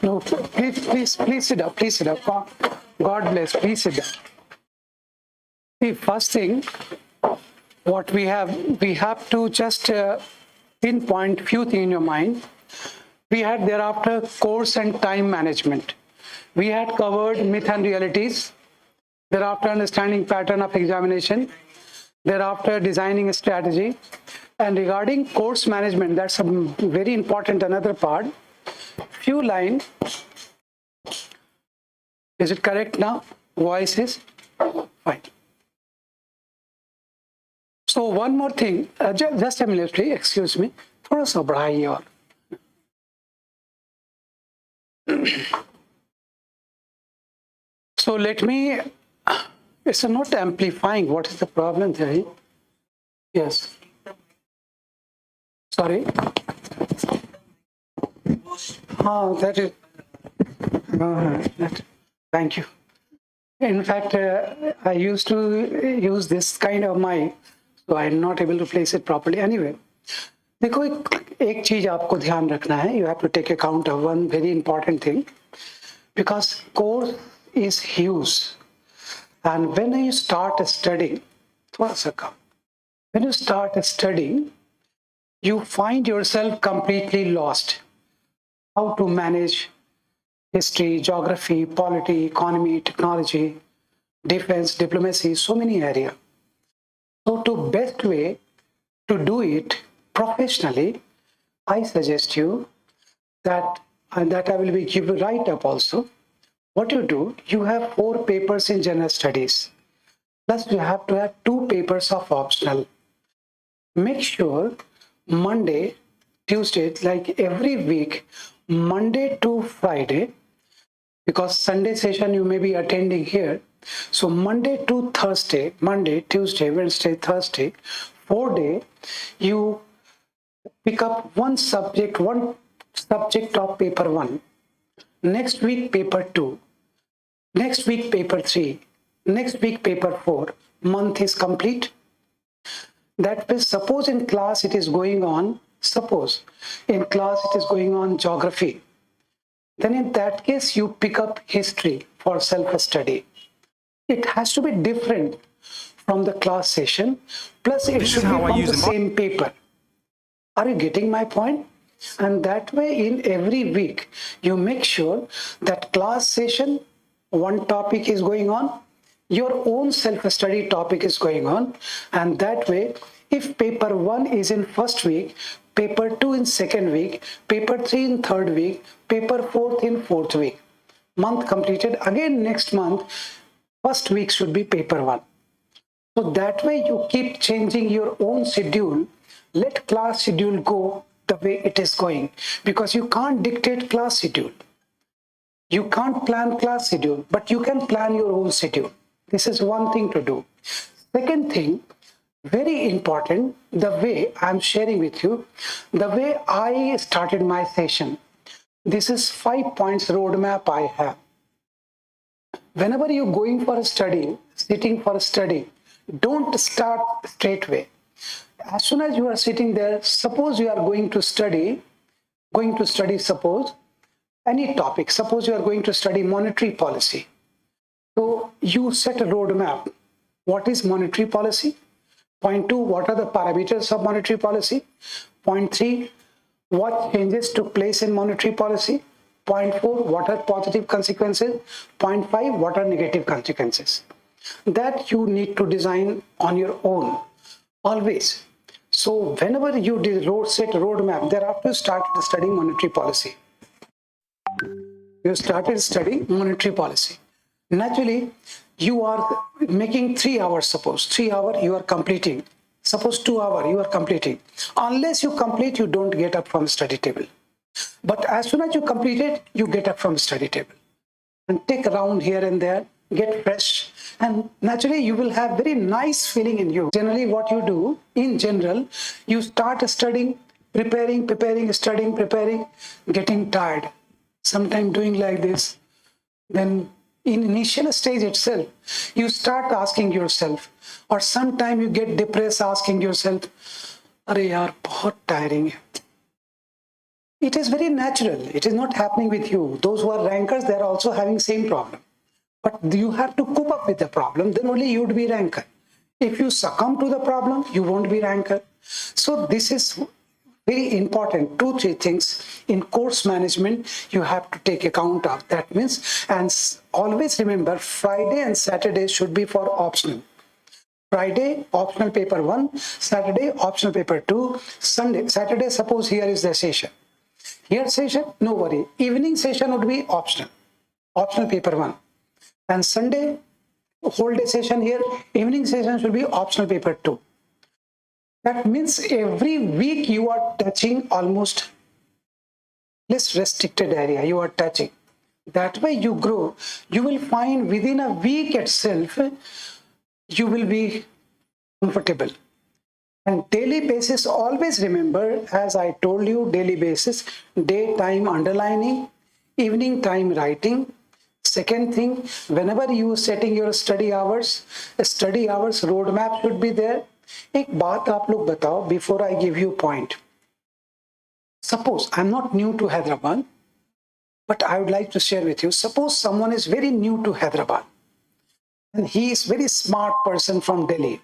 No, please sit down. Please sit down. God bless. Please sit down. The first thing, what we have to just pinpoint few things in your mind. We had thereafter course and time management. We had covered myth and realities. Thereafter, understanding pattern of examination. Thereafter, designing a strategy. And regarding course management, that's a very important another part. Few line. Is it correct now? Voice is fine. So one more thing, just a minute, please. Excuse me. थोड़ा सा बढ़ाइए और. So let me. It's not amplifying. What is the problem there? Yes. Sorry. That is. Thank you. In fact, I used to use this kind of mic, so I'm not able to place it properly. Anyway, देखो एक चीज आपको ध्यान रखना है. You have to take account of one very important thing, because course is huge, and when you start studying, थोड़ा सा कम. When you start studying, you find yourself completely lost. How to manage history, geography, polity, economy, technology, defense, diplomacy, so many areas. So to best way to do it professionally, I suggest you that, and that I will be give write up also. What you do, you have 4 papers in general studies, plus you have to have 2 papers of optional. Make sure Monday, Tuesday, like every week, Monday to Friday, because Sunday session you may be attending here. So Monday to Thursday, Monday, Tuesday, Wednesday, Thursday, 4 days, you pick up one subject of paper 1. Next week, paper 2. Next week, paper 3. Next week, paper 4. Month is complete. That means, suppose in class it is going on, geography. Then in that case, you pick up history for self-study. It has to be different from the class session, plus it should be from the same paper. Are you getting my point? And that way, in every week, you make sure that class session, one topic is going on, your own self-study topic is going on, and that way, if paper 1 is in first week, paper 2 in second week, paper 3 in third week, paper 4 in fourth week. Month completed. Again next month, first week should be paper 1. So that way you keep changing your own schedule. Let class schedule go the way it is going, because you can't dictate class schedule. You can't plan class schedule, but you can plan your own schedule. This is one thing to do. Second thing, very important, the way I'm sharing with you, the way I started my session. This is 5 points roadmap I have. Whenever you're going for a study, sitting for a study, don't start straight away. As soon as you are sitting there, suppose you are going to study, suppose any topic, suppose you are going to study monetary policy. So you set a roadmap. What is monetary policy? Point 2, what are the parameters of monetary policy? Point 3, what changes took place in monetary policy? Point 4, what are positive consequences? Point 5, what are negative consequences? That you need to design on your own, always. So whenever you set a roadmap, thereafter you started studying monetary policy. You started studying monetary policy. Naturally, you are making 3 hours, suppose 3 hours you are completing, suppose 2 hours you are completing. Unless you complete, you don't get up from the study table. But as soon as you complete it, you get up from the study table and take a round here and there, get fresh, and naturally you will have very nice feeling in you. Generally what you do, in general, you start studying, preparing, studying, preparing, getting tired. Sometime doing like this, then in initial stage itself, you start asking yourself, or sometime you get depressed asking yourself, अरे यार बहुत tiring है. It is very natural. It is not happening with you. Those who are rankers, they are also having same problem. But you have to cope up with the problem, then only you would be ranker. If you succumb to the problem, you won't be ranker. So this is very important. 2-3 things in course management you have to take account of. That means, and always remember, Friday and Saturday should be for optional. Friday, optional paper 1, Saturday, optional paper 2, Saturday, suppose here is the session. Here session, no worry. Evening session would be optional paper 1. And Sunday, whole day session here, evening session should be optional paper 2. That means every week you are touching almost less restricted area you are touching. That way you grow. You will find within a week itself, you will be comfortable. And daily basis, always remember, as I told you, daily basis, daytime underlining, evening time writing. Second thing, whenever you are setting your study hours roadmap should be there. एक बात आप लोग बताओ before I give you point. Suppose I'm not new to Hyderabad, but I would like to share with you. Suppose someone is very new to Hyderabad and he is very smart person from Delhi.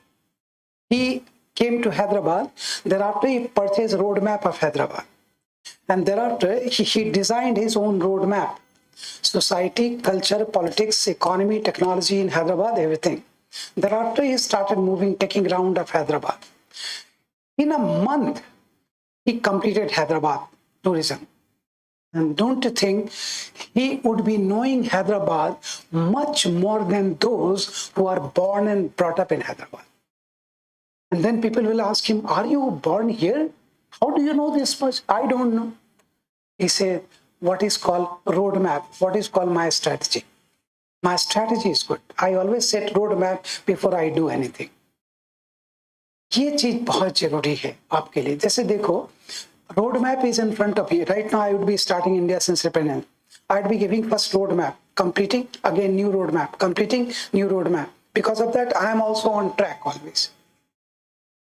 He came to Hyderabad, thereafter he purchased roadmap of Hyderabad, and thereafter he designed his own roadmap. Society, culture, politics, economy, technology in Hyderabad, everything. Thereafter he started moving, taking round of Hyderabad. In a month, he completed Hyderabad tourism. And don't you think he would be knowing Hyderabad much more than those who are born and brought up in Hyderabad? And then people will ask him, are you born here? How do you know this much? I don't know. He said, what is called roadmap? What is called my strategy? My strategy is good. I always set roadmap before I do anything. ये चीज बहुत जरूरी है आपके लिए. जैसे देखो, roadmap is in front of you. Right now, I would be starting India since independence. I'd be giving first roadmap, completing, again new roadmap, completing, new roadmap. Because of that, I am also on track always.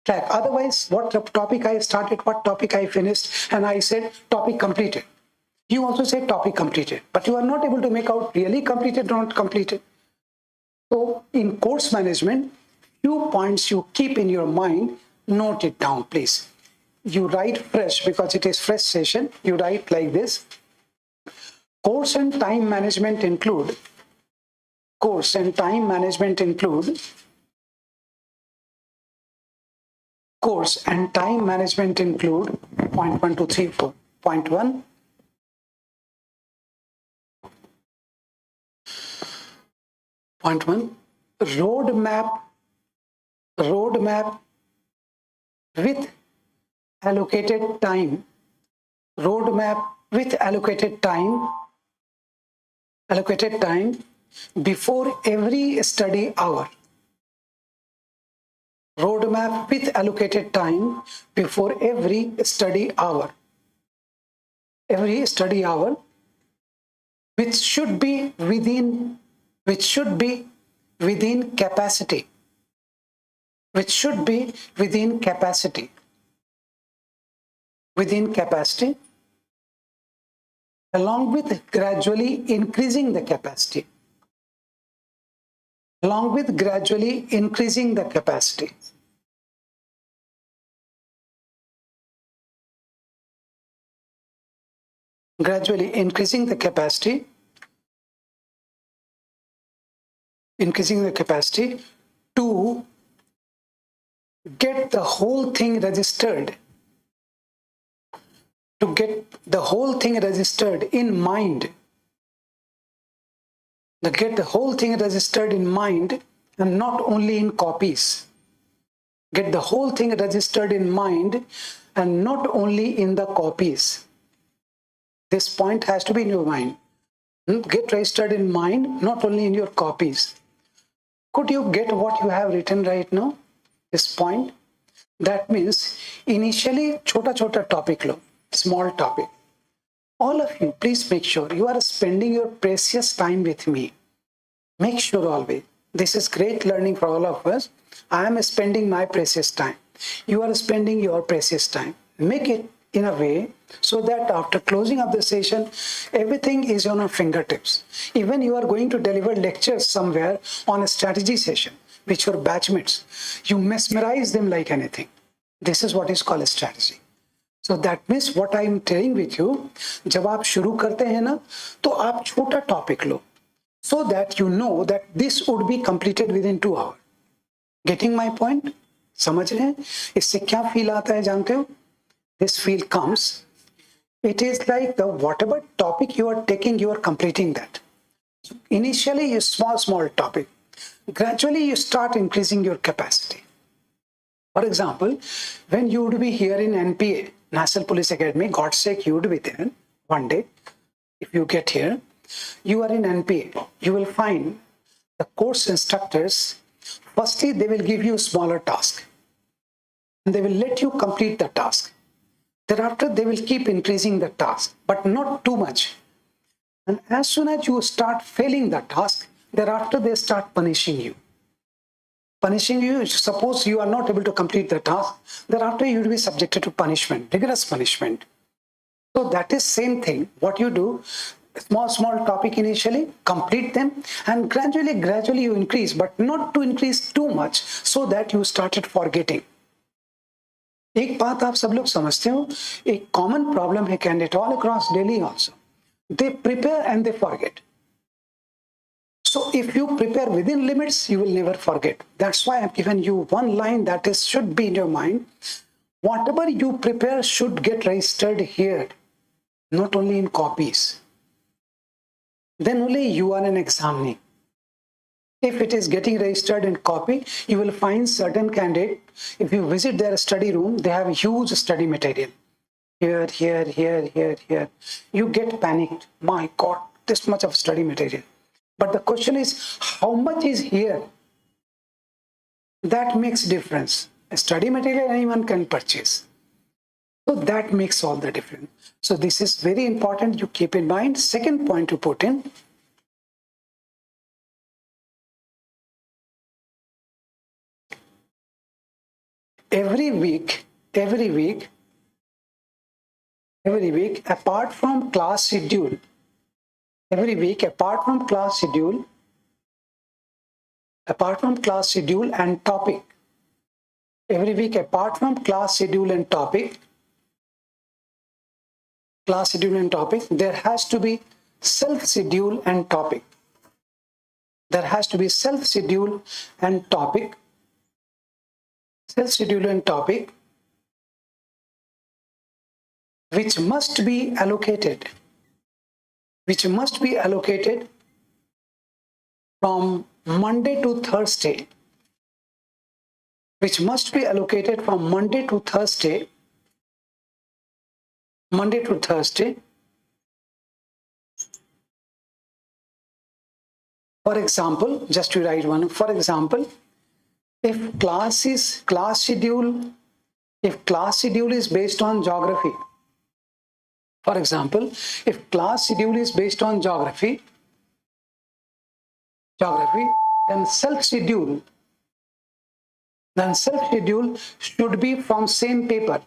Track. Otherwise, what topic I started, what topic I finished, and I said topic completed. You also say topic completed, but you are not able to make out really completed or not completed. So in course management, few points you keep in your mind, note it down, please. You write fresh because it is fresh session. You write like this. Course and time management include. Course and time management include. Course and time management include point 1, 2, 3, 4. Point 1. Point 1. Roadmap with allocated time. Roadmap with allocated time before every study hour. Roadmap with allocated time before every study hour. Every study hour, which should be within capacity. Which should be within capacity. Within capacity, along with gradually increasing the capacity. Along with gradually increasing the capacity. Gradually increasing the capacity. Increasing the capacity to get the whole thing registered. To get the whole thing registered in mind. To get the whole thing registered in mind and not only in copies. Get the whole thing registered in mind and not only in the copies. This point has to be in your mind. Get registered in mind, not only in your copies. Could you get what you have written right now? This point. That means initially chota topic lo. Small topic. All of you, please make sure you are spending your precious time with me. Make sure always. This is great learning for all of us. I am spending my precious time. You are spending your precious time. Make it in a way so that after closing of the session, everything is on our fingertips. Even you are going to deliver lectures somewhere on a strategy session with your batchmates, you mesmerize them like anything. This is what is called a strategy. So that means what I am telling with you, जब आप शुरू करते हैं ना, तो आप छोटा topic low, so that you know that this would be completed within 2 hours. Getting my point? समझ रहे हैं? इससे क्या फील आता है जानते हो? This feel comes. It is like the whatever topic you are taking, you are completing that. So initially, a small topic. Gradually, you start increasing your capacity. For example, when you would be here in NPA, National Police Academy, God's sake, you would be there one day. If you get here, you are in NPA. You will find the course instructors. Firstly, they will give you a smaller task, and they will let you complete the task. Thereafter, they will keep increasing the task, but not too much. And as soon as you start failing the task, thereafter they start punishing you. Punishing you, suppose you are not able to complete the task, thereafter you will be subjected to punishment, rigorous punishment. So that is same thing. What you do, small topic initially, complete them, and gradually you increase, but not to increase too much so that you started forgetting. एक बात आप सब लोग समझते हो, एक common problem है candidate all across Delhi also, they prepare and they forget. So if you prepare within limits, you will never forget. That's why I've given you one line that is should be in your mind. Whatever you prepare should get registered here, not only in copies. Then only you are an examiner. If it is getting registered in copy, you will find certain candidate, if you visit their study room, they have huge study material. Here. You get panicked. My God, this much of study material. But the question is, how much is here? That makes difference. A study material anyone can purchase. So that makes all the difference. So this is very important. You keep in mind. Second point to put in. Every week, apart from class schedule, and topic, there has to be self-schedule and topic. Self-schedule and topic, which must be allocated from Monday to Thursday. For example, just to write one. For example, if class schedule is based on geography, then self-schedule should be from same paper.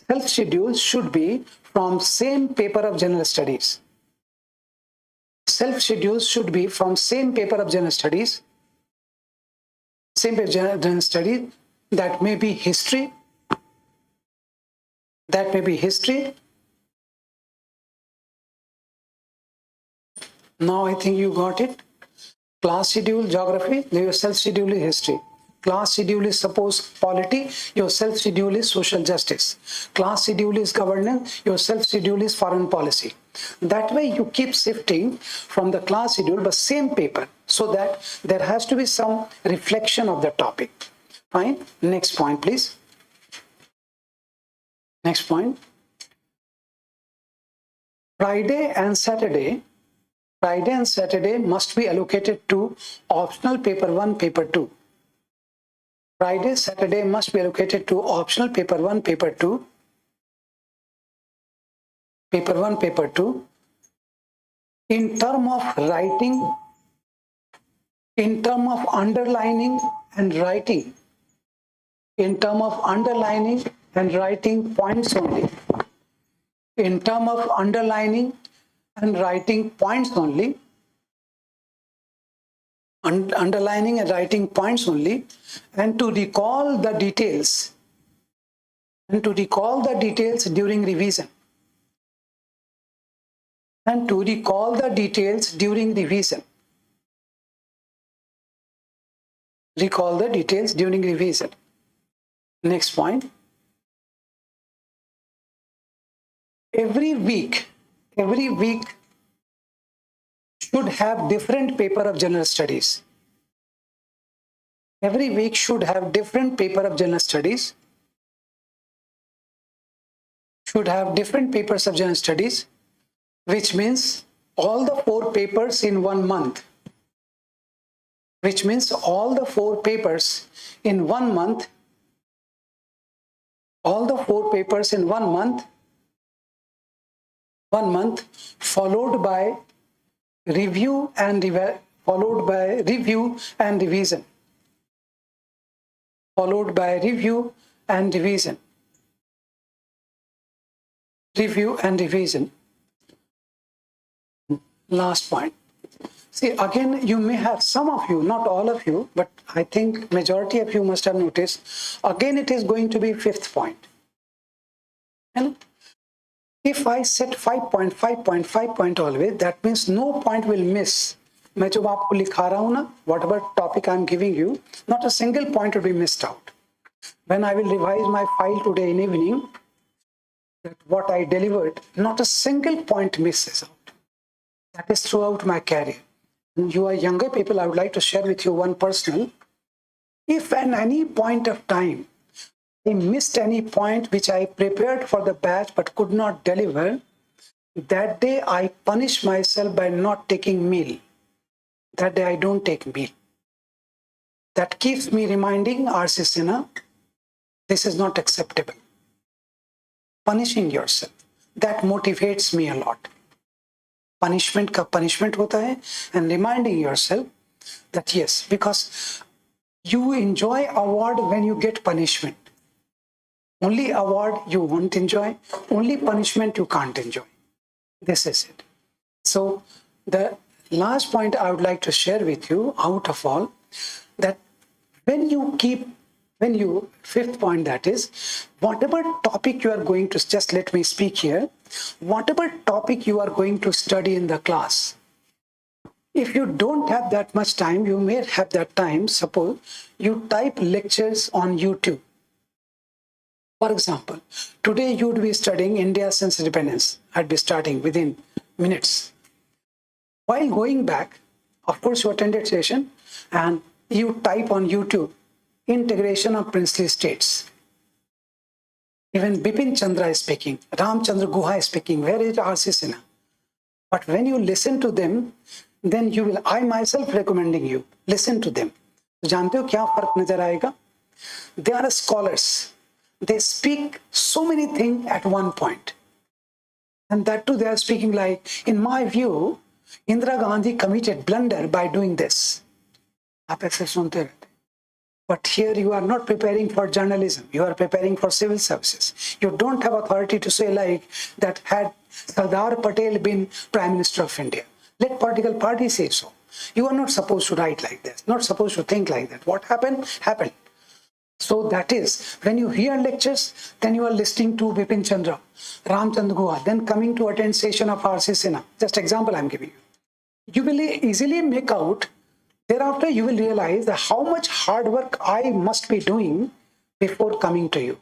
Self-schedule should be from same paper of general studies. That may be history. Now I think you got it. Class schedule geography, your self schedule is history. Class schedule is suppose polity, your self schedule is social justice. Class schedule is governance, your self schedule is foreign policy. That way you keep shifting from the class schedule but same paper, so that there has to be some reflection of the topic. Fine. Next point, please. Next point. Friday and Saturday must be allocated to optional paper 1, paper 2. Saturday must be allocated to optional paper 1, paper 2. In term of writing, in term of underlining and writing. and writing points only. In terms of underlining and writing points only, underlining and writing points only, and to recall the details, during revision. And to recall the details during revision. Recall the details during revision. Next point. Every week should have different paper of general studies. Every week should have different paper of general studies. Should have different papers of general studies, which means all the 4 papers in 1 month. Which means all the 4 papers in 1 month. All the 4 papers in 1 month. 1 month, followed by review and revision. Followed by review and revision. Review and revision. Last point. See, again, you may have, some of you, not all of you, but I think majority of you must have noticed, again it is going to be 5th point. And if I set 5 point always, that means no point will miss. मैं जो आपको लिखा रहा हूँ ना, whatever topic I am giving you, not a single point will be missed out. When I will revise my file today in evening, that what I delivered, not a single point misses out. That is throughout my career. You are younger people, I would like to share with you one personal. If at any point of time, I missed any point which I prepared for the batch but could not deliver, that day I punish myself by not taking meal. That day I don't take meal. That keeps me reminding R.C. Sinha, this is not acceptable. Punishing yourself, that motivates me a lot. Punishment ka punishment hota hai, and reminding yourself that yes, because you enjoy award when you get punishment. Only award you won't enjoy, only punishment you can't enjoy. This is it. So the last point I would like to share with you out of all, that when you 5th point, that is, whatever topic you are going to, just let me speak here, whatever topic you are going to study in the class, if you don't have that much time, you may have that time, suppose you type lectures on YouTube. For example, today you would be studying India since independence. I'd be starting within minutes. While going back, of course you attended session and you type on YouTube, integration of princely states. Even Bipin Chandra is speaking, Ramchandra Guha is speaking, where is R.C. Sinha? But when you listen to them, then you will, I myself recommending you, listen to them. जानते हो क्या फर्क नजर आएगा? They are scholars. They speak so many things at one point. And that too, they are speaking like, in my view, Indira Gandhi committed blunder by doing this. आप ऐसे सुनते रहते. But here you are not preparing for journalism. You are preparing for civil services. You don't have authority to say like that had Sardar Patel been Prime Minister of India. Let political party say so. You are not supposed to write like this, not supposed to think like that. What happened, happened. So that is, when you hear lectures, then you are listening to Bipin Chandra, Ramchandra Guha, then coming to attend session of R.C. Sinha. Just example I'm giving you. You will easily make out, thereafter you will realize that how much hard work I must be doing before coming to you.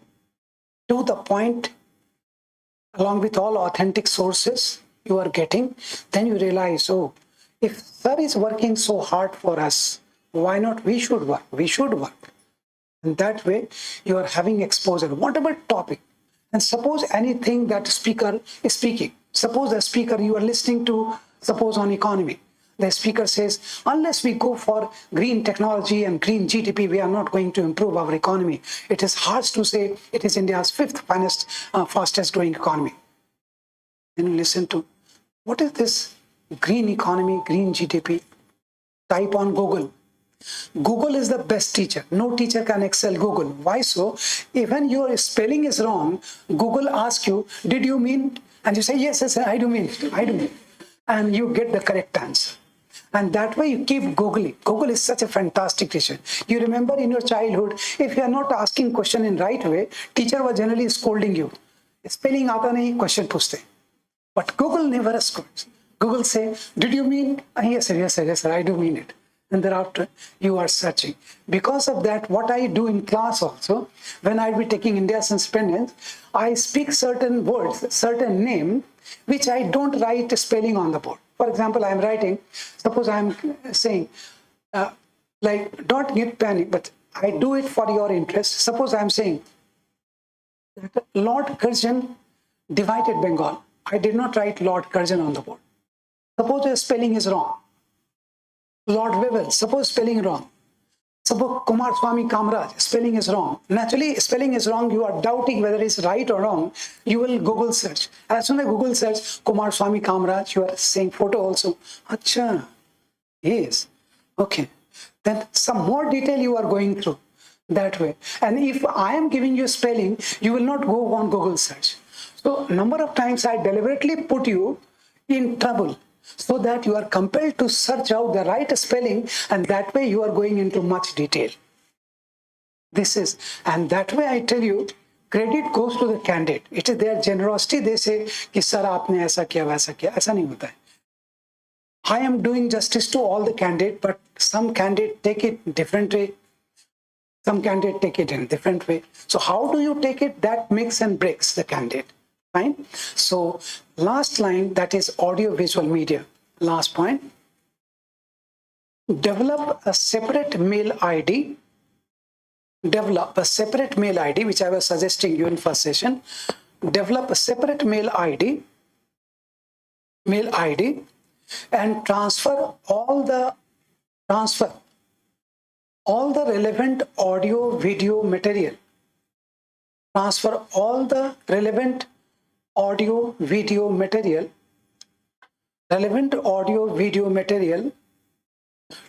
To the point, along with all authentic sources you are getting, then you realize, oh, if sir is working so hard for us, why not we should work? We should work. And that way you are having exposure, whatever topic. And suppose anything that speaker is speaking, suppose the speaker you are listening to, suppose on economy, the speaker says, unless we go for green technology and green GDP, we are not going to improve our economy. It is hard to say it is India's 5th fastest growing economy. Then listen to, what is this green economy, green GDP? Type on Google. Google is the best teacher. No teacher can excel Google. Why so? Even your spelling is wrong, Google asks you, did you mean? And you say, yes, yes, I do mean it. I do mean it. And you get the correct answer. And that way you keep Googling. Google is such a fantastic teacher. You remember in your childhood, if you are not asking question in right way, teacher was generally scolding you. Spelling aata nahi, question puchte. But Google never scolds. Google say, did you mean? Yes, sir, yes, sir, yes, sir, I do mean it. And thereafter you are searching. Because of that, what I do in class also, when I be taking India's independence, I speak certain words, certain name, which I don't write spelling on the board. For example, I am writing, suppose I am saying, like, don't get panic, but I do it for your interest. Suppose I am saying, that Lord Curzon divided Bengal. I did not write Lord Curzon on the board. Suppose the spelling is wrong. Lord Wewell, suppose spelling wrong. Suppose Kumar Swami Kamraj, spelling is wrong. Naturally, spelling is wrong. You are doubting whether it's right or wrong. You will Google search. As soon as Google search Kumar Swami Kamraj, you are saying photo also. Acha, yes. Okay. Then some more detail you are going through that way. And if I am giving you spelling, you will not go on Google search. So number of times I deliberately put you in trouble, so that you are compelled to search out the right spelling, and that way you are going into much detail. This is, and that way I tell you, credit goes to the candidate. It is their generosity. They say, कि sir आपने ऐसा किया वैसा किया. ऐसा नहीं होता है. I am doing justice to all the candidates, but some candidates take it different way. Some candidates take it in different way. So how do you take it? That makes and breaks the candidate. Fine. So last line, that is audio visual media. Last point. Develop a separate mail ID. Develop a separate mail ID, which I was suggesting you in first session. Develop a separate mail ID, and transfer all the relevant audio video material. Transfer all the relevant audio video material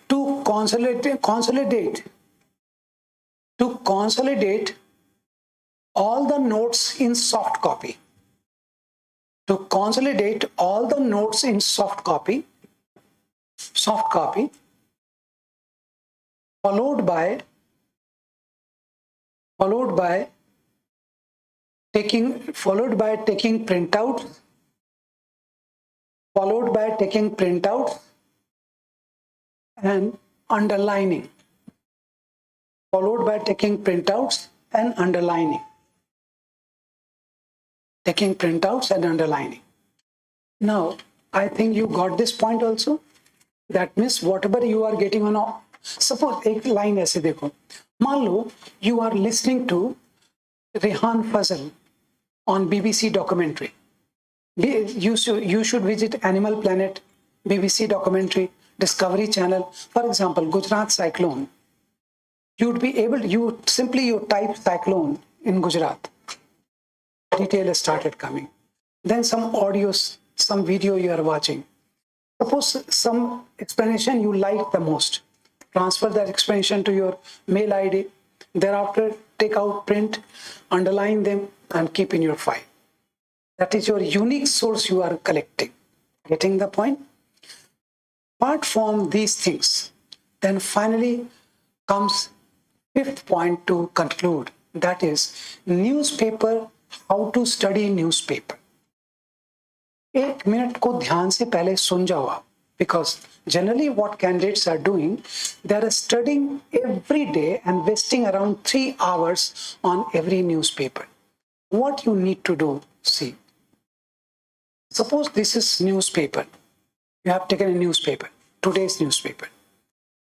to consolidate all the notes in soft copy. To consolidate all the notes in soft copy, followed by taking printouts, and underlining. Now, I think you got this point also. That means whatever you are getting on, suppose एक line ऐसे देखो, मान लो you are listening to Rehan Fazal on BBC documentary. You should visit Animal Planet, BBC documentary, Discovery Channel. For example, Gujarat cyclone. You type cyclone in Gujarat. Detail started coming. Then some audios, some video you are watching. Suppose some explanation you like the most. Transfer that explanation to your mail ID. Thereafter, take out, print, underline them, and keep in your file. That is your unique source you are collecting. Getting the point? Apart from these things, then finally comes fifth point to conclude. That is newspaper, how to study newspaper. 1 minute को ध्यान से पहले सुन जाओ आप, because generally what candidates are doing, they are studying every day and wasting around 3 hours on every newspaper. What you need to do, see, suppose this is newspaper. You have taken a newspaper, today's newspaper.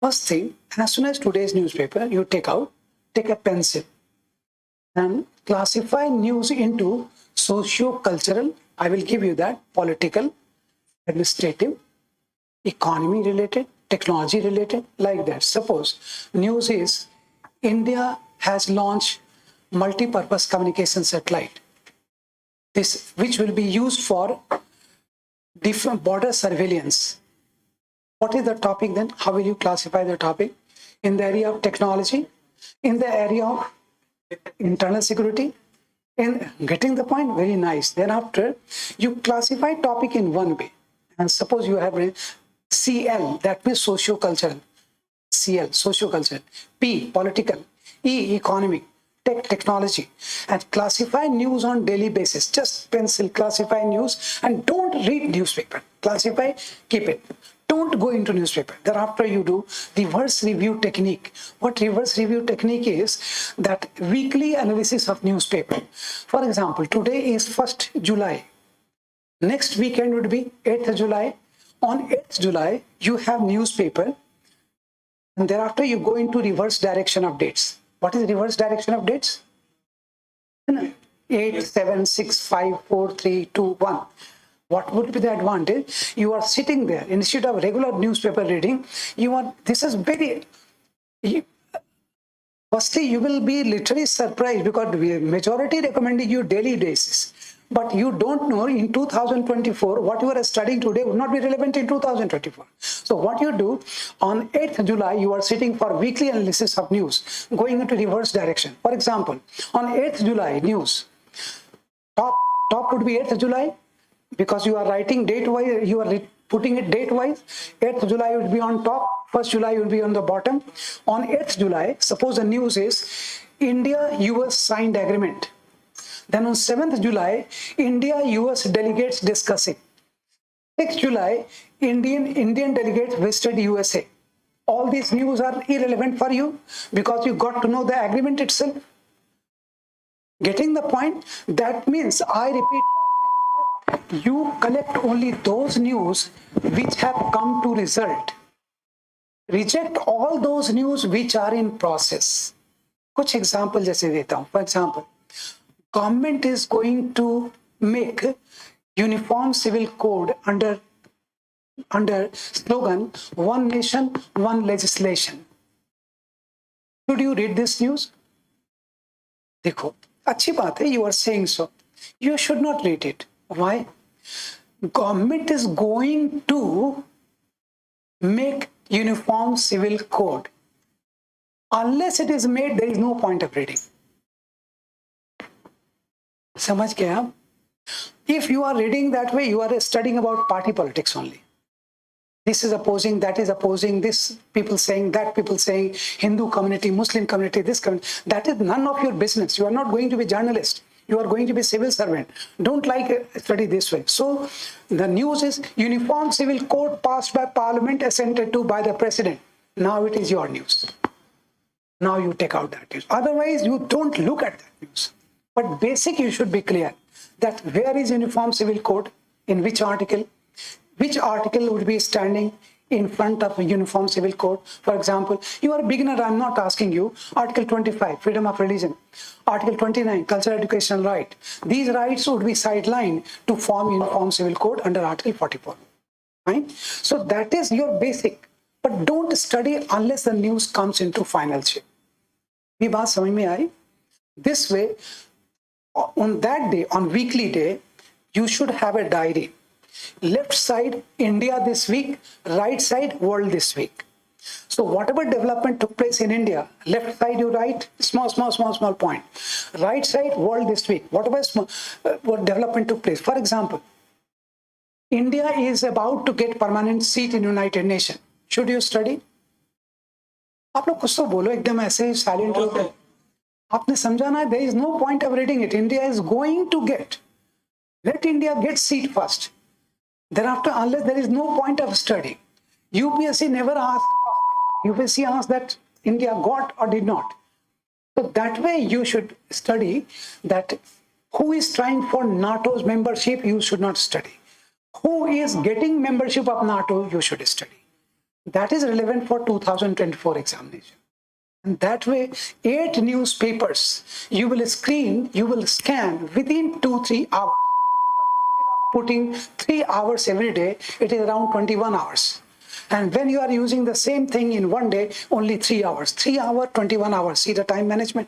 First thing, as soon as today's newspaper, you take a pencil and classify news into socio-cultural, I will give you that, political, administrative, economy related, technology related, like that. Suppose news is India has launched multi-purpose communication satellite, which will be used for different border surveillance. What is the topic then? How will you classify the topic? in the area of technology, in the area of internal security. In getting the point, very nice. Then after, you classify topic in one way. And suppose you have CL, that means socio-cultural. CL, socio-cultural. P, political. E, economic. Technology. And classify news on daily basis. Just pencil, classify news, and don't read newspaper. Classify, keep it. Don't go into newspaper. Thereafter you do reverse review technique. What reverse review technique is? That weekly analysis of newspaper. For example, today is 1st July. Next weekend would be 8th July. On 8th July, you have newspaper. And thereafter you go into reverse direction of dates. What is reverse direction of dates? 8, 7, 6, 5, 4, 3, 2, 1. What would be the advantage? You are sitting there instead of regular newspaper reading. This is very, firstly, you will be literally surprised because the majority recommending you daily basis. But you don't know in 2024, what you are studying today would not be relevant in 2024. So what you do, on 8th July, you are sitting for weekly analysis of news, going into reverse direction. For example, on 8th July news, top would be 8th July, because you are writing date-wise, you are putting it date-wise. 8th July would be on top, 1st July would be on the bottom. On 8th July, suppose the news is India-US signed agreement. Then on 7th July, India-US delegates discussing. 6th July, Indian delegates visited USA. All these news are irrelevant for you because you got to know the agreement itself. Getting the point? That means, I repeat, you collect only those news which have come to result. Reject all those news which are in process. कुछ example जैसे देता हूँ. For example, government is going to make uniform civil code under slogan "One Nation, One Legislation." Should you read this news? देखो, अच्छी बात है, you are saying so. You should not read it. Why? Government is going to make uniform civil code. Unless it is made, there is no point of reading. समझ गए आप? If you are reading that way, you are studying about party politics only. This is opposing, that is opposing, this people saying, that people saying, Hindu community, Muslim community, this community. That is none of your business. You are not going to be journalist. You are going to be civil servant. Don't study this way. So the news is Uniform Civil Code passed by Parliament, assented to by the President. Now it is your news. Now you take out that news. Otherwise, you don't look at that news. But basic, you should be clear that where is Uniform Civil Code, in which article would be standing in front of a Uniform Civil Code. For example, you are a beginner, I'm not asking you. Article 25, freedom of religion. Article 29, cultural educational right. These rights would be sidelined to form Uniform Civil Code under Article 44. Right? So that is your basic. But don't study unless the news comes into final shape. ये बात समझ में आई? This way, on that day, on weekly day, you should have a diary. Left side, India this week, right side, world this week. So whatever development took place in India, left side you write, small point. Right side, world this week, whatever what development took place. For example, India is about to get permanent seat in United Nations. Should you study? आप लोग कुछ तो बोलो, एकदम ऐसे silent होते. आपने समझाना है, there is no point of reading it. India is going to get. Let India get seat first. Thereafter, unless there is no point of study. UPSC never asked. UPSC asked that India got or did not. So that way you should study that who is trying for NATO's membership, you should not study. Who is getting membership of NATO, you should study. That is relevant for 2024 examination. And that way, 8 newspapers you will scan within 2-3 hours. Putting 3 hours every day, it is around 21 hours. And when you are using the same thing in one day, only 3 hours. 3 hours, 21 hours. See the time management.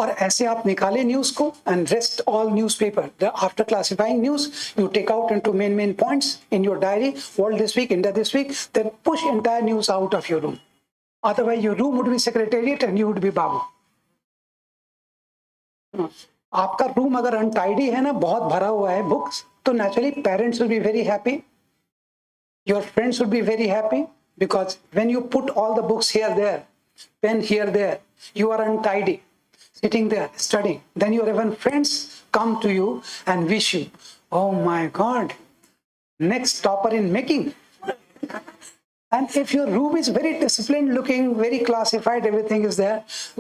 और ऐसे आप निकाले news को and rest all newspaper after classifying news you take out into main points in your diary world this week India this week then push entire news out of your room otherwise your room would be secretariat and you would be babu आपका room अगर untidy है ना बहुत भरा हुआ है books तो naturally parents will be very happy your friends will be very happy because when you put all the books here there pen here there you are untidy sitting there studying then your even friends come to you and wish you oh my god next topper in making and if your room is very disciplined looking very classified everything is there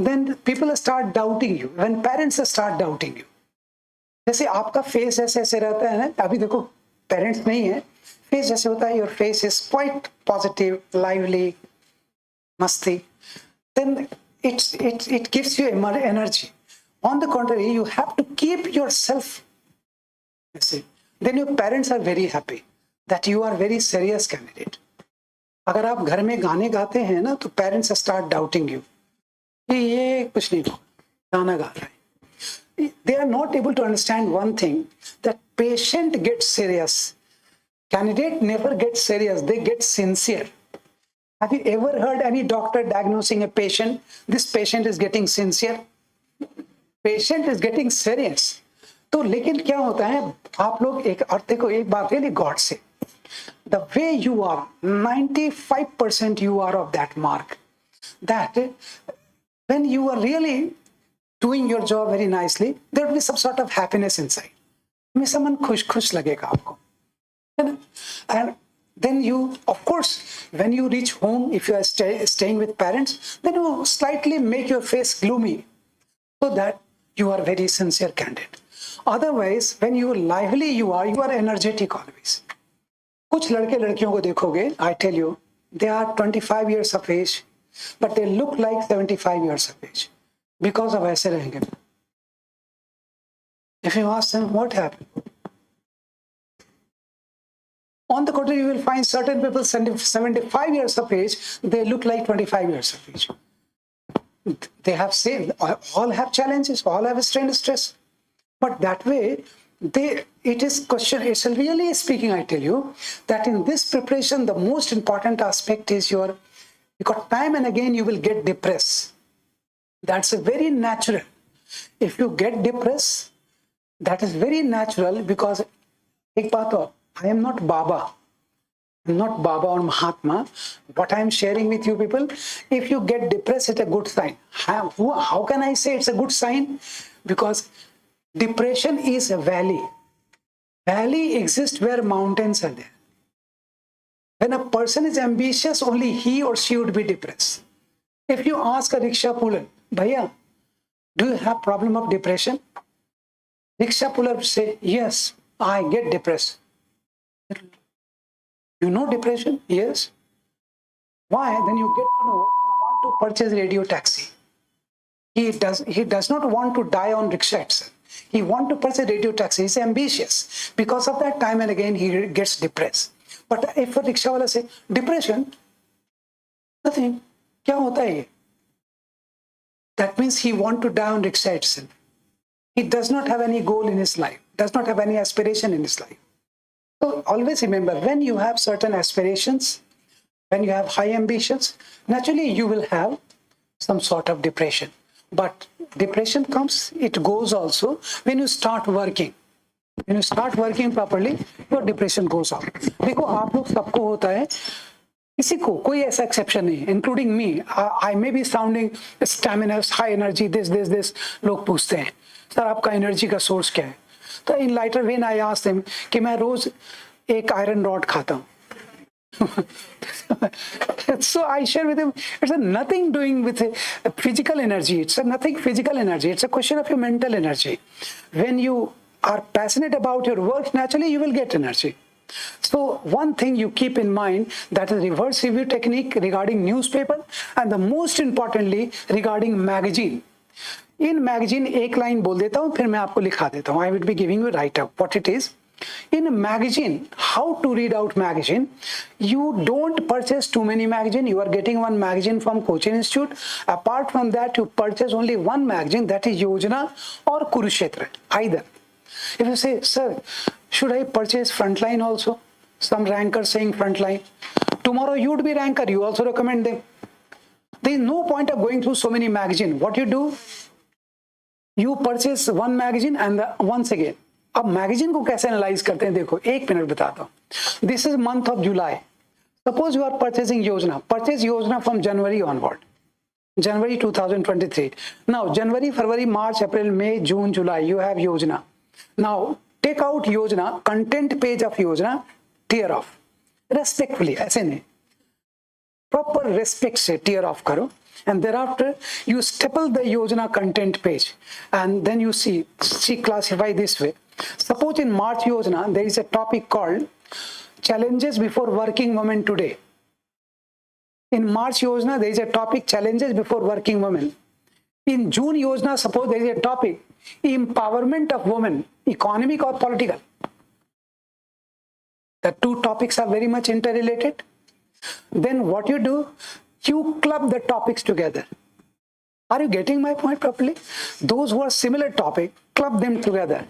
then people start doubting you when parents start doubting you जैसे आपका face ऐसे ऐसे रहता है ना अभी देखो parents नहीं है फेस जैसे होता है your face is quite positive lively मस्ती then it gives you energy on the contrary you have to keep yourself you see then your parents are very happy that you are very serious candidate अगर आप घर में गाने गाते हैं ना तो पेरेंट्स स्टार्ट डाउटिंग यू कि ये कुछ नहीं गाना गा रहा है they are not able to understand one thing that patient gets serious candidate never gets serious they get sincere have you ever heard any doctor diagnosing a patient this patient is getting sincere patient is getting serious तो लेकिन क्या होता है आप लोग एक और देखो एक बात really God से the way you are 95% you are of that mark that when you are really doing your job very nicely there will be some sort of happiness inside हमेशा मन खुश लगेगा आपको and then you of course when you reach home if you are staying with parents then you slightly make your face gloomy so that you are very sincere candidate otherwise when you lively you are energetic always कुछ लड़के लड़कियों को देखोगे I tell you they are 25 years of age but they look like 75 years of age because of ऐसे रहेंगे if you ask them what happened on the contrary you will find certain people 75 years of age they look like 25 years of age they have same all have challenges all have strain stress but that way it is question it's really speaking I tell you that in this preparation the most important aspect is because time and again you will get depressed that's a very natural if you get depressed that is very natural because ek baat ho I am not Baba. I'm not Baba or Mahatma. What I am sharing with you people, if you get depressed, it's a good sign. How can I say it's a good sign? Because depression is a valley. Valley exists where mountains are there. When a person is ambitious, only he or she would be depressed. If you ask a rickshaw puller, Bhaiya, do you have problem of depression? Rickshaw puller say, yes, I get depressed. You know depression? Yes. Why? Then you get to know you want to purchase radio taxi. He does not want to die on rickshaw itself. He want to purchase radio taxi. He's ambitious. Because of that time and again he gets depressed. But if a rickshaw wala say depression, nothing. क्या होता है ये? That means he want to die on rickshaw itself. He does not have any goal in his life. Does not have any aspiration in his life. So always remember, when you have certain aspirations, when you have high ambitions, naturally you will have some sort of depression. But depression comes, it goes also when you start working. When you start working properly, your depression goes out. देखो आप लोग सबको होता है, किसी को कोई ऐसा एक्सेप्शन नहीं, including me. I may be sounding stamina, high energy, this. लोग पूछते हैं, सर आपका एनर्जी का सोर्स क्या है? तो in lighter when I asked him कि मैं रोज एक आयरन रॉड खाता हूँ. So I share with him, it's nothing doing with physical energy. It's nothing physical energy. It's a question of your mental energy. When you are passionate about your work, naturally you will get energy. So one thing you keep in mind, that is reverse review technique regarding newspaper, and the most importantly regarding magazine. In magazine एक line बोल देता हूँ फिर मैं आपको लिखा देता हूँ. I will be giving you write up what it is. In a magazine, how to read out magazine? You don't purchase too many magazine. You are getting one magazine from Cochin Institute. Apart from that, you purchase only one magazine, that is Yojana or Kurukshetra, either. If you say, sir, should I purchase Frontline also? Some ranker saying Frontline. Tomorrow you would be ranker, you also recommend them. There is no point of going through so many magazines. What you do? You purchase one magazine and once again. अब magazine को कैसे analyse करते हैं देखो, एक minute बताता हूँ. This is month of July. Suppose you are purchasing Yojana. Purchase Yojana from January onward, January 2023. Now January, February, March, April, May, June, July, you have Yojana. Now take out Yojana, content page of Yojana, tear off respectfully, ऐसे नहीं, proper respect से tear off करो. And thereafter you staple the Yojana content page, and then you see classify this way. Suppose in March Yojana there is a topic called challenges before working women today. In March Yojana there is a topic challenges before working women. In June Yojana, suppose there is a topic empowerment of women, economic or political. The two topics are very much interrelated. Then what you do? You club the topics together. Are you getting my point properly? Those who are similar topic, club them together.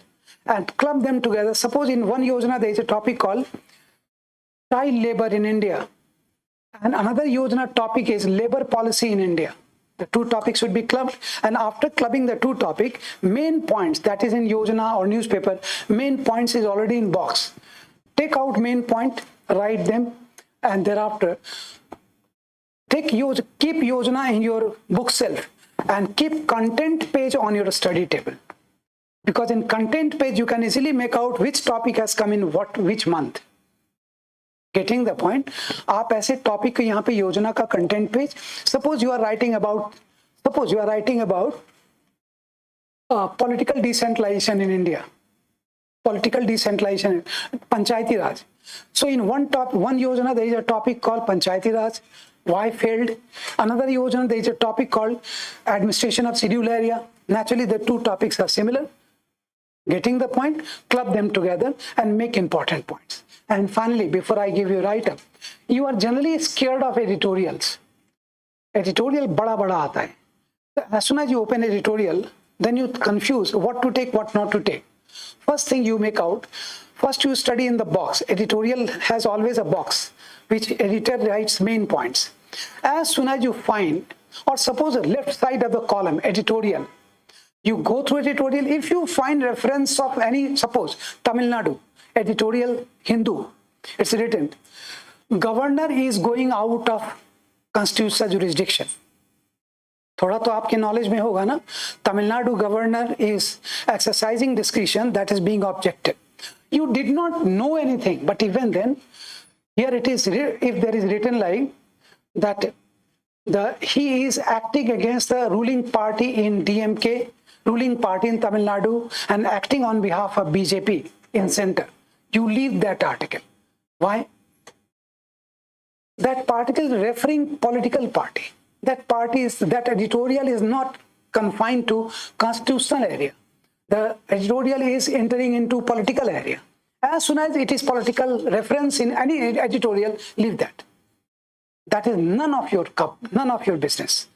And club them together. Suppose in one Yojana there is a topic called child labor in India. And another Yojana topic is labor policy in India. The two topics would be clubbed. And after clubbing the two topics, main points, that is in Yojana or newspaper, main points is already in box. Take out main point, write them, and thereafter keep Yojana in your book shelf and keep content page on your study table. Because in content page, you can easily make out which topic has come in which month. Getting the point? आप ऐसे topic को यहाँ पे योजना का content page. Suppose you are writing about political decentralization in India. Political decentralization, Panchayati Raj. So in one Yojana, there is a topic called Panchayati Raj. Why failed? Another Yojana, there is a topic called administration of scheduled area. Naturally, the two topics are similar. Getting the point? Club them together and make important points. And finally, before I give you a write-up, you are generally scared of editorials. Editorial bada aata hai. As soon as you open editorial, then you confuse what to take, what not to take. First thing you make out, first you study in the box. Editorial has always a box which editor writes main points. As soon as you find, or suppose the left side of the column, editorial, you go through editorial. If you find reference of any, suppose Tamil Nadu, editorial Hindu, it's written, governor is going out of constitutional jurisdiction. थोड़ा तो आपके knowledge में होगा ना. Tamil Nadu governor is exercising discretion that is being objected. You did not know anything, but even then, here it is, if there is written like that, he is acting against the ruling party in DMK, ruling party in Tamil Nadu, and acting on behalf of BJP in center. You leave that article. Why? That article referring political party. That editorial is not confined to constitutional area. The editorial is entering into political area. As soon as it is political reference in any editorial, leave that. That is none of your business.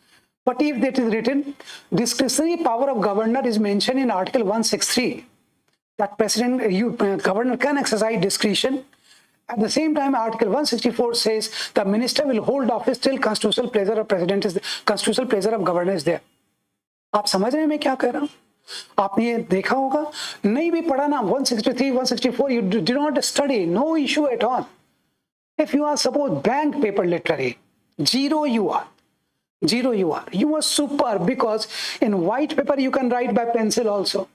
But if that is written, discretionary power of governor is mentioned in Article 163. That governor can exercise discretion. At the same time, Article 164 says the minister will hold office till constitutional pleasure of constitutional pleasure of governor is there. आप समझ रहे हैं मैं क्या कह रहा हूँ? आपने ये देखा होगा, नहीं भी पढ़ा ना, 163, 164, you do not study, no issue at all. If you are suppose bank paper literary, zero you are. You are super, because in white paper you can write by pencil also.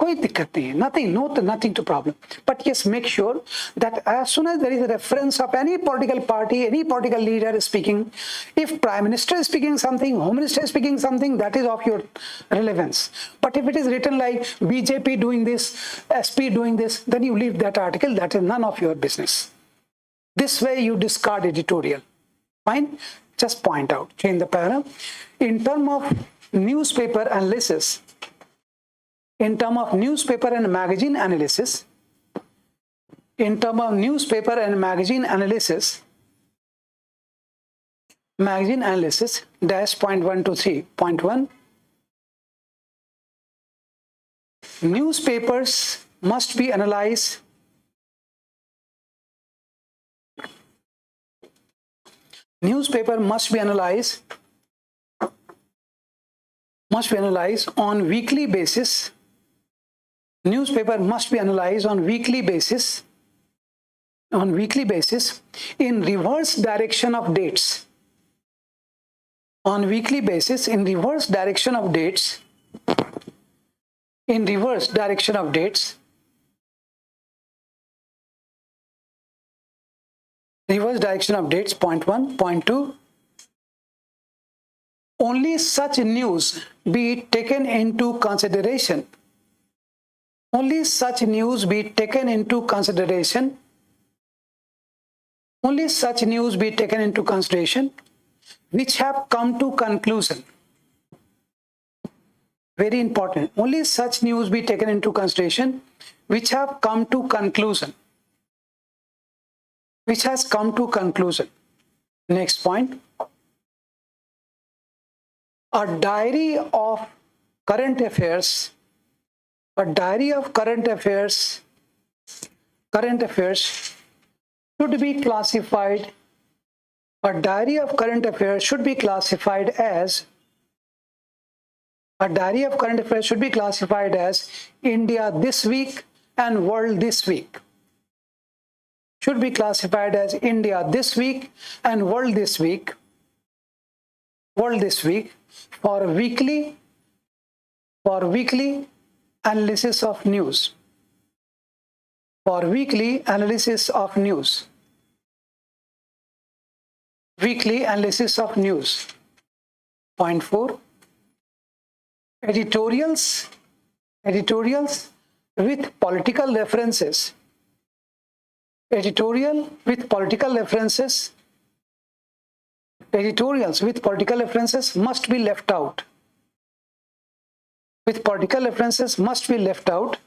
कोई दिक्कत नहीं है, nothing to problem. But yes, make sure that as soon as there is a reference of any political party, any political leader is speaking, if Prime Minister is speaking something, Home Minister is speaking something, that is of your relevance. But if it is written like BJP doing this, SP doing this, then you leave that article, that is none of your business. This way you discard editorial. Fine? Just point out, change the para. In terms of newspaper analysis, in terms of newspaper and magazine analysis, in terms of newspaper and magazine analysis, dash point 1 to 3. Point 1, newspapers must be analyzed. Newspaper must be analyzed on weekly basis. Newspaper must be analyzed on weekly basis in reverse direction of dates. On weekly basis in reverse direction of dates. In reverse direction of dates. Reverse direction of dates, point 1. Point 2, only such news be taken into consideration. Only such news be taken into consideration. Only such news be taken into consideration which have come to conclusion. Very important. Only such news be taken into consideration which have come to conclusion. Which has come to conclusion. Next point. A diary of current affairs. A diary of current affairs should be classified. A diary of current affairs should be classified as. A diary of current affairs should be classified as India this week and World this week. Should be classified as India this week and World this week. World this week for weekly analysis of news. For weekly analysis of news. Weekly analysis of news. Point 4. Editorials with political references. Editorials with political references must be left out. With political references must be left out.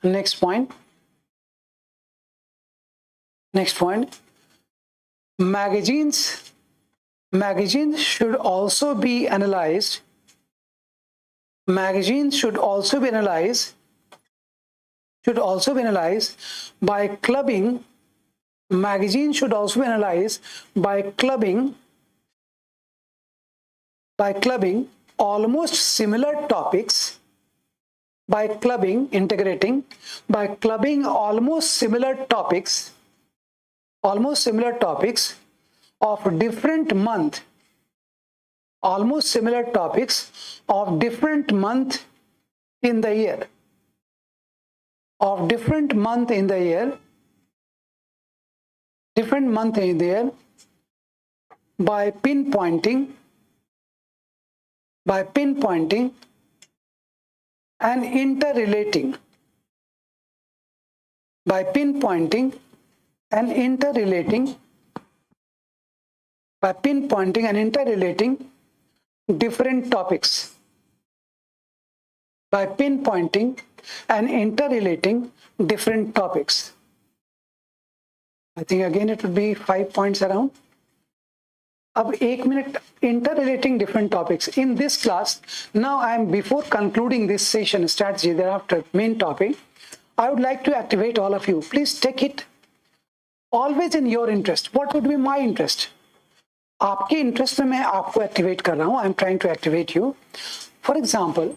Next point. Magazines should also be analyzed. Magazines should also be analyzed by clubbing. Magazines should also be analyzed by clubbing almost similar topics. By clubbing almost similar topics of different month. Almost similar topics of different month in the year. Of different month in the year. Different month in the year by pinpointing and interrelating. By pinpointing and interrelating different topics. By pinpointing and interrelating different topics. I think again it would be 5 points around. Ab 1 minute, interrelating different topics. In this class, now I am before concluding this session strategy, thereafter main topic, I would like to activate all of you. Please take it always in your interest. What would be my interest? आपके interest में मैं आपको activate कर रहा हूं. I am trying to activate you. For example,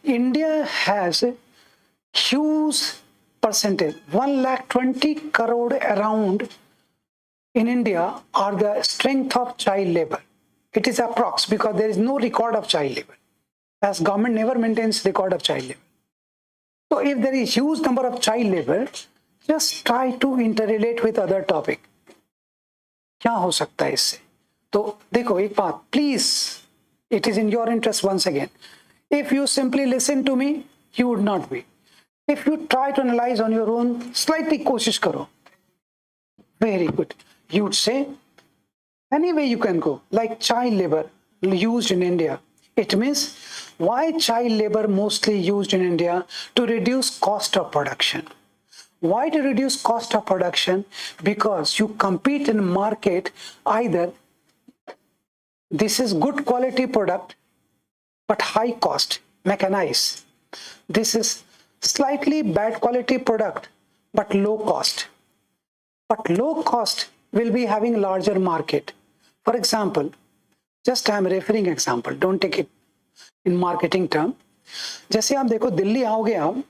India has huge percentage 120 crore around in India are the strength of child labor. It is approx because there is no record of child labor, as government never maintains record of child labor. So if there is huge number of child labor, just try to interrelate with other topic. क्या हो सकता है इससे? तो देखो एक बात, please, it is in your interest once again. If you simply listen to me, you would not be. If you try to analyze on your own, slightly कोशिश करो. Very good. You would say, any way you can go, like child labor. used in India? It means why child labor mostly used in India? To reduce cost of production. Why to reduce cost of production? Because you compete in market, either this is good quality product but high cost, mechanized. This is slightly bad quality product but low cost. But low cost will be having larger market. For example, just I am referring example, don't take it in marketing term. जैसे आप देखो दिल्ली आओगे आप,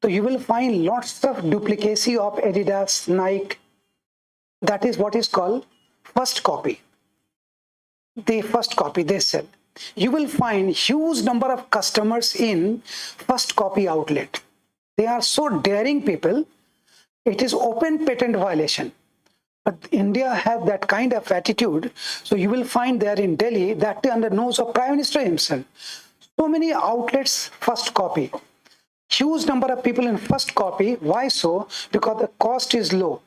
तो you will find lots of duplicacy of Adidas, Nike. That is what is called first copy. The first copy they sell. You will find huge number of customers in first copy outlet. They are so daring people. It is open patent violation. But India has that kind of attitude. So you will find there in Delhi, that under nose of Prime Minister himself. So many outlets, first copy. Huge number of people in first copy. Why so? Because the cost is low.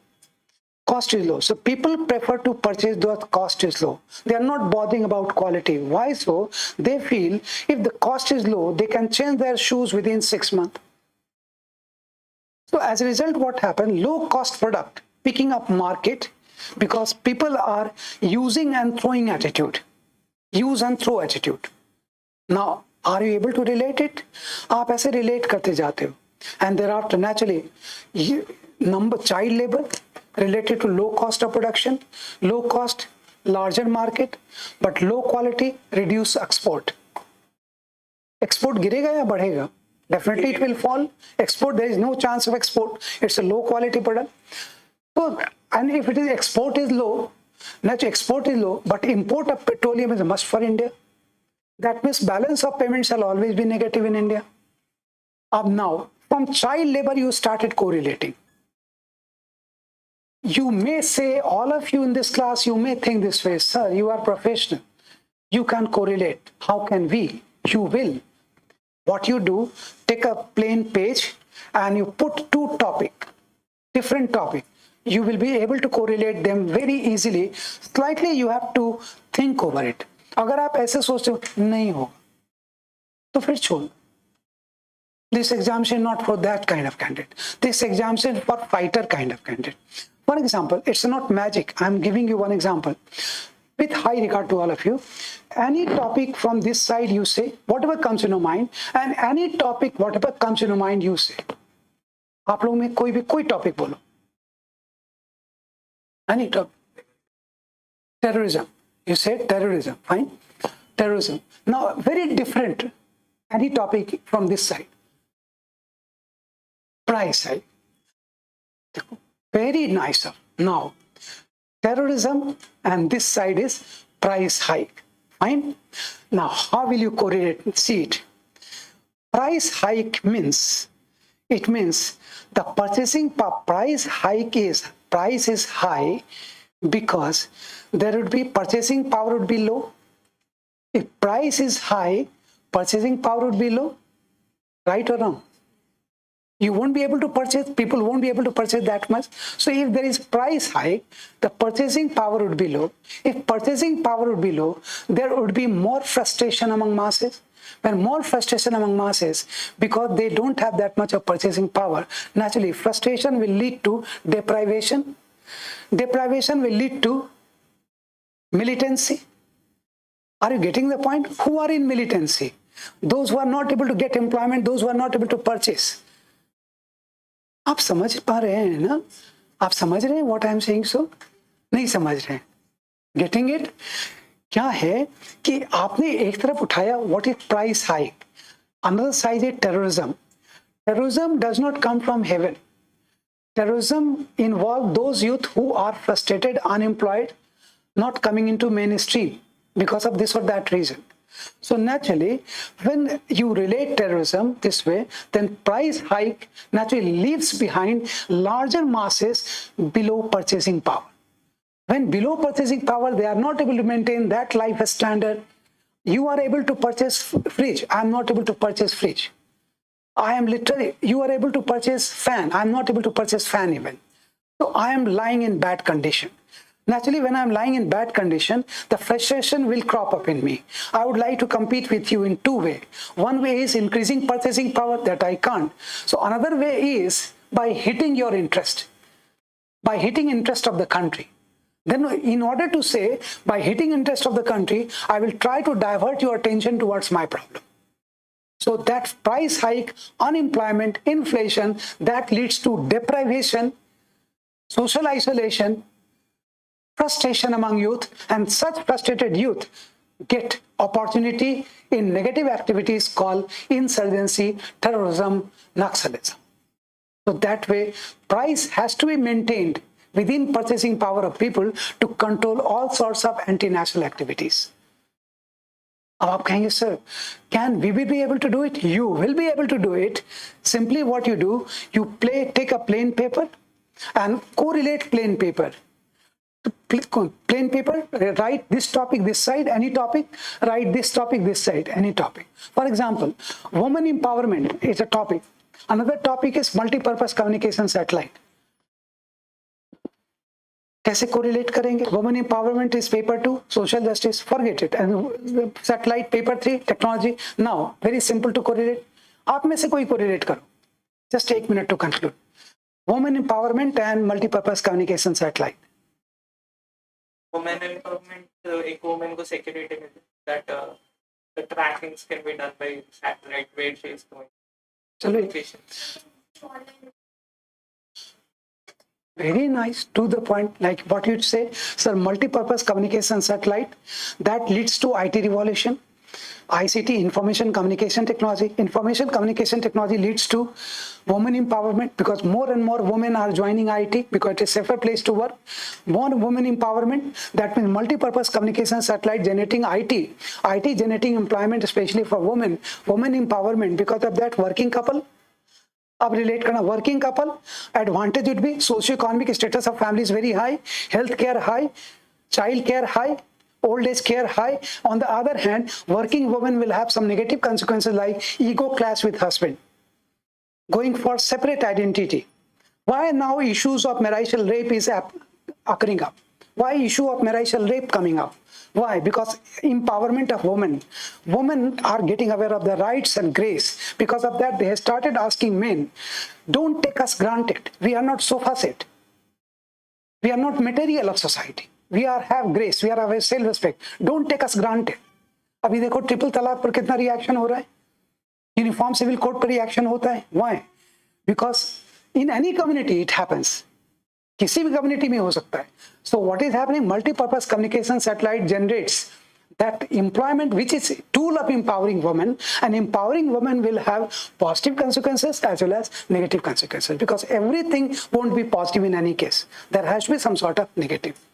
Cost is low. So people prefer to purchase because cost is low. They are not bothering about quality. Why so? They feel if the cost is low, they can change their shoes within 6 months. So as a result, what happened? Low cost product picking up market because people are using and throwing attitude. Use and throw attitude. Now, are you able to relate it? आप ऐसे relate करते जाते हो. And thereafter, naturally, child labor related to low cost of production, low cost, larger market, but low quality, reduce export. Export गिरेगा या बढ़ेगा? Definitely it will fall. Export, there is no chance of export. It's a low quality product. So, and if it is export is low, naturally export is low, but import of petroleum is a must for India. That means balance of payments shall always be negative in India. Now, from child labor you started correlating. You may say, all of you in this class, you may think this way, sir, you are professional. You can correlate. How can we? You will. What you do, take a plain page and you put two different topic. You will be able to correlate them very easily. Slightly you have to think over it. अगर आप ऐसे सोचते हो नहीं होगा तो फिर छोड़. This examination not for that kind of candidate. This examination for fighter kind of candidate. For example, it's not magic. I'm giving you one example. With high regard to all of you, any topic from this side you say, whatever comes in your mind, and any topic, whatever comes in your mind, you say. आप लोगों में कोई topic बोलो. Any topic. Terrorism. You said terrorism. Fine. Terrorism. Now, very different. Any topic from this side. Price side. Very nice. Now, terrorism and this side is price hike. Fine. Now, how will you correlate? See it. Price hike means, it means the purchasing price hike is, price is high because there would be purchasing power would be low. If price is high, purchasing power would be low. Right or wrong? You won't be able to purchase, people won't be able to purchase that much. So if there is price hike, the purchasing power would be low. If purchasing power would be low, there would be more frustration among masses. When more frustration among masses, because they don't have that much of purchasing power, naturally frustration will lead to deprivation. Deprivation will lead to militancy. Are you getting the point? Who are in militancy? Those who are not able to get employment, those who are not able to purchase. आप समझ पा रहे हैं ना? आप समझ रहे हैं what I am saying so? नहीं समझ रहे हैं. Getting it? क्या है कि आपने एक तरफ उठाया what is price hike. Another side is terrorism. Terrorism does not come from heaven. Terrorism involves those youth who are frustrated, unemployed, not coming into mainstream because of this or that reason. So naturally, when you relate terrorism this way, then price hike naturally leaves behind larger masses below purchasing power. When below purchasing power, they are not able to maintain that life standard. You are able to purchase fridge. I am not able to purchase fridge. I am literally, you are able to purchase fan. I am not able to purchase fan even. So I am lying in bad condition. Naturally, when I'm lying in bad condition, the frustration will crop up in me. I would like to compete with you in two ways. One way is increasing purchasing power, that I can't. So another way is by hitting your interest, by hitting interest of the country. Then in order to say, by hitting interest of the country, I will try to divert your attention towards my problem. So that price hike, unemployment, inflation, that leads to deprivation, social isolation, frustration among youth, and such frustrated youth get opportunity in negative activities called insurgency, terrorism, Naxalism. So that way, price has to be maintained within purchasing power of people to control all sorts of anti-national activities. अब आप कहेंगे sir can we be able to do it? You will be able to do it. Simply what you do, you take a plain paper and correlate plain paper. Plain paper, write this topic this side, any topic, write this topic this side, any topic. For example, women empowerment is a topic. Another topic is multi-purpose communication satellite. कैसे correlate करेंगे? Women empowerment is paper 2, social justice, forget it, and satellite paper 3, technology. Now very simple to correlate. आप में से कोई correlate करो. Just 1 minute to conclude. Women empowerment and multipurpose communication satellite. Women empowerment एक women को security मिलती है, that the trackings can be done by satellite where she is going. चलो very nice, to the point, like what you'd say, sir, multi-purpose communication satellite, that leads to IT revolution. ICT, information communication technology. Information communication technology leads to women empowerment, because more and more women are joining IT because it's a safer place to work. More women empowerment, that means multi-purpose communication satellite generating IT generating employment, especially for women. Women empowerment, because of that, working couple. अब relate करना, working couple, advantage would be socio economic status of family is very high, health care high, child care high, old age care high. On the other hand, working women will have some negative consequences like ego clash with husband, going for separate identity. Why now issues of marital rape is occurring up? Why issue of marital rape coming up? Why? Because empowerment of women. Women are getting aware of their rights and grace. Because of that, they have started asking men, don't take us granted. We are not sofa set. We are not material of society. We have grace. We are have self-respect. Don't take us granted. अभी देखो triple तलाक पर कितना reaction हो रहा है, uniform civil code पर reaction होता है. Why? Because in any community it happens. किसी भी कम्युनिटी में हो सकता है. So what is happening? Multi-purpose communication satellite generates that employment, which is a tool of empowering women, and empowering women will have positive consequences as well as negative consequences, because everything won't be positive in any case. There has to be some sort of negative.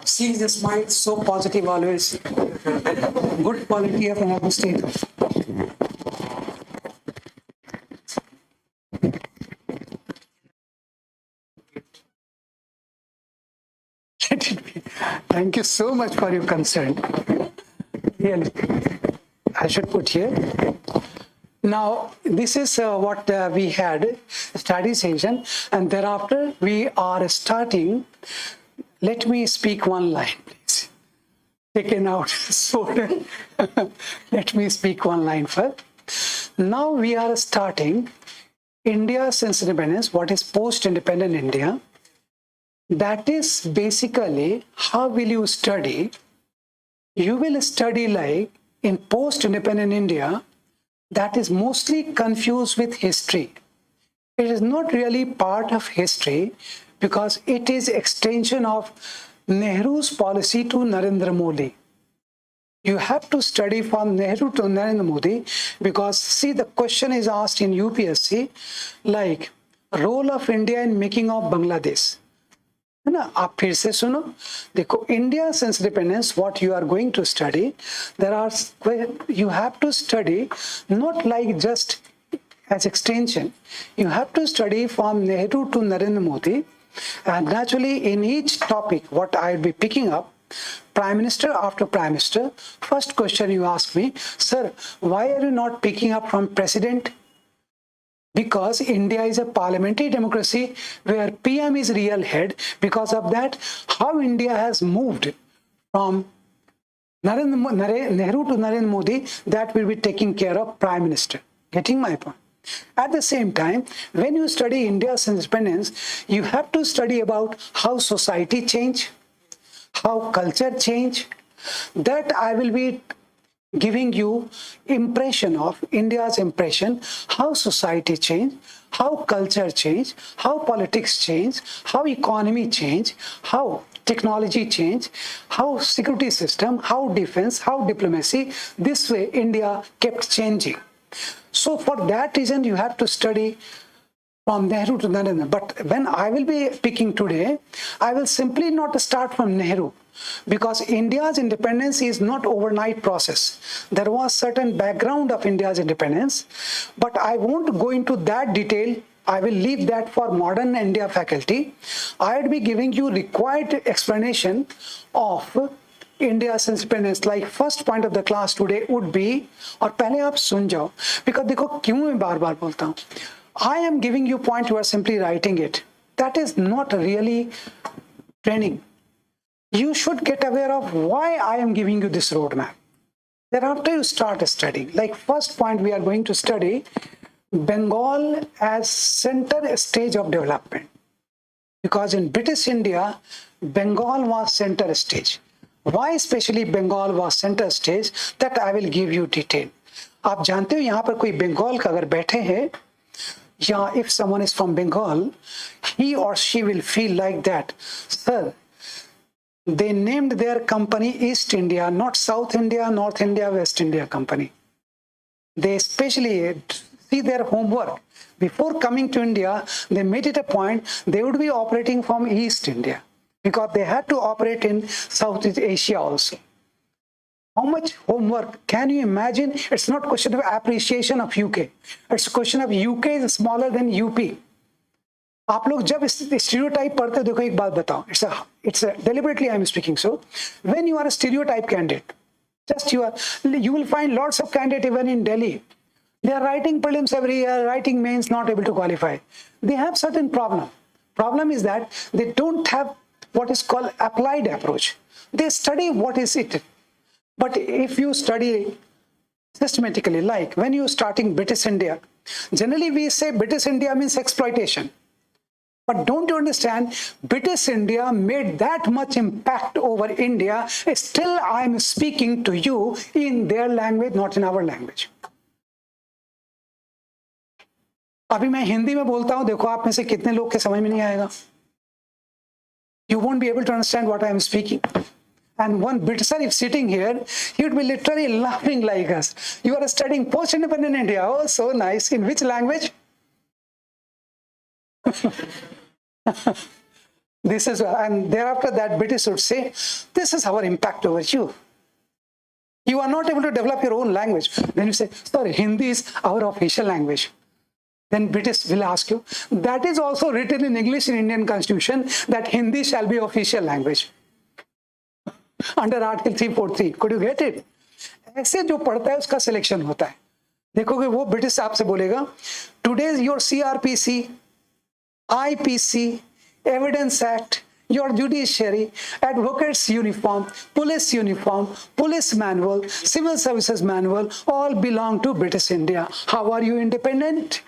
See the smile, so positive always. Good quality of an state. Let it be. Thank you so much for your concern. Really, I should put here. Now, this is what we had study session, and thereafter we are starting. Let me speak one line, please. Taken out. So let me speak one line first. Now we are starting India since independence. What is post-independent India? That is basically how will you study? You will study like in post-independent India. That is mostly confused with history. It is not really part of history because it is extension of Nehru's policy to Narendra Modi. You have to study from Nehru to Narendra Modi because see the question is asked in UPSC like role of India in making of Bangladesh. है ना आप फिर से सुनो देखो India since independence what you are going to study there are you have to study not like just as extension you have to study from Nehru to Narendra Modi and naturally in each topic what I will be picking up prime minister after prime minister first question you ask me sir why are you not picking up from president because India is a parliamentary democracy where PM is real head. Because of that, how India has moved from Nehru to Narendra Modi, that will be taking care of Prime Minister. Getting my point? At the same time, when you study India's independence, you have to study about how society change, how culture change. That I will be giving you impression of India's impression, how society change, how culture change, how politics change, how economy change, how technology change, how security system, how defense, how diplomacy. This way India kept changing. So for that reason you have to study from Nehru to Narendra. But when I will be picking today, I will simply not start from Nehru. Because India's independence is not overnight process. There was certain background of India's independence, but I won't go into that detail. I will leave that for modern India faculty. I will be giving you required explanation of India's independence. Like first point of the class today would be, और पहले आप सुन जाओ, because देखो क्यों मैं बार बार बोलता हूँ. I am giving you point, you are simply writing it. That is not really training. You should get aware of why I am giving you this roadmap. Thereafter you start studying. Like first point we are going to study Bengal as center stage of development. Because in British India, Bengal was center stage. Why especially Bengal was center stage, that I will give you detail. आप जानते हो यहाँ पर कोई बंगाल का अगर बैठे हैं, या if someone is from Bengal, he or she will feel like that, sir, they named their company East India, not South India, North India, West India company. They especially see their homework. Before coming to India, they made it a point they would be operating from East India because they had to operate in Southeast Asia also. How much homework can you imagine? It's not a question of appreciation of UK. It's a question of UK is smaller than UP. आप लोग जब stereotype पढ़ते हो देखो एक बात बताओ it's a deliberately I am speaking so when you are a stereotype candidate just you will find lots of candidates even in Delhi they are writing prelims every year writing mains not able to qualify they have certain problem is that they don't have what is called applied approach they study what is it but if you study systematically like when you starting British India generally we say British India means exploitation. But don't you understand, British India made that much impact over India. Still, I'm speaking to you in their language, not in our language. अभी मैं हिंदी में बोलता हूँ देखो आप में से कितने लोग के समझ में नहीं आएगा. You won't be able to understand what I am speaking. And one Britisher if sitting here, he would be literally laughing like us. You are studying post-independent India. Oh, so nice. In which language? This is, and thereafter that British would say, this is our impact over you. You are not able to develop your own language. Then you say, sorry, Hindi is our official language. Then British will ask you, that is also written in English in Indian Constitution that Hindi shall be official language. Under Article 343. Could you get it? ऐसे जो पढ़ता है उसका selection होता है. देखोगे वो British आपसे बोलेगा, today's your CRPC, IPC, Evidence Act, your judiciary, advocates uniform, police manual, civil services manual, all belong to British India. How are you independent?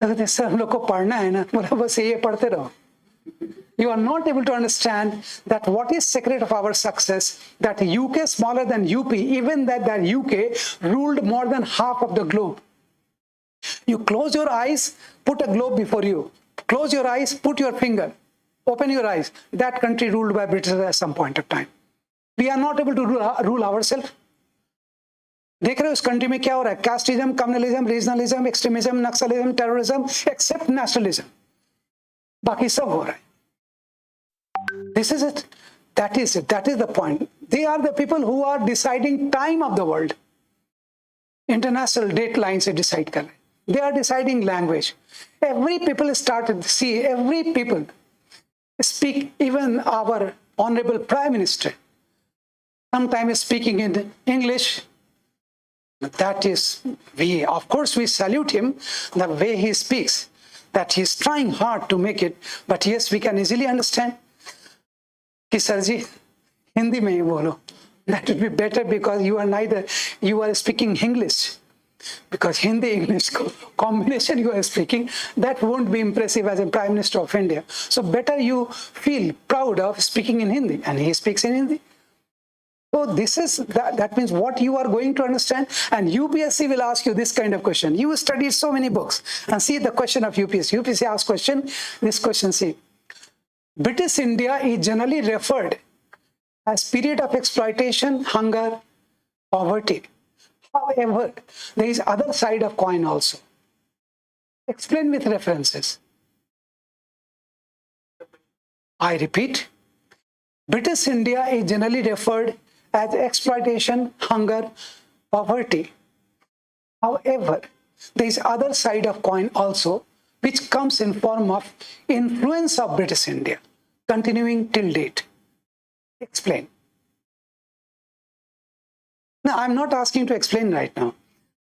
Sir हम लोग को पढ़ना है ना, बोला बस ये पढ़ते रहो. You are not able to understand that what is secret of our success, that UK smaller than UP, even that UK ruled more than half of the globe. You close your eyes, put a globe before you. Close your eyes, put your finger. Open your eyes. That country ruled by British at some point of time. We are not able to rule ourselves. देख रहे हो उस country में क्या हो रहा है? Casteism, communalism, regionalism, extremism, naxalism, terrorism, except nationalism. बाकी सब हो रहा है. This is it. That is it. That is the point. They are the people who are deciding time of the world. International date lines se decide kar rahe. They are deciding language. Every people started, see, every people speak, even our honorable Prime Minister, sometimes speaking in English. That is, of course, we salute him, the way he speaks, that he is trying hard to make it, but yes, we can easily understand. कि sir जी हिंदी में ही बोलो. That would be better because you are speaking English. Because Hindi English combination you are speaking, that won't be impressive as a Prime Minister of India. So better you feel proud of speaking in Hindi, and he speaks in Hindi. So this is that means what you are going to understand, and UPSC will ask you this kind of question. You studied so many books, and see the question of UPSC. UPSC asks question, this question, see. British India is generally referred as period of exploitation, hunger, poverty. However, there is other side of coin also. Explain with references. I repeat, British India is generally referred as exploitation, hunger, poverty. However, there is other side of coin also, which comes in form of influence of British India, continuing till date. Explain. Now, I'm not asking to explain right now.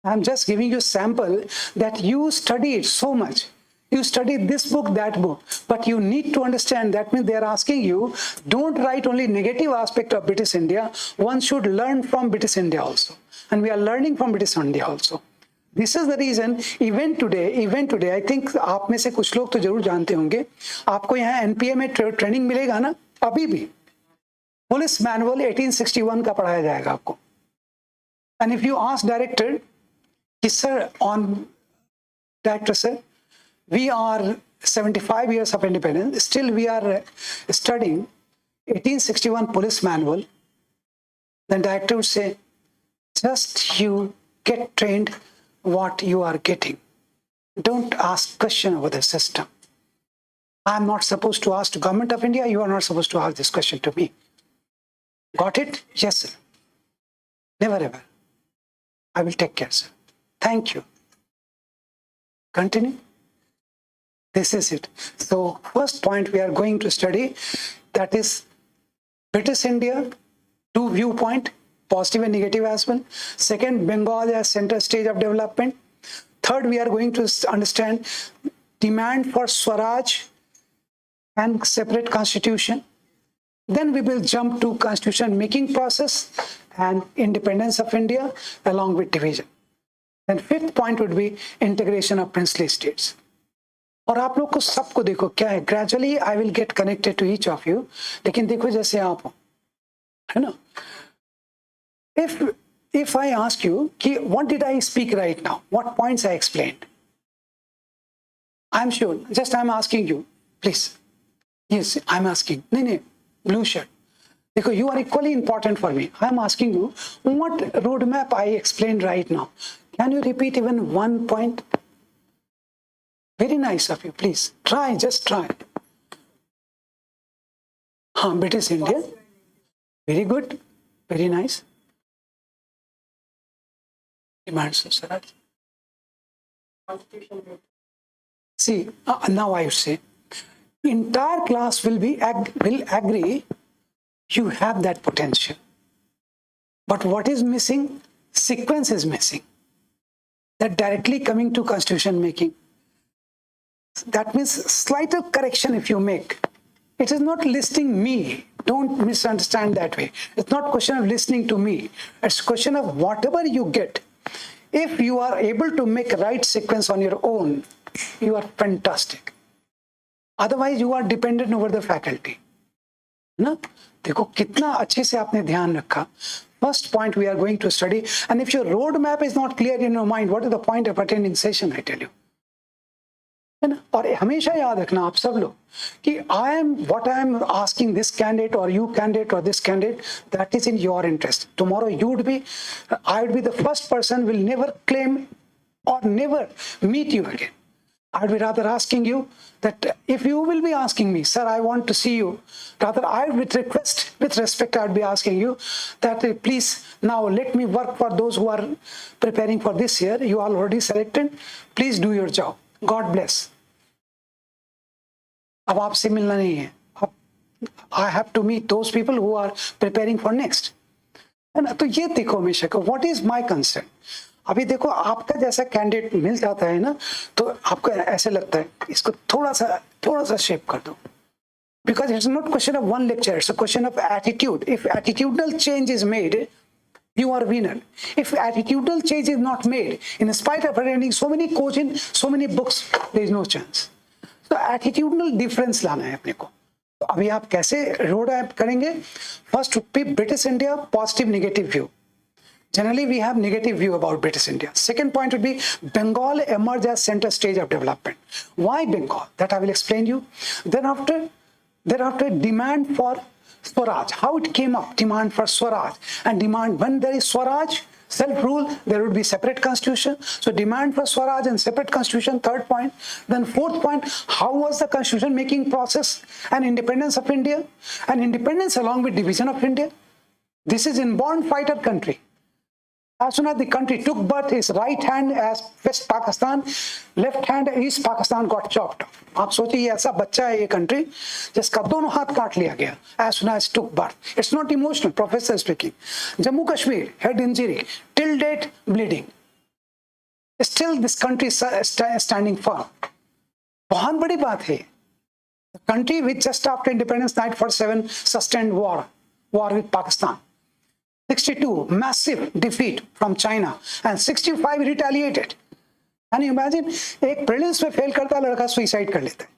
I'm just giving you a sample that you studied so much. You studied this book, that book, but you need to understand that means they are asking you, don't write only negative aspect of British India. One should learn from British India also. And we are learning from British India also. This is the reason event today, I think आप में से कुछ लोग तो जरूर जानते होंगे, आपको यहाँ NPA में ट्रेनिंग मिलेगा ना, अभी भी पुलिस मैनुअल 1861 का पढ़ाया जाएगा आपको. And if you ask director, sir, director sir, we are 75 years of independence, still we are studying 1861 police manual, then director would say, just you get trained what you are getting. Don't ask question about the system. I'm not supposed to ask the government of India, you are not supposed to ask this question to me. Got it? Yes, sir. Never ever. I will take care, sir. Thank you. Continue. This is it. So first point we are going to study, that is British India, two viewpoint, positive and negative as well. Second, Bengal as center stage of development. Third, we are going to understand demand for Swaraj and separate constitution. Then we will jump to constitution making process and independence of India along with division. Then fifth point would be integration of princely states. और आप लोग को सबको देखो क्या है, gradually I will get connected to each of you. लेकिन देखो जैसे आप हो, है ना? If I ask you कि what did I speak right now, what points I explained, I'm sure. Just I'm asking you, please. Yes, I'm asking. नहीं, blue shirt. देखो, you are equally important for me. I'm asking you, what roadmap I explained right now? Can you repeat even one point? Very nice of you, please. Try, just try. हाँ, British India, very good, very nice. Demands of Swaraj. See, now I say, entire class will agree you have that potential. But what is missing? Sequence is missing. That directly coming to constitution making. That means slight correction if you make. It is not listing me. Don't misunderstand that way. It's not question of listening to me. It's question of whatever you get. If you are able to make right sequence on your own, you are fantastic. Otherwise, you are dependent over the faculty. ना देखो कितना अच्छे से आपने ध्यान रखा. First point we are going to study, and if your roadmap is not clear in your mind, what is the point of attending session? I tell you. है ना. और हमेशा याद रखना आप सब लोग कि what I am asking this candidate or you candidate or this candidate, that is in your interest. Tomorrow I would be the first person will never claim or never meet you again. I would be rather asking you that if you will be asking me, sir, I want to see you, rather I would request, with respect, I would be asking you that please now let me work for those who are preparing for this year. You are already selected. Please do your job. God bless. अब आपसे मिलना नहीं है. I have to meet those people who are preparing for next. है ना. तो ये देखो हमेशा को what is my concern. अभी देखो आपका जैसा कैंडिडेट मिल जाता है ना तो आपको ऐसे लगता है इसको थोड़ा सा शेप कर दो. Because it's not question of one lecture, it's a question of attitude. If attitudinal change is made, you are winner. If attitudinal change is not made, in spite of attending so many coaching, so many books, there is no chance. So attitudinal difference लाना है अपने को. तो अभी आप कैसे road map करेंगे? First would be British India, positive negative view. Generally, we have negative view about British India. Second point would be Bengal emerge as center stage of development. Why Bengal? That I will explain you. Thereafter demand for Swaraj. How it came up? Demand for Swaraj. And demand, when there is Swaraj, self-rule, there would be separate constitution. So demand for Swaraj and separate constitution, third point. Then fourth point, how was the constitution making process and independence of India? And independence along with division of India. This is inborn fighter country. As soon as the country took birth, his right hand as West Pakistan, left hand East Pakistan got chopped off. आप सोचिए ये ऐसा बच्चा है ये country जिसका दोनों हाथ काट लिया गया as soon as took birth. It's not emotional, professor speaking. Jammu Kashmir, head injury, till date bleeding. Still this country is standing firm. बहुत बड़ी बात है. The country which just after independence 1947 sustained war with Pakistan. 62 massive defeat from China and 65 retaliated. Can you imagine? एक prelims में fail करता लड़का suicide कर लेता है.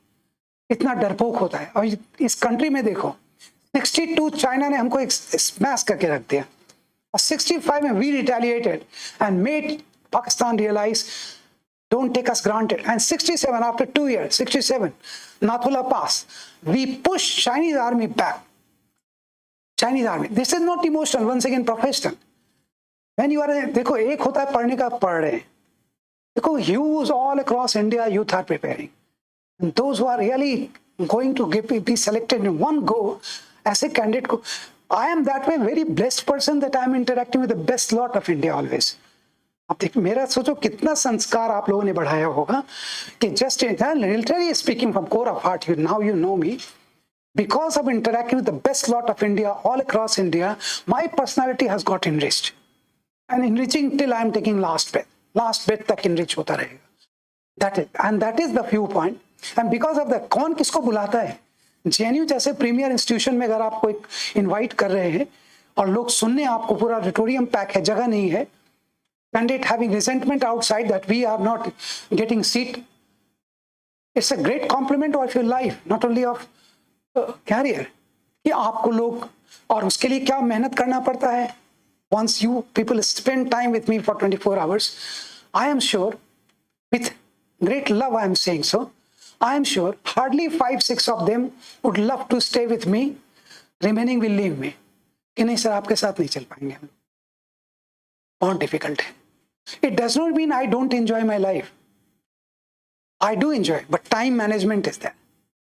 इतना डरपोक होता है. और इस कंट्री में देखो 62 चाइना ने हमको एक स्मैश करके रख दिया और 65 में we retaliated and made Pakistan realize don't take us granted. And 67 after 2 years 67 Nathula Pass we pushed Chinese army back. Chinese army. This is not emotional, once again professional. When you are, देखो एक होता है पढ़ने का पढ़ रहे हैं. देखो youth all across India youth are preparing. And those who are really going to be selected in one go, ऐसे candidate को, I am that way very blessed person that I am interacting with the best lot of India always. अब देखो मेरा सोचो कितना संस्कार आप लोगों ने बढ़ाया होगा कि just literally speaking from core of heart, now you know me. Because of interacting with the best lot of India all across India, my personality has got enriched. And enriching till I am taking last breath. Last breath तक enrich होता रहेगा. That is the viewpoint. And because of that, कौन किसको बुलाता है? JNU जैसे premier institution में अगर आपको एक इनवाइट कर रहे हैं और लोग सुनने आपको पूरा ऑडिटोरियम पैक है, जगह नहीं है, candidate having resentment outside that we are not getting seat, it's a great compliment of your life, not only of career कि आपको लोग और उसके लिए क्या मेहनत करना पड़ता है. Once you people spend time with me for 24 hours, I am sure with great love I am saying so, I am sure hardly 5-6 of them would love to stay with me, remaining will leave me. कि नहीं sir आपके साथ नहीं चल पाएंगे हम. बहुत difficult है. It does not mean I don't enjoy my life. I do enjoy, but time management is there.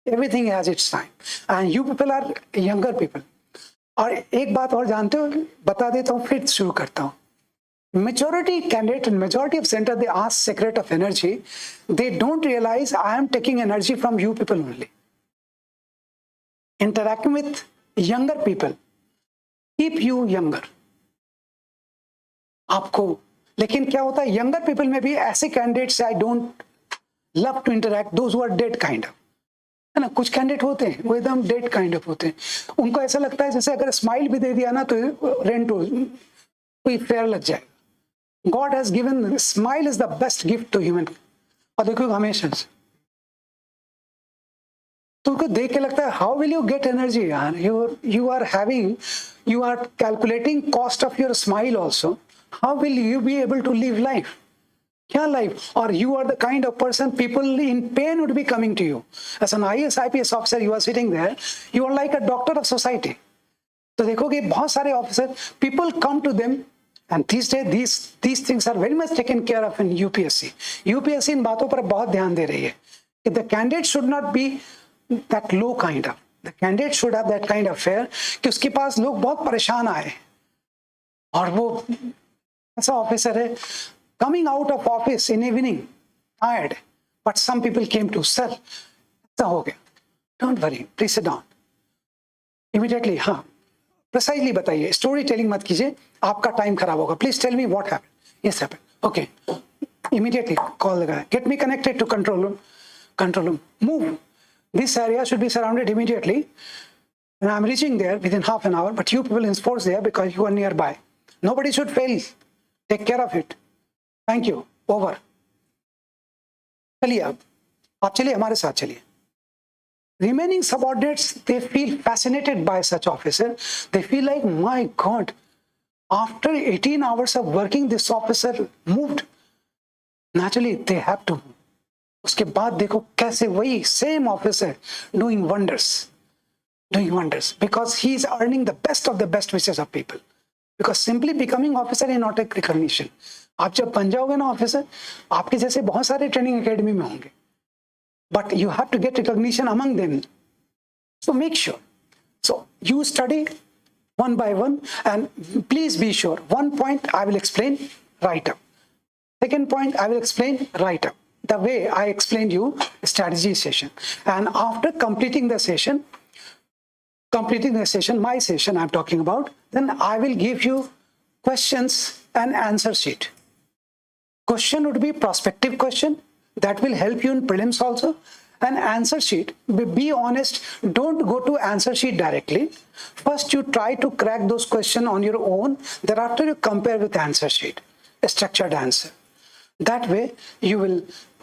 Everything has its time. And you people are younger people. और एक बात और जानते हो, बता देता हूँ फिर शुरू करता हूँ. Majority candidate and majority of center, they ask secret of energy. They don't realize I am taking energy from you people only. Interacting with younger people keep you younger. आपको लेकिन क्या होता है, यंगर पीपल में भी ऐसे candidates I don't love to interact, those who are dead kind of, है ना. कुछ कैंडिडेट होते हैं वो एकदम डेड काइंड ऑफ होते हैं. उनको ऐसा लगता है जैसे अगर स्माइल भी दे दिया ना तो रेंट कोई फेयर लग जाएगा. God has given smile is the best gift to human. और देखो हमेशा से तो उनको देख के लगता है how will you get energy यार. You are having, you are calculating cost of your smile also. How will you be able to live life? क्या life? Or you are the kind of person people in pain would be coming to you. As an IAS IPS officer, you are sitting there. You are like a doctor of society. तो देखोगे बहुत सारे officer, people come to them, and these days these things are very much taken care of in UPSC. UPSC इन बातों पर बहुत ध्यान दे रही है कि the candidate should not be that low kind of. The candidate should have that kind of fear कि उसके पास लोग बहुत परेशान आए और वो ऐसा ऑफिसर है coming out of office in evening tired, but some people came to sir ऐसा हो गया. Don't worry, please sit down immediately. हाँ, प्रिसाइजली बताइए, स्टोरी टेलिंग मत कीजिए, आपका टाइम खराब होगा. Please tell me what happened. Yes happened. Okay, immediately call लगाया, get me connected to control room. Control room, move. This area should be surrounded immediately and I'm reaching there within half an hour, but you people enforce there because you are nearby. Nobody should fail. Take care of it. Thank you. Over. चलिए अब आप चलिए हमारे साथ चलिए. Remaining subordinates, they feel fascinated by such officer. They feel like, my God, after 18 hours of working, this officer moved. Naturally, they have to move. उसके बाद देखो कैसे वही same officer doing wonders. Doing wonders because he is earning the best wishes of people. Because simply becoming officer is not a recognition. आप जब बन जाओगे ना ऑफिसर, आपके जैसे बहुत सारे ट्रेनिंग एकेडमी में होंगे, but you have to get recognition among them. So make sure. So you study one by one, and please be sure. One point I will explain right up. Second point I will explain right up. The way I explained you strategy session, and after completing the session, my session I'm talking about, then I will give you questions and answer sheet. Question would be prospective question that will help you in prelims also. An answer sheet, be honest, don't go to answer sheet directly. First you try to crack those questions on your own, thereafter you compare with answer sheet, a structured answer. That way you will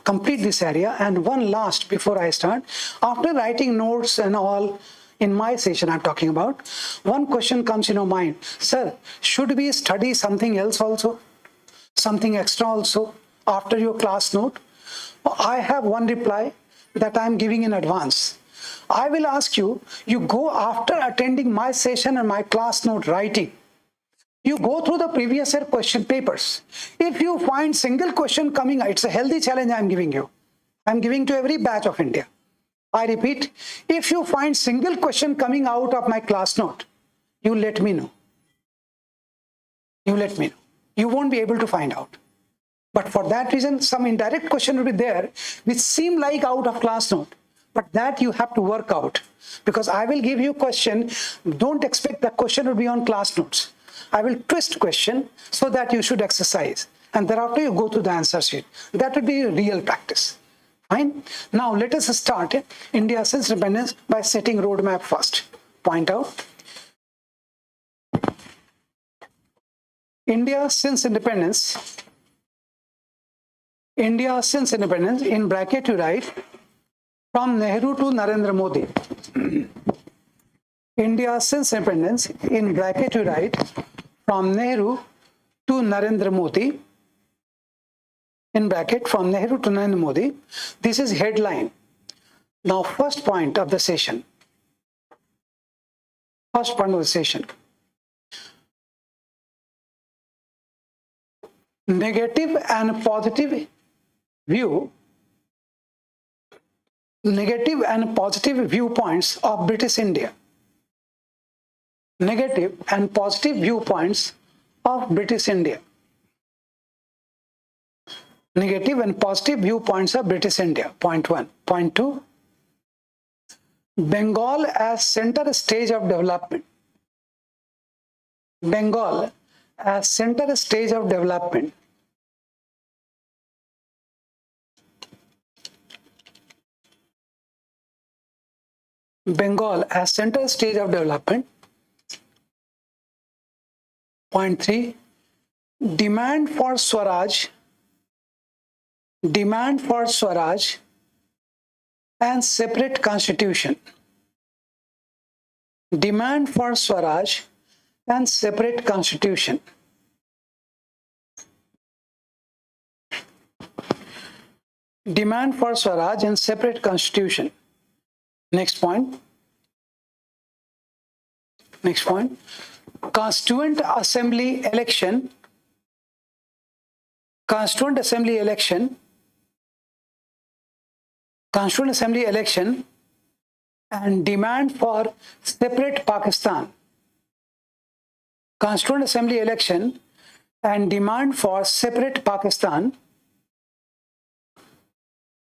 complete this area. And one last before I start, after writing notes and all, in my session I'm talking about, one question comes in your mind, sir, should we study something else also, something extra also after your class note? I have one reply that I'm giving in advance. I will ask you, you go after attending my session and my class note writing, you go through the previous year question papers. If you find single question coming, it's a healthy challenge I'm giving you. I'm giving to every batch of India. I repeat, if you find single question coming out of my class note, you let me know. You let me know. You won't be able to find out. But for that reason, some indirect question will be there which seem like out of class note. But that you have to work out. Because I will give you question, don't expect the question will be on class notes. I will twist question so that you should exercise. And thereafter you go to the answer sheet. That would be real practice. Fine. Now let us start India since independence by setting roadmap first. Point out. India since independence. India since independence, in bracket you write, from Nehru to Narendra Modi. India since independence, in bracket you write, from Nehru to Narendra Modi. In bracket, from Nehru to Narendra Modi. This is headline. Now first point of the session. First point of the session. Negative and positive view Negative and positive viewpoints of British India. Negative and positive viewpoints of British India. Negative and positive viewpoints of British India. Point 1. Point 2. Bengal as center stage of development. Bengal as center stage of development. Bengal as center stage of development. Point 3. Demand for Swaraj. Demand for Swaraj and separate constitution. Demand for Swaraj and separate constitution. Demand for Swaraj and separate constitution. Next point. Next point. Constituent Assembly election. Constituent Assembly election. Constituent Assembly election and demand for separate Pakistan. Constituent Assembly election and demand for separate Pakistan.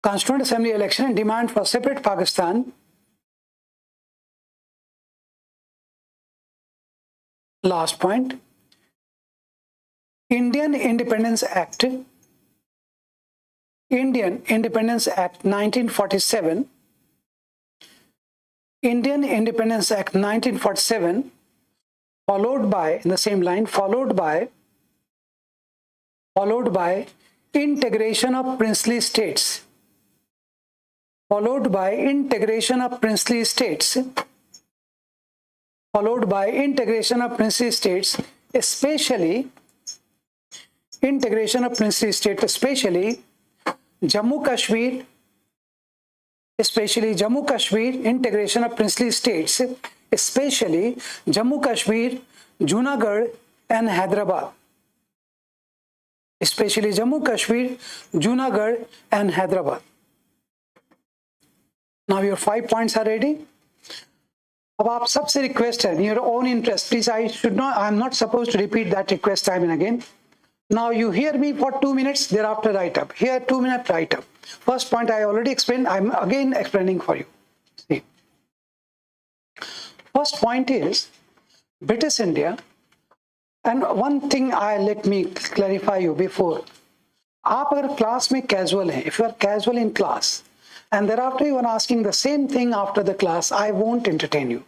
Constituent Assembly election and demand for separate Pakistan. Last point. Indian Independence Act. Indian Independence Act 1947. Indian Independence Act 1947, followed by, in the same line, followed by integration of princely states. Followed by integration of princely states. Followed by integration of princely states, especially integration of princely states, especially Jammu Kashmir, integration of princely states, especially Jammu Kashmir, Junagadh and Hyderabad. Especially Jammu Kashmir, Junagadh and Hyderabad. Now your 5 points are ready. अब आप सबसे request है, in your own interest, please, I'm not supposed to repeat that request time and again. Now you hear me for 2 minutes, thereafter write up. Here 2 minute write up. First point I already explained, I'm again explaining for you. See. First point is British India, and one thing let me clarify you before. आप अगर class में casual हैं, if you are casual in class, and thereafter you are asking the same thing after the class, I won't entertain you.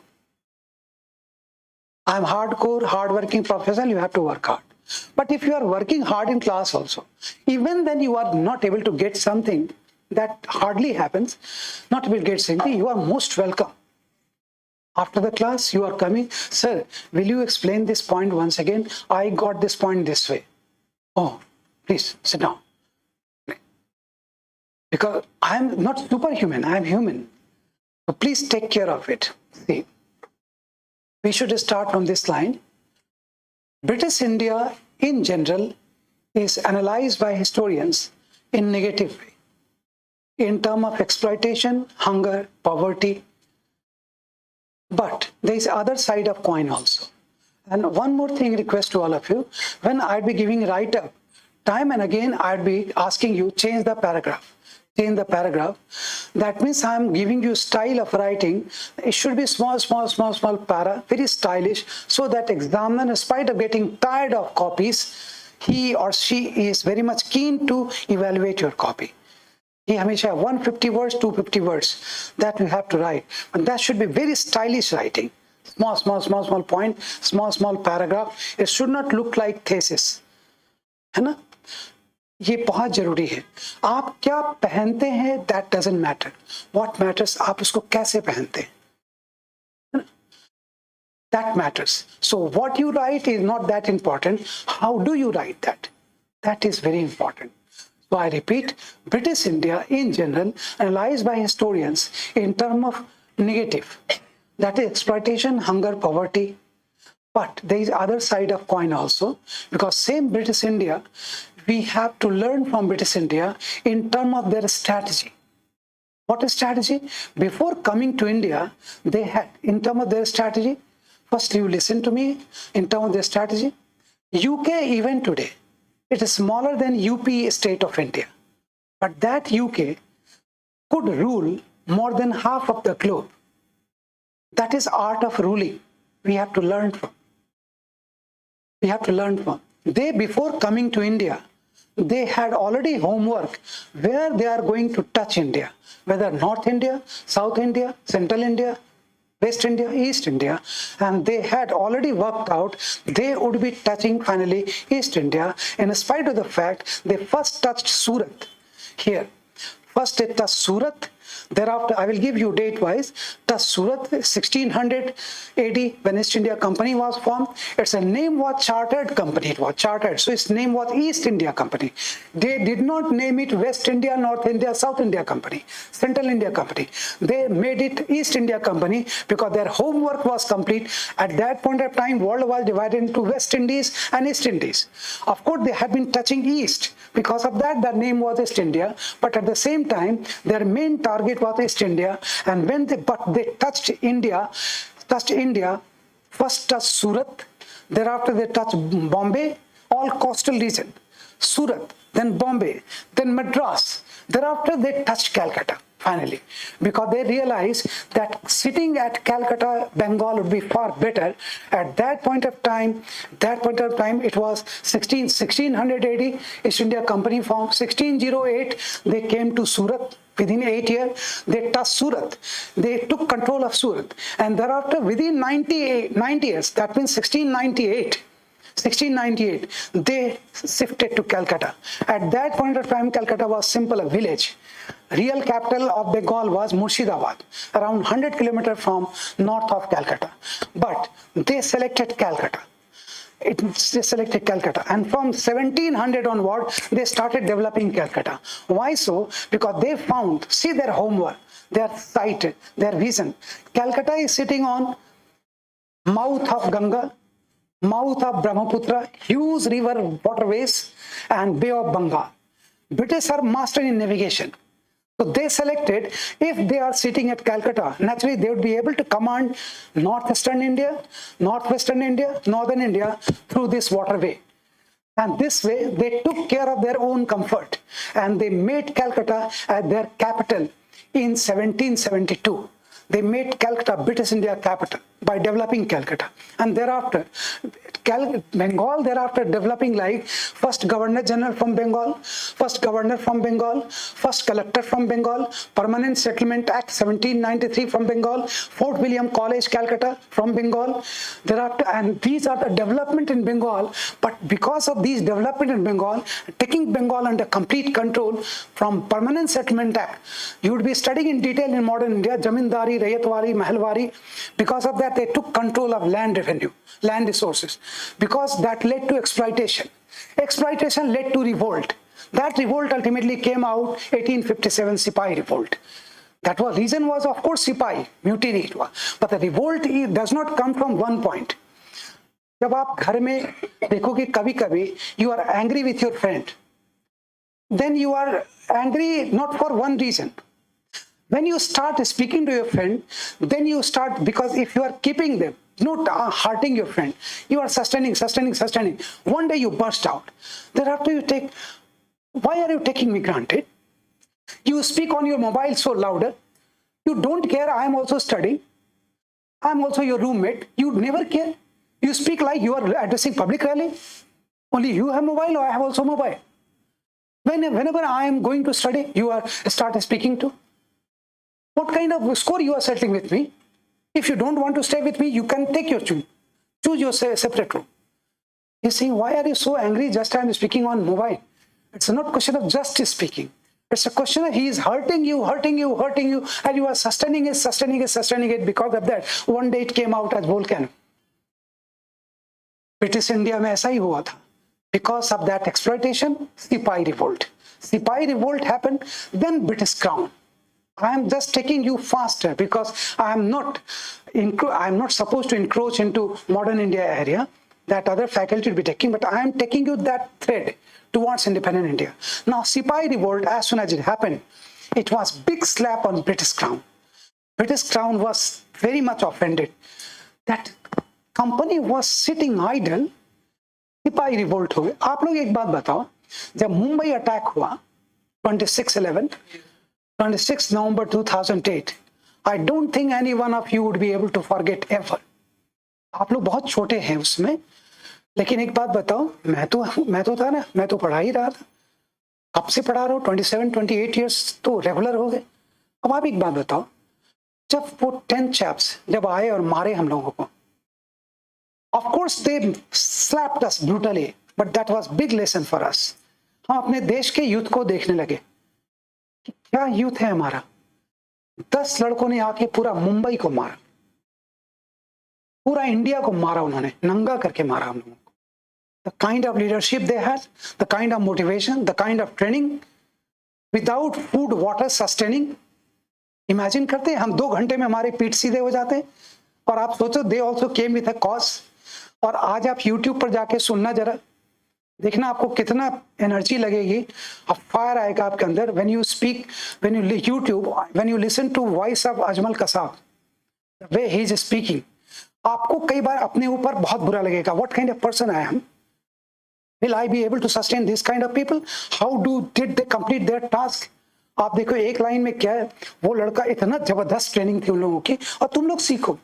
I'm hardcore, hardworking professional, you have to work hard. But if you are working hard in class also, even then you are not able to get something, that hardly happens, not able to get something, you are most welcome. After the class, you are coming, sir, will you explain this point once again? I got this point this way. Oh, please sit down. Because I am not superhuman, I am human. So please take care of it. See, we should start from this line. British India in general is analyzed by historians in negative way, in terms of exploitation, hunger, poverty. But there is other side of coin also. And one more thing request to all of you, when I'd be giving write-up, time and again I'd be asking you, change the paragraph. Change the paragraph. That means I'm giving you style of writing. It should be small para, very stylish, so that examiner, in spite of getting tired of copies, he or she is very much keen to evaluate your copy. He हमेशा 150 words, 250 words that you have to write. But that should be very stylish writing. Small point, small paragraph. It should not look like thesis. है ना? ये बहुत जरूरी है. आप क्या पहनते हैं that doesn't matter. What matters आप उसको कैसे पहनते हैं. That matters. So what you write is not that important. How do you write that? That is very important. So I repeat, British India in general analyzed by historians in terms of negative, that is exploitation, hunger, poverty. But there is other side of coin also, because same British India, we have to learn from British India in terms of their strategy. What is strategy? Before coming to India, they had, in terms of their strategy, first you listen to me, in terms of their strategy, UK even today, it is smaller than UP state of India. But that UK could rule more than half of the globe. That is art of ruling. We have to learn from. We have to learn from. They, before coming to India, they had already homework where they are going to touch India, whether North India, South India, Central India, West India, East India, and they had already worked out they would be touching finally East India, in spite of the fact they first touched Surat here. First they touched Surat, thereafter I will give you date wise, touched Surat 1600 AD when East India Company was formed. Its name was Chartered Company, it was chartered, so its name was East India Company. They did not name it West India, North India, South India Company, Central India Company. They made it East India Company because their homework was complete. At that point of time, world was divided into West Indies and East Indies. Of course, they had been touching East. Because of that, the name was East India. But at the same time, their main target was East India. And when they touched India, first touched Surat, thereafter they touched Bombay, all coastal region. Surat, then Bombay, then Madras. Thereafter they touched Calcutta, finally, because they realized that sitting at Calcutta, Bengal would be far better. At that point of time, it was 1600 AD, East India Company formed. 1608, they came to Surat. Within 8 years, they touched Surat. They took control of Surat. And thereafter, within 90 years, that means 1698, they shifted to Calcutta. At that point of time, Calcutta was simple a village. Real capital of Bengal was Murshidabad, around 100 kilometers from north of Calcutta. But they selected Calcutta. They selected Calcutta, and from 1700 onward, they started developing Calcutta. Why so? Because they found, see their homework, their sight, their vision. Calcutta is sitting on mouth of Ganga, mouth of Brahmaputra, huge river waterways, and Bay of Bengal. British are master in navigation. So they selected, if they are sitting at Calcutta, naturally they would be able to command northeastern India, northwestern India, northern India through this waterway. And this way they took care of their own comfort, and they made Calcutta as their capital in 1772. They made Calcutta British India capital by developing Calcutta. And thereafter, Bengal thereafter developing like first Governor General from Bengal, first Governor from Bengal, first Collector from Bengal, Permanent Settlement Act 1793 from Bengal, Fort William College, Calcutta from Bengal. Thereafter, and these are the development in Bengal. But because of these development in Bengal, taking Bengal under complete control from Permanent Settlement Act, you would be studying in detail in modern India, Jamindari, Rayatwari, Mahalwari. Because of that, they took control of land revenue, land resources, because that led to exploitation. Exploitation led to revolt. That revolt ultimately came out 1857 Sipahi revolt. That was reason was of course Sipahi mutiny it was, but the revolt does not come from one point. जब आप घर में देखो कि कभी-कभी you are angry with your friend, then you are angry not for one reason. When you start speaking to your friend, then you start, because if you are keeping them, not hurting your friend, you are sustaining. One day you burst out. Thereafter you take, why are you taking me granted? You speak on your mobile so louder. You don't care, I am also studying. I am also your roommate. You never care. You speak like you are addressing public rally. Only you have mobile, or I have also mobile. Whenever I am going to study, you are start speaking to. What kind of score you are settling with me? If you don't want to stay with me, you can take your choose your separate room. He's saying, why are you so angry just I'm speaking on mobile? It's not a question of just speaking. It's a question of he is hurting you, and you are sustaining it. Because of that, one day it came out as volcano. British India में ऐसा ही हुआ था. Because of that exploitation, Sipahi revolt happened, then British Crown. I am just taking you faster because I am not supposed to encroach into modern India area that other faculty will be taking, but I am taking you that thread towards independent India. Now, Sipahi revolt, as soon as it happened, It was big slap on British Crown. British Crown was very much offended that company was sitting idle. सिपाही revolt हो गए. आप लोग एक बात बताओ, जब Mumbai attack हुआ 26 November 2008, I don't think any one of you would be able to forget ever. आप लोग बहुत छोटे हैं उसमें, लेकिन एक बात बताओ, मैं तो था ना, मैं तो पढ़ा ही रहा था. कब से पढ़ा रहा हूँ? 27-28 ईयर्स तो रेगुलर हो गए. अब आप एक बात बताओ, जब वो 10 चैप्स जब आए और मारे हम लोगों को, of course they slapped us brutally, but that was big lesson for us. हम अपने देश के यूथ को देखने लगे कि क्या यूथ है हमारा. 10 लड़कों ने आके पूरा मुंबई को मारा, पूरा इंडिया को मारा, उन्होंने नंगा करके मारा हम लोगों को. The kind of leadership they had, the kind of motivation, the kind of training, without food, water, sustaining. Imagine करते हैं हम 2 घंटे में हमारे पीठ सीधे हो जाते हैं. और आप सोचो, they also came with a cause. और आज आप यूट्यूब पर जाके सुनना, जरा देखना आपको कितना एनर्जी लगेगी. अब फायर आएगा आपके अंदर when you speak, when you YouTube, when you listen to voice of Ajmal Kasab, the way he is speaking. आपको कई बार अपने ऊपर बहुत बुरा लगेगा. What kind of person I am? Will I be able to sustain this kind of people? How did they complete their task? आप देखो एक लाइन में क्या है, वो लड़का, इतना जबरदस्त ट्रेनिंग थी उन लोगों की. और तुम लोग सीखो,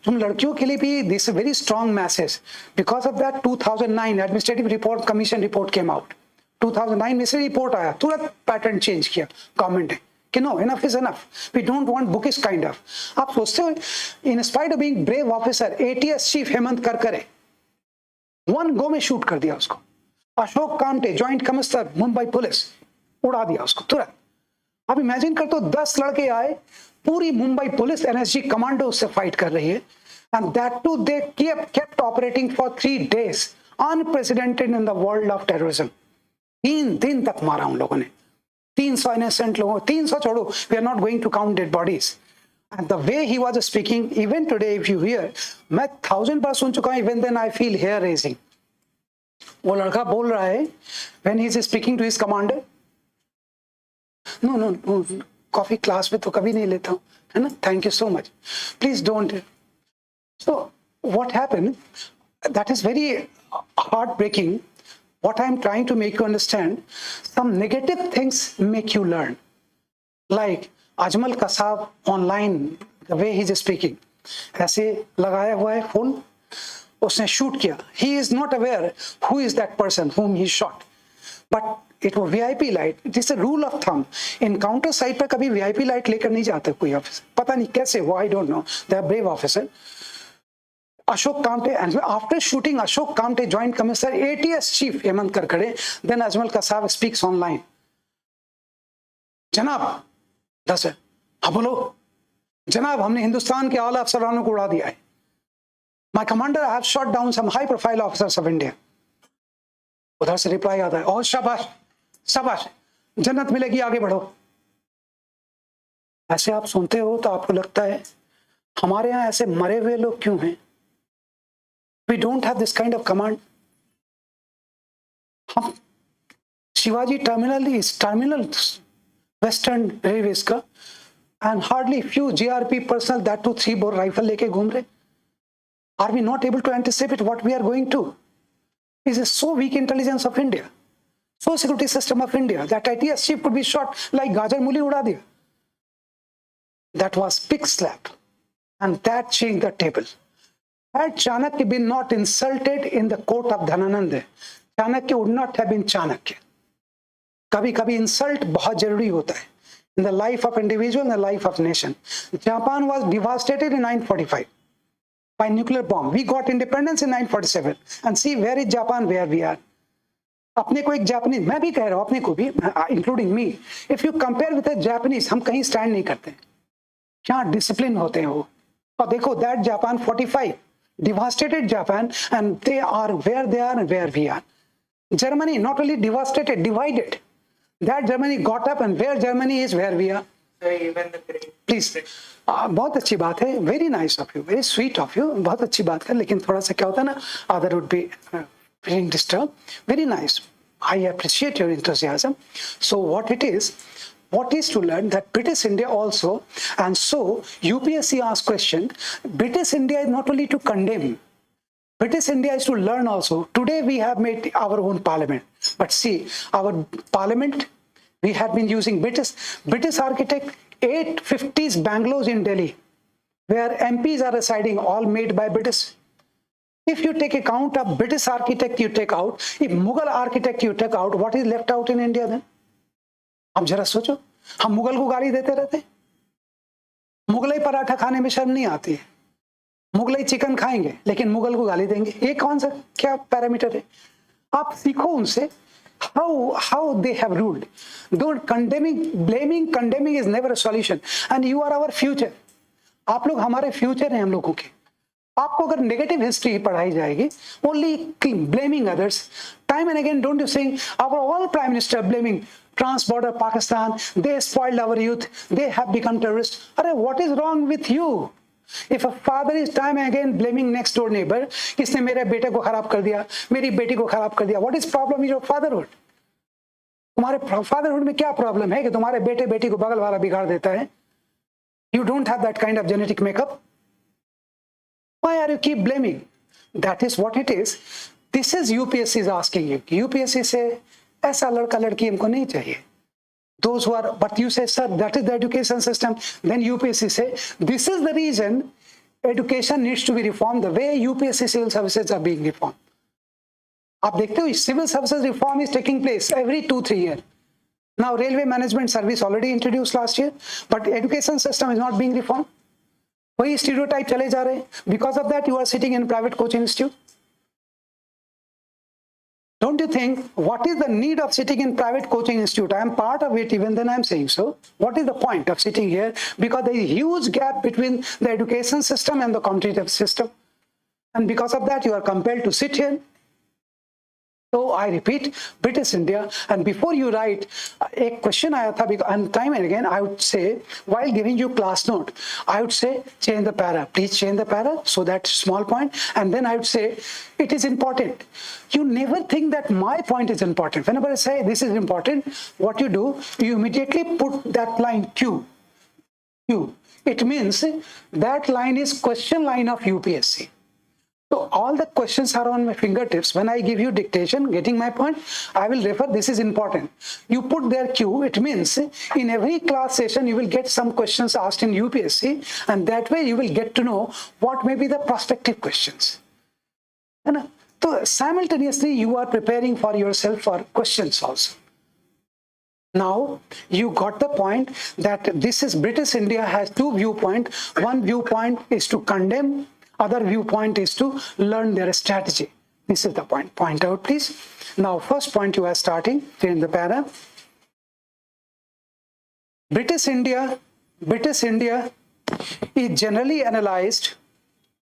तुम लड़कियों के लिए भी this very strong message. Because of that 2009 administrative report commission report came out. 2009 में से रिपोर्ट आया, तुरंत पैटर्न चेंज किया गवर्नमेंट ने कि no, enough is enough, we don't want bookish kind of. आप सोचते हो, in spite of being brave officer, ATS chief Hemant Karkare 1 go में शूट कर दिया उसको. Ashok Kamte joint commissioner Mumbai police, उड़ा दिया उसको तुरंत. अब इमेजिन कर तो 10 लड़के आए, पूरी मुंबई पुलिस NSG कमांडो से फाइट कर रही है. And that too they kept operating for 3 days, unprecedented in the world of terrorism. 3 दिन तक मारा उन लोगों ने. 300 इनोसेंट लोगों, 300 छोड़ो, we are not going to count dead bodies. And the way he was speaking, even today if you hear, मैं 1000 बार सुन चुका हूं, even then I feel hair raising. वो लड़का बोल रहा है when he is speaking to his commander, no, coffee class में तो कभी नहीं लेता हूँ, है ना, thank you so much, please don't. So what happened, that is very heart breaking. What I am trying to make you understand, some negative things make you learn. Like Ajmal Kasab online, the way he is speaking, ऐसे लगाया हुआ है phone, उसने shoot किया. He is not aware who is that person whom he shot, but it वो VIP light. It is a rule of thumb. Encounter site पर कभी VIP light लेकर नहीं जाता कोई ऑफिसर, पता नहीं कैसे वो, I don't know, they are brave officer. Ashok Kamte, and after shooting Ashok Kamte joint commissioner ATS chief Hemant Karkare, then Ajmal Kasab speaks online. जनाब 10 है, हाँ बोलो. जनाब, हमने हिंदुस्तान के आला अफसरानों को उड़ा दिया है. My commander, I have shot down some high-profile officers of India. उधर से रिप्लाई आता है, और शाबाश शाबाश, जन्नत मिलेगी, आगे बढ़ो. ऐसे आप सुनते हो तो आपको लगता है हमारे यहाँ ऐसे मरे हुए लोग क्यों हैं? We don't have this kind of command. हम शिवाजी टर्मिनल वेस्टर्न रेलवेज का, and hardly few GRP personnel, that too 3 bore rifle लेके घूम रहे. Are we not able to anticipate what we are going to? Is it so weak intelligence of India, so security system of India, that ITS chief could be shot like Gajar Muli उड़ा दिया? That was big slap, and that changed the table. Had Chanakya been not insulted in the court of Dhananand, Chanakya would not have been Chanakya. कभी कभी insult बहुत जरूरी होता है in the life of individual, in the life of nation. Japan was devastated in 945 by nuclear bomb. We got independence in 947, and see where is Japan, where we are. अपने को एक Japanese, मैं भी कह रहा हूँ अपने को भी, including me, if you compare with Japanese, हम कहीं स्टैंड नहीं करते. क्या डिसिप्लिन होते हैं वो. और देखो that Japan 45 devastated Japan, and they are where they are and where we are. Germany not only devastated, divided. That Germany got up, and where Germany is, where we are. Even the great. Please. बहुत अच्छी बात है, very nice of you, very sweet of you, बहुत अच्छी बात है. लेकिन थोड़ा सा क्या होता है ना, other would be feeling disturb. Very nice, I appreciate your enthusiasm. So what it is, what is to learn that British India also, and so UPSC asks question, British India is not only to condemn, British India is to learn also. Today we have made our own parliament, but see, our parliament, we have been using British architect, 850s bungalows in Delhi, where MPs are residing, all made by British. If you take account of British architect you take out, if Mughal architect you take out, what is left out in India then? अब जरा सोचो, हम मुगल को गाली देते रहते, मुगलई पराठा खाने में शर्म नहीं आती है, मुगलई चिकन खाएंगे लेकिन मुगल को गाली देंगे, ये कौन सा क्या पैरामीटर है? आप सीखो उनसे, how they have ruled. Don't condemning is never a solution, and you are our future. आप लोग हमारे फ्यूचर हैं हम लोगों के. आपको अगर नेगेटिव हिस्ट्री पढ़ाई जाएगी, only blaming others, time and again, don't you think our all prime minister blaming trans border Pakistan, they spoiled our youth, they have become terrorist. अरे what is wrong with you? If a father is time and again blaming next door neighbour, किसने मेरे बेटे को खराब कर दिया, मेरी बेटी को खराब कर दिया, what is problem in your fatherhood? तुम्हारे फादरहुड में क्या प्रॉब्लम है कि तुम्हारे बेटे बेटी को बगल वाला बिगाड़ देता है? You don't have that kind of genetic makeup. Why are you keep blaming? That is what it is. This is UPSC is asking you. UPSC से ऐसा लड़का लड़की हमको नहीं चाहिए. Those who are, but you say, sir, that is the education system. Then UPSC say, this is the reason education needs to be reformed the way UPSC civil services are being reformed. आप देखते हो, civil services reform is taking place every 2-3 years. Now, railway management service already introduced last year, but education system is not being reformed. वही stereotype चले जा रहे हैं. Because of that, you are sitting in private coaching institute. Don't you think, what is the need of sitting in private coaching institute? I am part of it, even then I am saying so. What is the point of sitting here? Because there is a huge gap between the education system and the competitive system. And because of that, you are compelled to sit here. So I repeat, British India, and before you write, a question आया था, and time and again I would say, while giving you class note, I would say change the para, please change the para, so that small point, and then I would say it is important. You never think that my point is important. Whenever I say this is important, what you do, you immediately put that line Q. It means that line is question line of UPSC. So all the questions are on my fingertips. When I give you dictation, getting my point, I will refer, this is important. You put there Q, it means in every class session, you will get some questions asked in UPSC, and that way you will get to know what may be the prospective questions. So simultaneously, you are preparing for yourself for questions also. Now, you got the point that this is British India has two viewpoints. One viewpoint is to condemn, other viewpoint is to learn their strategy. This is the point. Point out, please. Now, first point you are starting, change the para. British India is generally analyzed.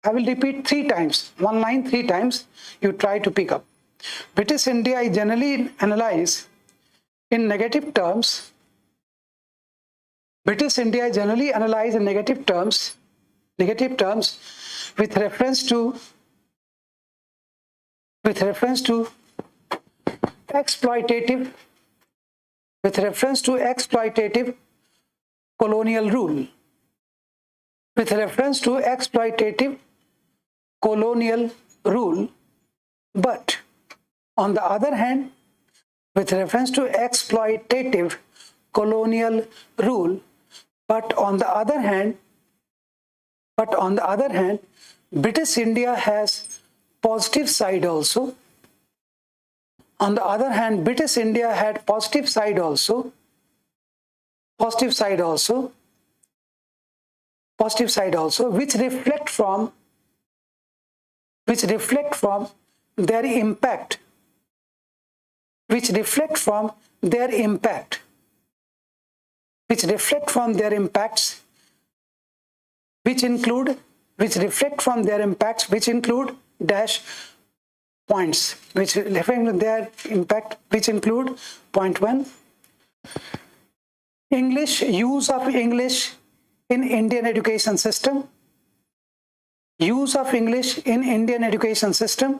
I will repeat 3 times, one line 3 times, you try to pick up. British India is generally analyzed in negative terms. British India is generally analyzed in negative terms with reference to exploitative colonial rule. With reference to exploitative colonial rule, but on the other hand, with reference to exploitative colonial rule, but on the other hand, British India has positive side also. On the other hand, British India had positive side also, which reflect from their impact, which include dash points, which include point 1, use of English in Indian education system, use of English in Indian education system,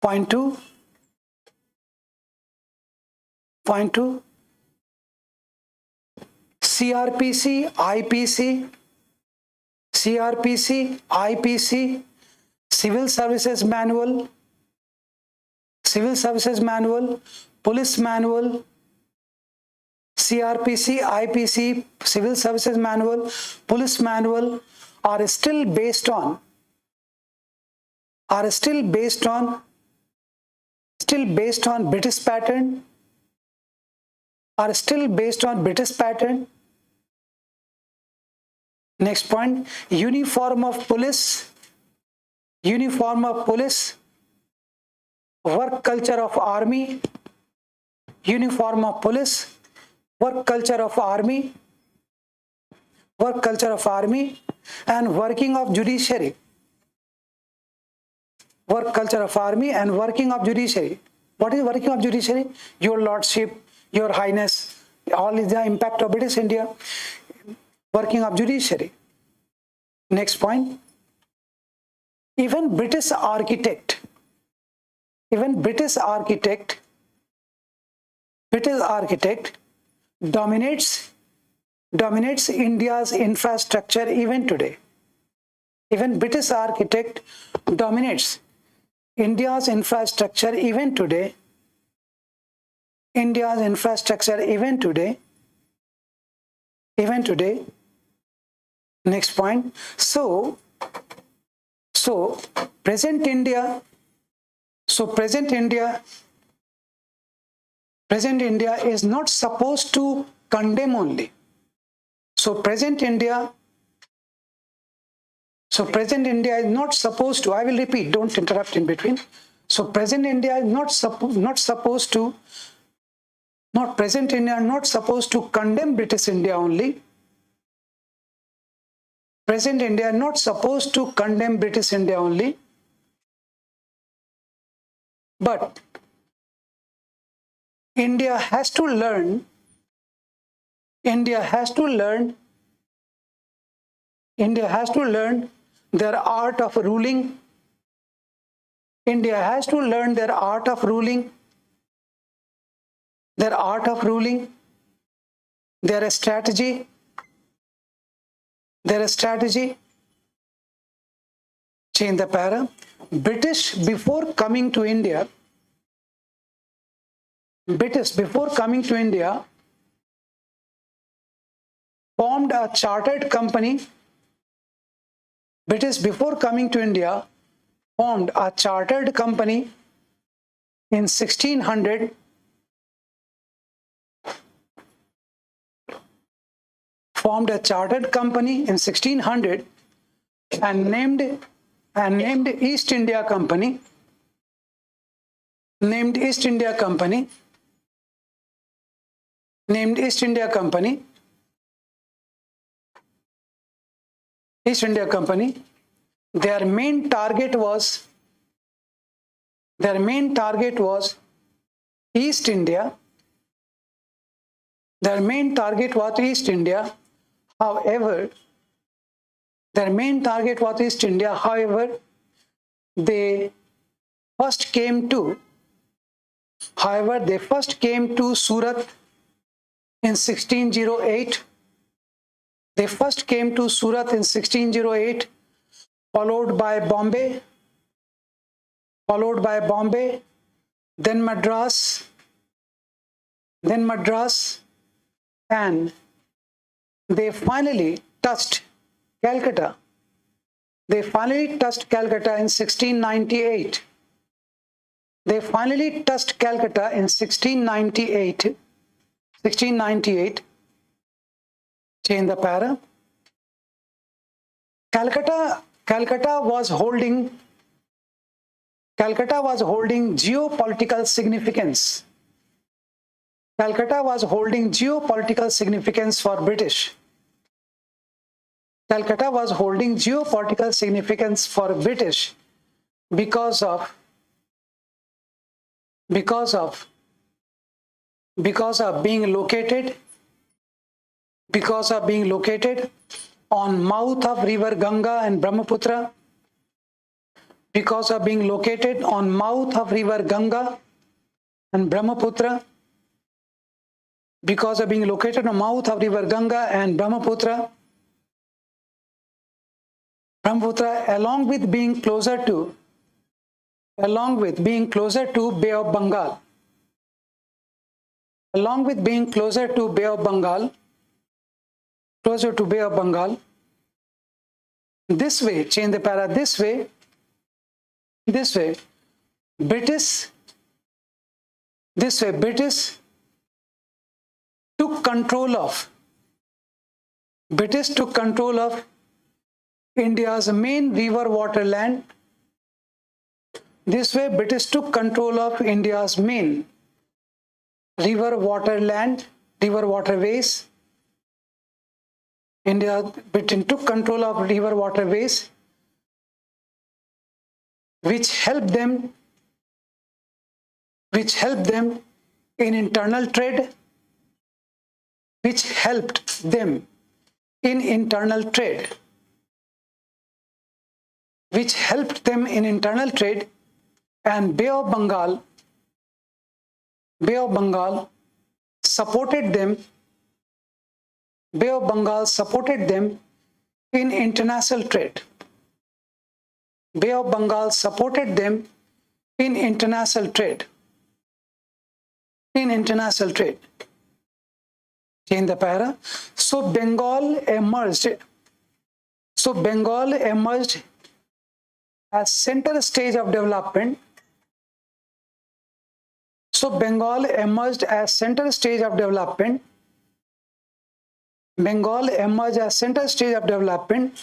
Point two. Point two. CRPC, IPC, CRPC, IPC, Civil Services Manual, Police Manual, CRPC, IPC, Civil Services Manual, Police Manual are still based on British pattern, Next point, uniform of police, work culture of army, uniform of police, work culture of army, and working of judiciary. Work culture of army and working of judiciary. What is working of judiciary? Your Lordship, Your Highness, all is the impact of British India. Working of judiciary. Next point. Even British architect dominates India's infrastructure even today. Even British architect dominates India's infrastructure even today. Next point. So present India is not supposed to condemn only. So present India is not supposed to, I will repeat, don't interrupt in between. So present India is not supposed to condemn British India only. Present India is not supposed to condemn British India only, but India has to learn their art of ruling. India has to learn their art of ruling, their strategy. Change the para. British before coming to India formed a chartered company. British before coming to India formed a chartered company in 1600. Formed a chartered company in 1600 and named East India Company. Named East India Company. Their main target was East India. However, they first came to Surat in 1608. Followed by Bombay, then Madras, and they finally touched Calcutta. In 1698. Change the para. Calcutta was holding geopolitical significance. For British. Calcutta was holding geopolitical significance for British because of being located on mouth of river Ganga and Brahmaputra, because of being located on mouth of river Ganga and Brahmaputra, because of being located on mouth of river Ganga and Brahmaputra, along with being closer to Bay of Bengal, this way, change the para, this way, British took control of India's main river waterland. This way, British took control of India's main river waterways. Britain took control of river waterways, which helped them in internal trade, and Bay of Bengal supported them in international trade. In the para, so Bengal emerged as center stage of development. Bengal emerged as center stage of development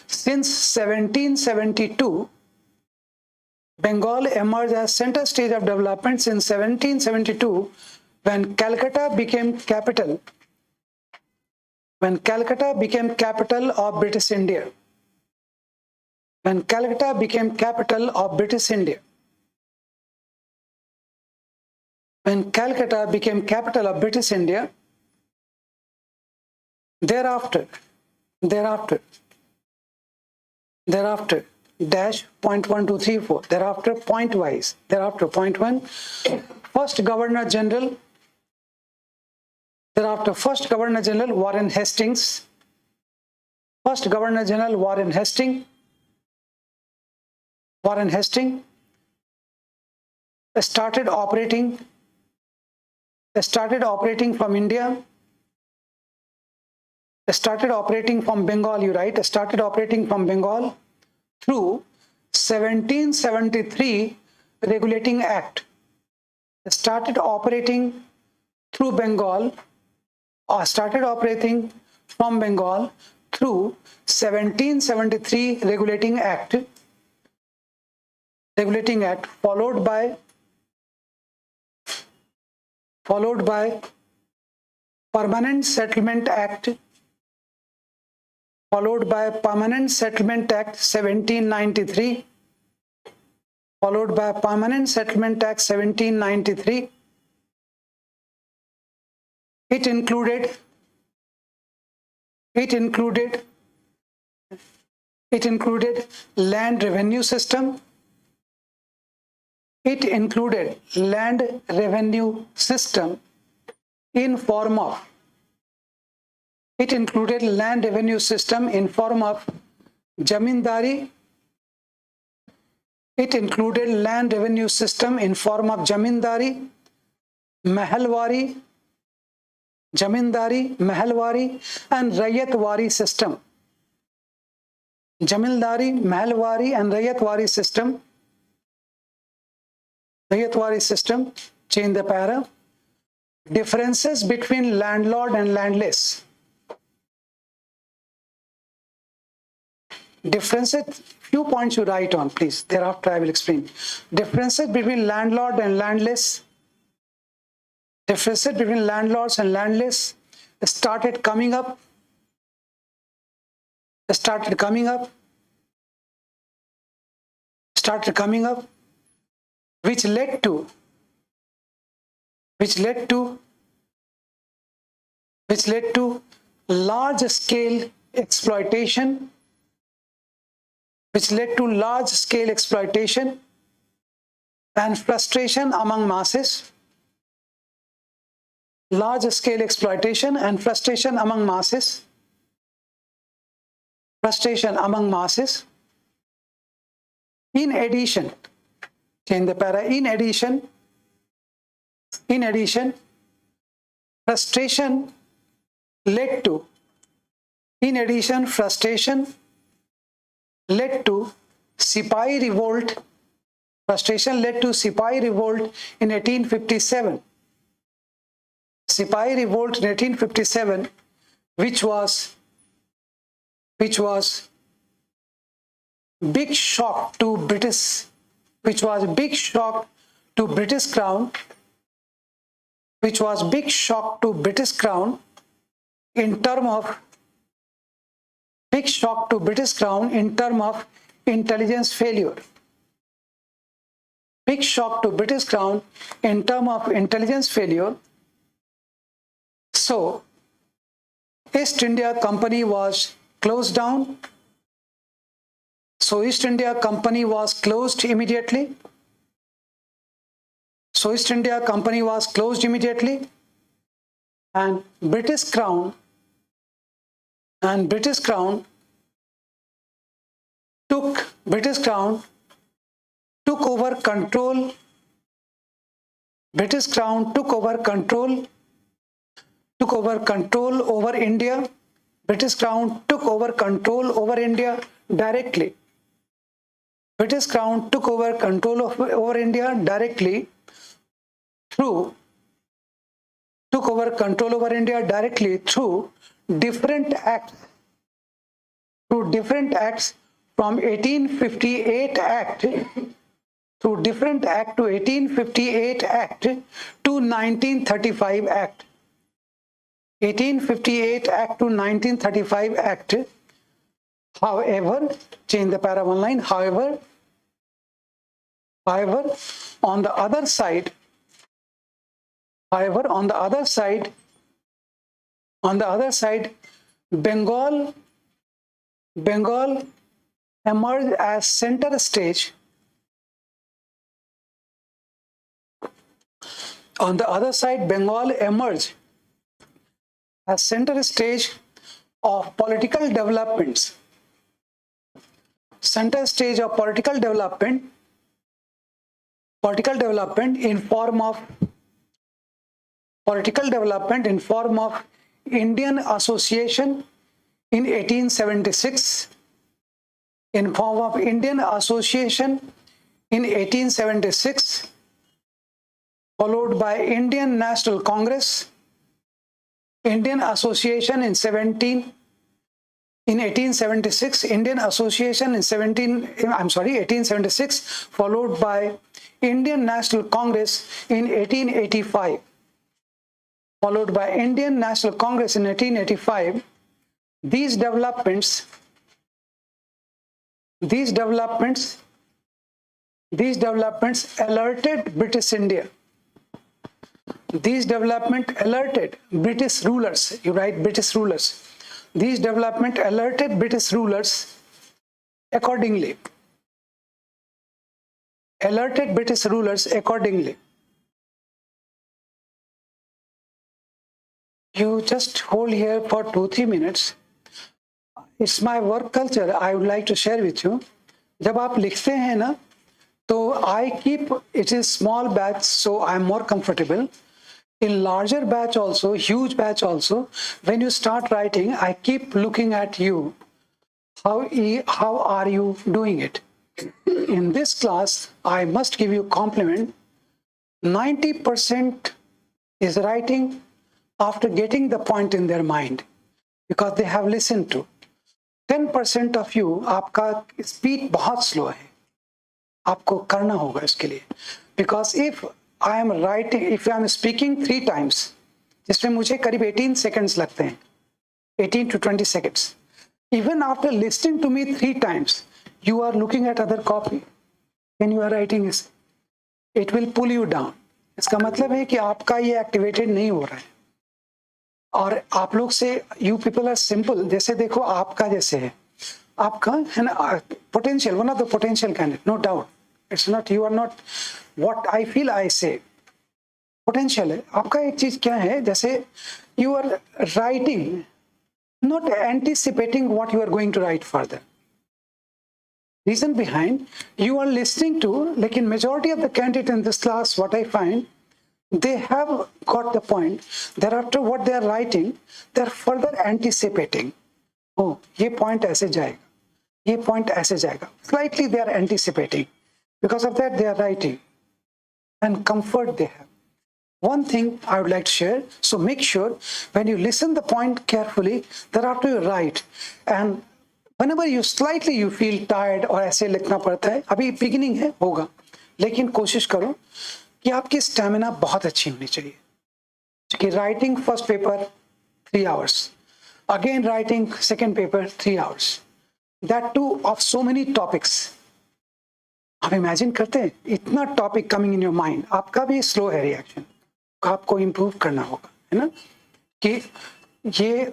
since 1772. When Calcutta became capital of British India. Thereafter, dash point 1, 2, 3, 4. Thereafter, point wise. Point 1, first Governor General. Warren Hastings. Started operating from India. Started operating from Bengal through 1773 Regulating Act. Started operating from Bengal through 1773 Regulating Act, followed by Permanent Settlement Act, 1793, It included land revenue system. In form of jamindari. Mahalwari, and Rayatwari system. Change the para. Differences between landlord and landless. Few points you write on, please. Thereafter, I will explain. Differences between landlord and landless. Started coming up. Which led to large scale exploitation which led to large scale exploitation and frustration among masses. Large scale exploitation and frustration among masses. Frustration among masses. In addition, change the para, in addition, frustration led to Sipahi revolt. Frustration led to Sipahi revolt in 1857. Sipahi revolt in 1857, which was big shock to British, Crown, in term of intelligence failure. Big shock to British Crown in term of intelligence failure. So, East India Company was closed down. So East India Company was closed immediately. And British Crown took over control. British Crown took over control over India. British Crown took over control over India directly. British Crown took over control over India directly through different acts. From 1858 Act to 1858 Act to 1935 Act. 1858 Act to 1935 Act. However, change the para one line. However, on the other side, Bengal emerged as center stage. On the other side, Bengal emerged as center stage of political developments. Center stage of political development in form of Indian Association in 1876. In form of Indian Association in 1876, followed by Indian National Congress. Indian Association in 1876, Indian Association in 1876, followed by Indian National Congress in 1885. These developments alerted British India. These development alerted British rulers. You write British rulers. These development alerted British rulers accordingly. You just hold here for 2-3 minutes. It's my work culture. I would like to share with you. जब आप लिखते हैं ना, तो I keep it is small batch, so I'm more comfortable. In larger batch also, huge batch also, when you start writing, I keep looking at you. How are you doing it? In this class, I must give you compliment. 90% is writing after getting the point in their mind because they have listened to. 10% of you, आपका speed बहुत slow है. आपको करना होगा इसके लिए. Because if I am speaking 3 times, जिसमें मुझे करीब 18 seconds लगते हैं, 18 to 20 seconds. Even after listening to me 3 times, you are looking at other copy. When you are writing this, it will pull you down. इसका मतलब है कि आपका ये activated नहीं हो रहा है. और आप लोग से you people are simple. जैसे देखो आपका जैसे है, आपका है ना potential, one of the potential candidate, no doubt. It's not, you are not what I feel I say. Potential है आपका. एक चीज क्या है, जैसे you are writing, not anticipating what you are going to write further. Reason behind, you are listening to, like in majority of the candidate in this class, what I find, they have got the point. Thereafter, what they are writing, they are further anticipating. Oh, ये point ऐसे जाएगा, ये point ऐसे जाएगा. Slightly they are anticipating. Because of that, they are writing. And comfort they have. One thing I would like to share, so make sure when you listen the point carefully, thereafter you write. And whenever you slightly you feel tired और ऐसे लिखना पड़ता है, अभी beginning है, होगा, लेकिन कोशिश करो कि आपकी स्टैमिना बहुत अच्छी होनी चाहिए. कि writing first paper 3 hours, again writing second paper 3 hours, that two of so many topics. आप इमेजिन करते हैं इतना topic coming in your mind, आपका भी स्लो है रिएक्शन, आपको इम्प्रूव करना होगा, है ना. कि ये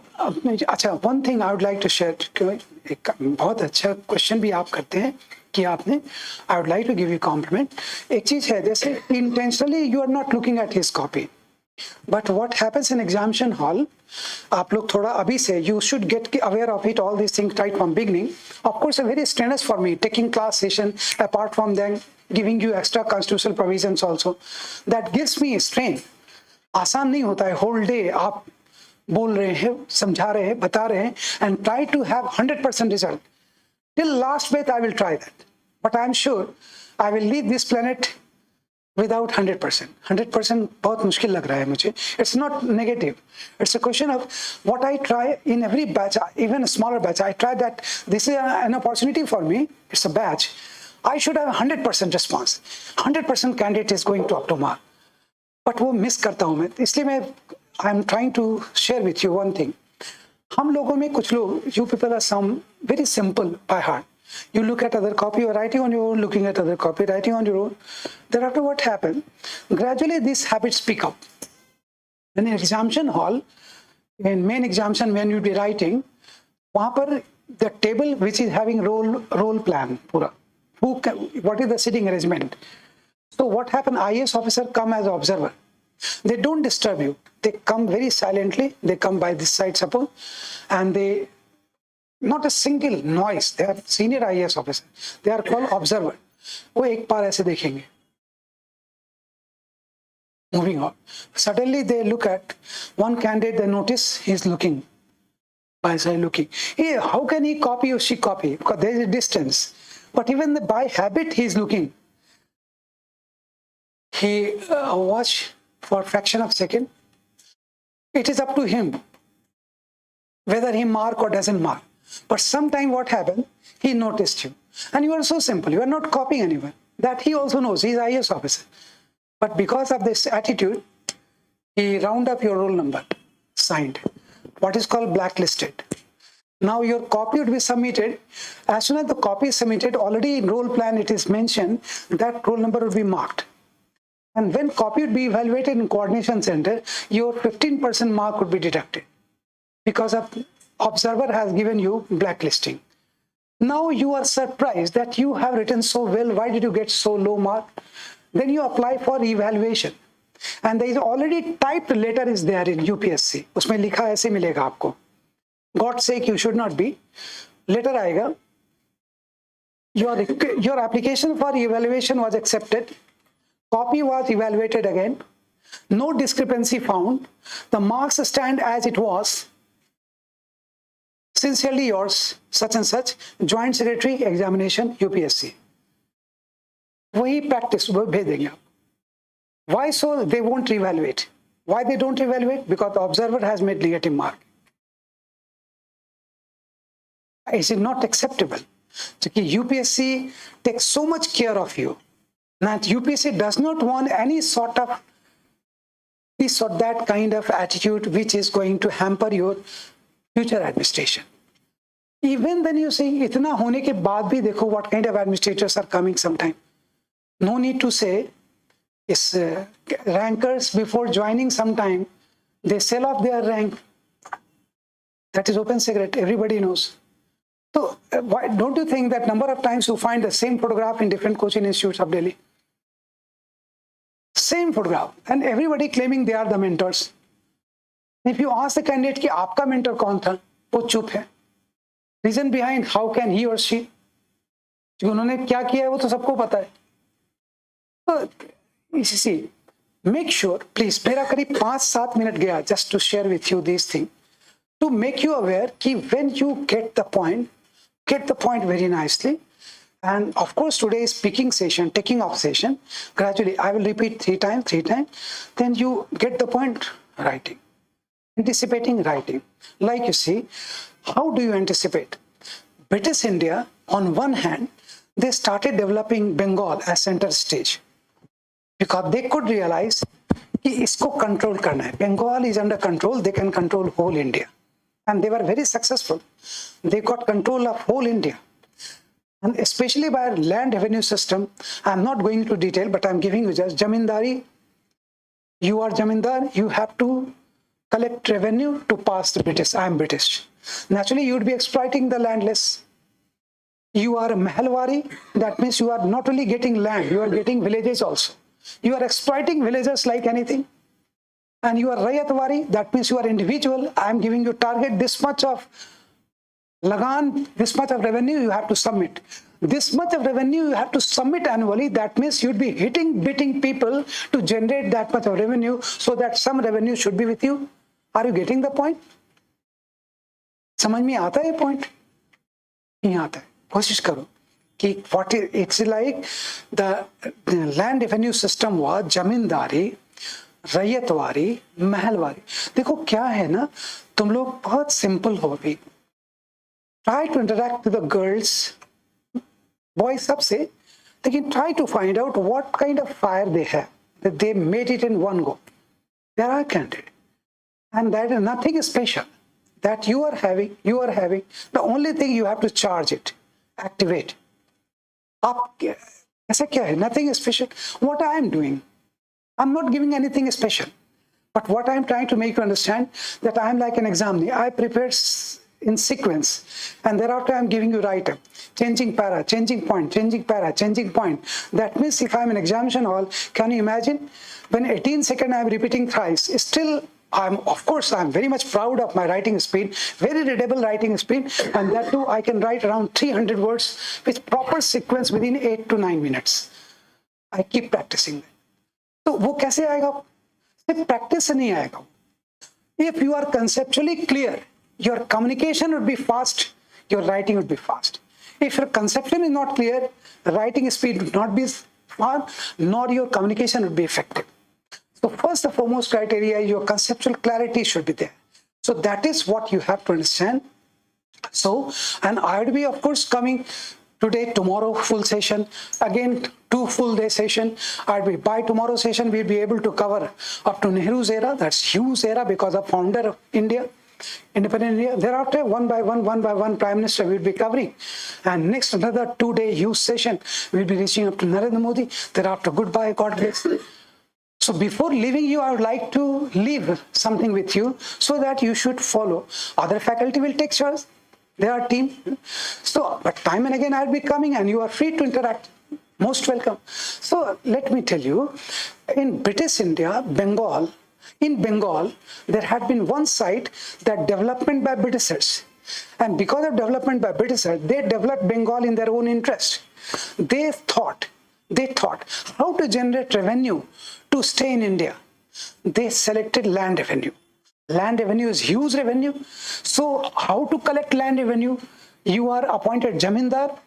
अच्छा, one thing I would like to share, एक बहुत अच्छा क्वेश्चन भी आप करते हैं कि आपने, I would like to give you compliment. एक चीज है, जैसे intentionally you are not looking at his copy, but what happens in examination hall, आप लोग थोड़ा अभी से you should get aware of it, all this things right from beginning. Of course very strenuous for me taking class session apart from then giving you extra constitutional provisions also, that gives me strain. आसान नहीं होता है, whole day आप बोल रहे हैं, समझा रहे हैं, बता रहे हैं, and try to have 100% result. Till last breath I will try that, but I am sure I will leave this planet without 100%. 100% बहुत मुश्किल लग रहा है मुझे. It's not negative. It's a question of what I try in every batch, even a smaller batch. I try that this is an opportunity for me. It's a batch. I should have 100% response. 100% candidate is going to up to mark. But वो miss करता हूँ मैं, इसलिए मैं I am trying to share with you one thing. हम लोगों में कुछ लोग, you people are some very simple by heart. You look at other copy, you are writing on your own, looking at other copy, writing on your own. Thereafter what happened? Gradually these habits pick up. In examination hall, in main examination when you be writing, वहाँ पर the table which is having role plan पूरा, what is the sitting arrangement. So what happened? IAS officer come as observer. They don't disturb you. They come very silently. They come by this side, suppose, and they, not a single noise. They are senior IAS officer. They are called observer. वो एक बार ऐसे देखेंगे. Moving on. Suddenly they look at one candidate. They notice he is looking. By side looking. Hey, how can he copy or she copy? Because there is a distance. But even by habit he is looking. He watch for fraction of second. It is up to him whether he mark or doesn't mark. But sometime what happened, he noticed you. And you are so simple, you are not copying anyone. That he also knows, he is IAS officer. But because of this attitude, he round up your roll number, signed. What is called blacklisted. Now your copy would be submitted. As soon as the copy is submitted, already in roll plan it is mentioned that roll number would be marked. And when copy would be evaluated in coordination center, your 15% mark would be deducted because of observer has given you blacklisting. Now you are surprised that you have written so well. Why did you get so low mark? Then you apply for evaluation, and there is already typed letter is there in UPSC. उसमें लिखा ऐसे मिलेगा आपको. God's sake, you should not be. Letter आएगा. Your application for evaluation was accepted. Copy was evaluated again. No discrepancy found. The marks stand as it was. Sincerely yours, such and such, Joint Secretary Examination, UPSC. वही practice वो भेज देंगे आप. Why so they won't evaluate? Why they don't evaluate? Because the observer has made negative mark. Is it not acceptable? So UPSC takes so much care of you. That UPSC does not want any sort of this or that kind of attitude which is going to hamper your future administration. Even then you see, इतना होने के बाद भी देखो what kind of administrators are coming sometime. No need to say, is rankers before joining sometime, they sell off their rank. That is open secret, everybody knows. So why don't you think that number of times you find the same photograph in different coaching institutes of Delhi? Same photograph, and everybody claiming they are the mentors. If you ask the candidate कि आपका mentor कौन था, वो चुप है. Reason behind, how can he or she? क्योंकि उन्होंने क्या किया है वो तो सबको पता है. तो इसी make sure, please, मेरा करीब 5-7 मिनट गया just to share with you these things, to make you aware कि when you get the point very nicely. And of course, today's speaking session, taking off session, gradually I will repeat three times, then you get the point. Writing, anticipating writing. Like you see, how do you anticipate? British India, on one hand, they started developing Bengal as center stage because they could realize कि इसको control करना है. Bengal is under control, they can control whole India. And they were very successful. They got control of whole India. And especially by land revenue system, I'm not going into detail, but I'm giving you just Jamindari. You are Jamindar, you have to collect revenue to pass the British. I'm British. Naturally, you would be exploiting the landless. You are a Mahalwari, that means you are not only getting land, you are getting villages also. You are exploiting villagers like anything. And you are Rayatwari, that means you are individual. I'm giving you target, this much of Lagan, this much of revenue you have to submit. This much of revenue you have to submit annually. That means you'd be beating people to generate that much of revenue so that some revenue should be with you. Are you getting the point? समझ में आता है point? नहीं आता है. कोशिश करो कि what it's like the land revenue system was जमींदारी, रैयतवारी, महलवारी. देखो क्या है ना, तुम लोग बहुत सिंपल हो अभी. Try to interact with the girls, boys सबसे, लेकिन try to find out what kind of fire they have, that they made it in one go. They are candid, and that is nothing special that you are having. The only thing you have to charge it, activate. आप ऐसा क्या है? Nothing special. What I am doing, I'm not giving anything special, but what I am trying to make you understand that I am like an examiner. I prepared in sequence, and thereafter I am giving you write-up, changing para, changing point, changing para, changing point. That means if I am in examination hall, can you imagine when 18 seconds I am repeating thrice, still I'm very much proud of my writing speed, very readable writing speed, and that too I can write around 300 words with proper sequence within 8 to 9 minutes. I keep practicing that. तो वो कैसे आएगा? सिर्फ practice से नहीं आएगा. If you are conceptually clear, your communication would be fast, your writing would be fast. If your conception is not clear, the writing speed would not be fast, nor your communication would be effective. So first and foremost criteria, your conceptual clarity should be there. So that is what you have to understand. So, and I would be of course coming today, tomorrow, full session, again 2 full day session. By tomorrow session, we'll be able to cover up to Nehru's era, that's huge era because of founder of India, independent India. Thereafter, one by one, Prime Minister will be covering. And next, another 2-day huge session, we'll be reaching up to Narendra Modi. Thereafter, goodbye, God bless. So before leaving you, I would like to leave something with you so that you should follow. Other faculty will take charge. They are team. So, but time and again, I'll be coming and you are free to interact. Most welcome. So let me tell you, in British India, in Bengal, there had been one site that development by Britishers. And because of development by Britishers, they developed Bengal in their own interest. They thought how to generate revenue to stay in India. They selected land revenue. Land revenue is huge revenue. So how to collect land revenue? You are appointed Jamindar.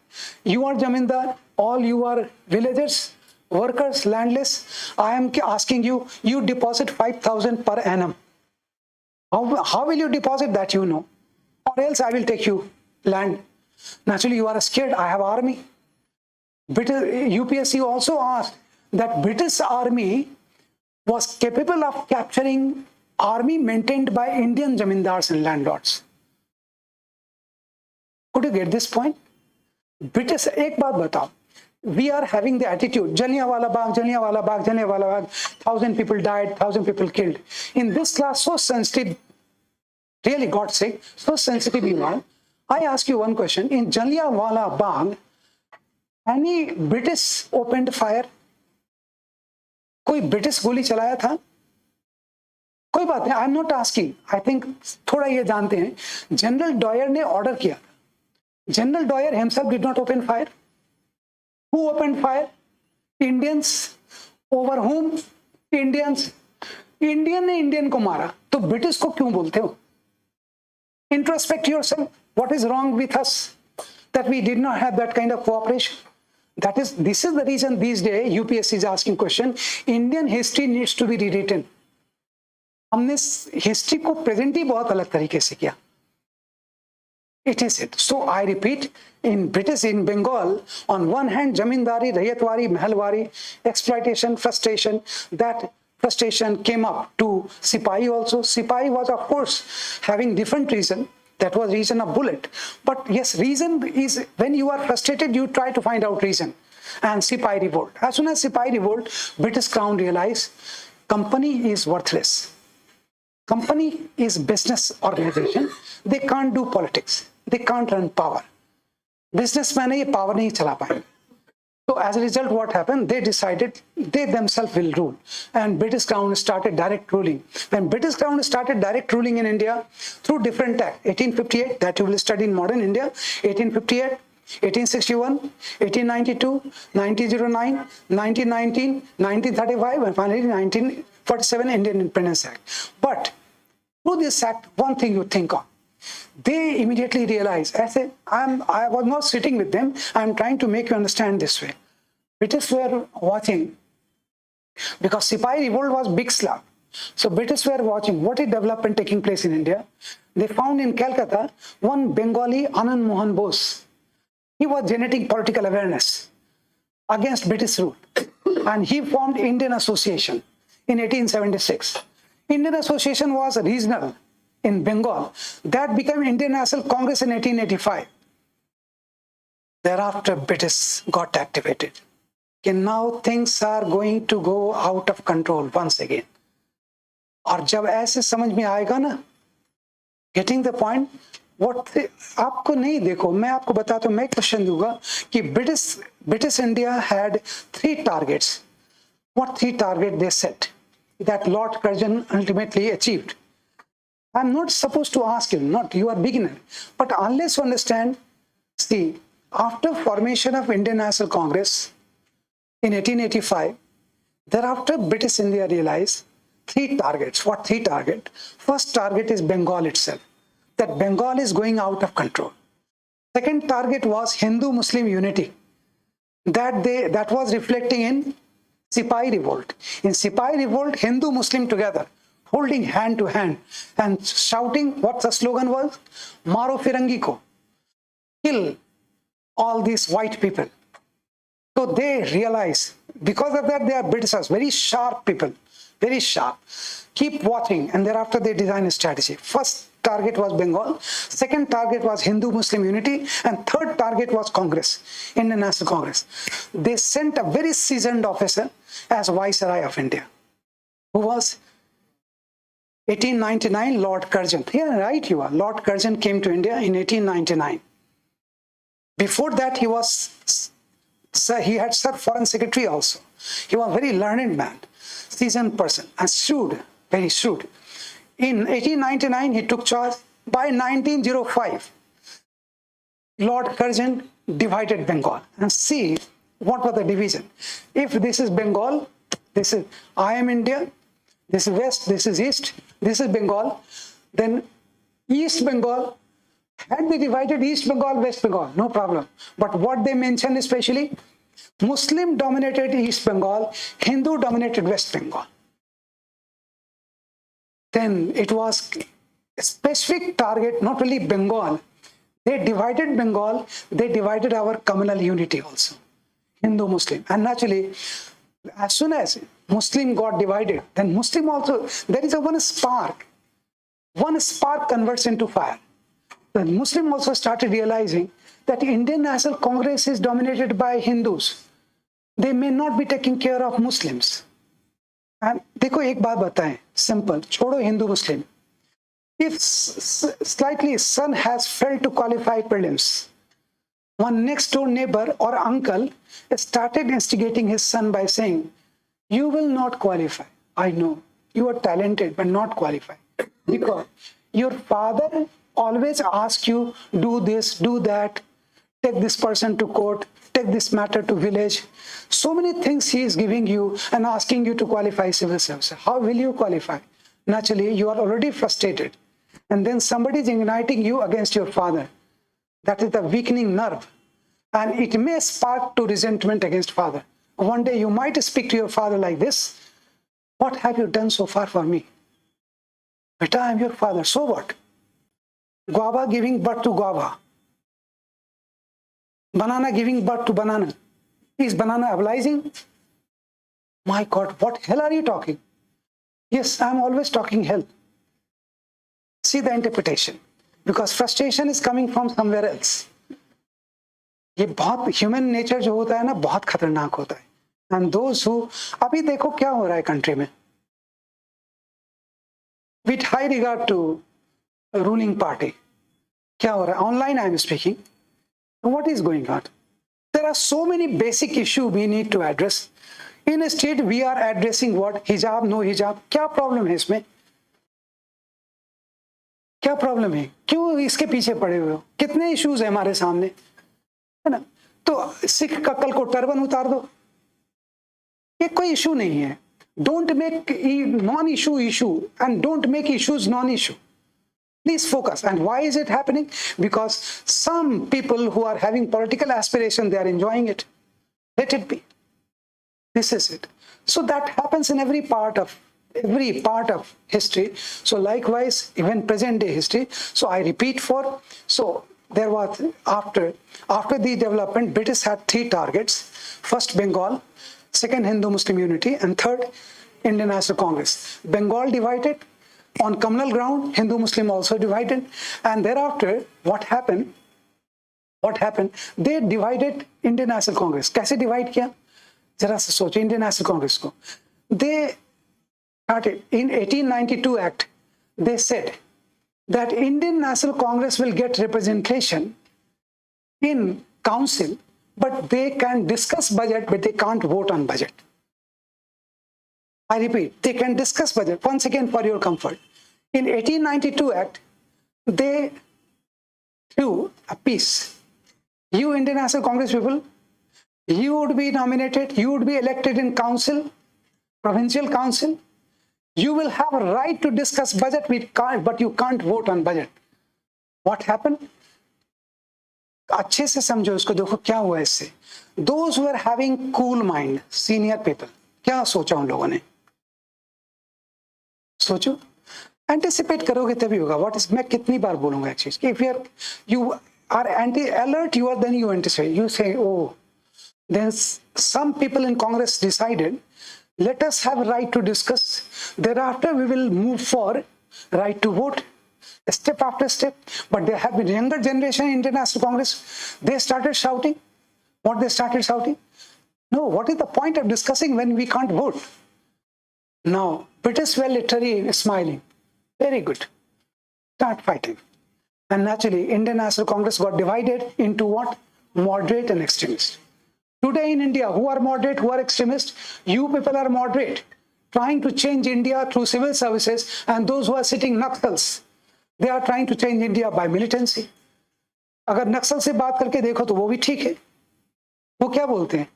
You are Jamindar. All you are villagers, workers, landless. I am asking you, you deposit 5,000 per annum. How will you deposit that, you know? Or else I will take you land. Naturally, you are scared. I have army. UPSC also asked that British army was capable of capturing army maintained by Indian zamindars and landlords. Could you get this point? British, एक बात बताओ, we are having the attitude, Jallianwala Bagh, 1,000 people died, 1,000 people killed. In this class, so sensitive, really got sick, so sensitive you are. I ask you one question. In Jallianwala Bagh, any British opened fire? कोई British गोली चलाया था? कोई बात नहीं, I am not asking, I think थोड़ा ये जानते हैं। जनरल डॉयर ने ऑर्डर किया, General Dyer himself did not open fire. Who open fire? Indians. Over whom? Indians. Indian ने इंडियन को मारा, तो ब्रिटिश को क्यों बोलते हो? Introspect yourself. What is wrong with us that we did not have that kind of cooperation? This is the reason these days UPSC is asking question. Indian history needs to be rewritten. हमने history को present ही बहुत अलग तरीके से किया. It is it. So I repeat, in British, in Bengal, on one hand, zamindari, rayatwari, mahalwari, exploitation, frustration, that frustration came up to Sipahi also. Sipahi was, of course, having different reason. That was reason of bullet. But yes, reason is when you are frustrated, you try to find out reason. And Sipahi revolt. As soon as Sipahi revolt, British Crown realized company is worthless. Company is business organization. They can't do politics. They can't run power. Businessmen ये power नहीं चला पाएंगे. So as a result, what happened? They decided they themselves will rule, and British Crown started direct ruling. When British Crown started direct ruling in India through different acts, 1858 that you will study in modern India, 1858, 1861, 1892, 1909, 1919, 1935, and finally 1947 Indian Independence Act. But through this act, one thing you think of. They immediately realized, I was not sitting with them, I'm trying to make you understand this way. British were watching, because Sipahi revolt was big slug. So British were watching what is development taking place in India. They found in Calcutta one Bengali, Anand Mohan Bose. He was generating political awareness against British rule. And he formed Indian Association in 1876. Indian Association was regional in Bengal. That became Indian National Congress in 1885. Thereafter, British got activated. And now things are going to go out of control once again. और जब ऐसे समझ में आएगा ना, getting the point, आपको नहीं देखो, मैं आपको बताता हूँ, मैं क्वेश्चन दूंगा कि British India had 3 targets. What 3 targets they set that Lord Curzon ultimately achieved? I'm not supposed to ask you, not you are beginner, but unless you understand, see, after formation of Indian National Congress in 1885, thereafter British India realized 3 targets. What 3 targets? First target is Bengal itself, that Bengal is going out of control. Second target was Hindu-Muslim unity, that was reflecting in Sipahi revolt. In Sipahi revolt, Hindu-Muslim together, holding hand to hand and shouting, what the slogan was? Maro Firangi ko, kill all these white people. So they realize, because of that, they are Britishers, very sharp people, very sharp. Keep watching, and thereafter they design a strategy. First target was Bengal, second target was Hindu-Muslim unity, and third target was Congress, Indian National Congress. They sent a very seasoned officer as Viceroy of India, who was 1899 Lord Curzon. Yeah, right you are. Lord Curzon came to India in 1899. Before that, he had served foreign secretary also. He was a very learned man, seasoned person, and shrewd, very shrewd. In 1899, he took charge. By 1905, Lord Curzon divided Bengal. And see what was the division. If this is Bengal, this is I am India, this is West, this is East, this is Bengal, then East Bengal, had they divided East Bengal, West Bengal, no problem. But what they mentioned especially, Muslim dominated East Bengal, Hindu dominated West Bengal. Then it was a specific target, not only Bengal. They divided Bengal, they divided our communal unity also, Hindu-Muslim. And naturally, as soon as Muslim got divided, then Muslim also, there is one spark converts into fire. The Muslim also started realizing that Indian National Congress is dominated by Hindus. They may not be taking care of Muslims. And देखो एक बात बताएं, simple, छोड़ो Hindu Muslim. If slightly son has failed to qualify prelims, one next door neighbor or uncle started instigating his son by saying, "You will not qualify. I know you are talented, but not qualified. Because your father always asks you, do this, do that, take this person to court, take this matter to village. So many things he is giving you and asking you to qualify civil service. How will you qualify? Naturally, you are already frustrated. And then somebody is igniting you against your father. That is the weakening nerve. And it may spark to resentment against father. One day you might speak to your father like this. What have you done so far for me? Beta, I am your father. So what? Guava giving birth to guava. Banana giving birth to banana. Is banana abolizing? My God, what hell are you talking? Yes, I am always talking hell. See the interpretation. Because frustration is coming from somewhere else. ये बहुत human nature जो होता है ना बहुत खतरनाक होता है. एंड दोज हु अभी देखो क्या हो रहा है कंट्री में. With high regard to ruling party क्या हो रहा है online I am speaking. What is going on? There are so many basic issue we need to address. In state we are addressing what हिजाब no हिजाब. क्या problem है इसमें? क्या प्रॉब्लम है? क्यों इसके पीछे पड़े हुए हो? कितने इश्यूज है हमारे सामने, है ना? तो सिख का कल को टर्बन उतार दो, ये कोई इशू नहीं है. Don't make non issue issue and don't make issues non issue. Please focus. And why is it happening? Because some people who are having political aspiration, they are enjoying it. Let it be. This is it. So that happens in every part of history. So likewise, even present day history. So I repeat so there was after the development, British had 3 targets. First, Bengal. Second, Hindu-Muslim unity. And third, Indian National Congress. Bengal divided on communal ground, Hindu-Muslim also divided. And thereafter, what happened? They divided Indian National Congress. कैसे divide किया? जरा से सोचो Indian National Congress को. They started in 1892 Act. They said that Indian National Congress will get representation in council, but they can discuss budget, but they can't vote on budget. I repeat, they can discuss budget. Once again, for your comfort. In 1892 Act, they threw a piece. You Indian National Congress people, you would be nominated, you would be elected in council, provincial council. You will have a right to discuss budget, but you can't vote on budget. What happened? अच्छे से समझो इसको, देखो क्या हुआ इससे. Those who are having cool mind, senior people, क्या सोचा उन लोगों ने? सोचो, एंटिसिपेट करोगे तभी होगा. व्हाट इज, मैं कितनी बार बोलूंगा एक चीज कि if you are anti alert, you are then you anticipate, you say oh then some people in Congress decided let us have right to discuss. Thereafter we will move for right to vote, step after step. But there have been younger generation in Indian National Congress, they started shouting. What they started shouting? No, what is the point of discussing when we can't vote? Now British valedictory is smiling. Very good. Start fighting. And naturally Indian National Congress got divided into what? Moderate and extremist. Today in India, who are moderate, who are extremist? You people are moderate, trying to change India through civil services, and those who are sitting Naxals, they are trying to change India by militancy. अगर नक्सल से बात करके देखो तो वो भी ठीक है. वो क्या बोलते हैं?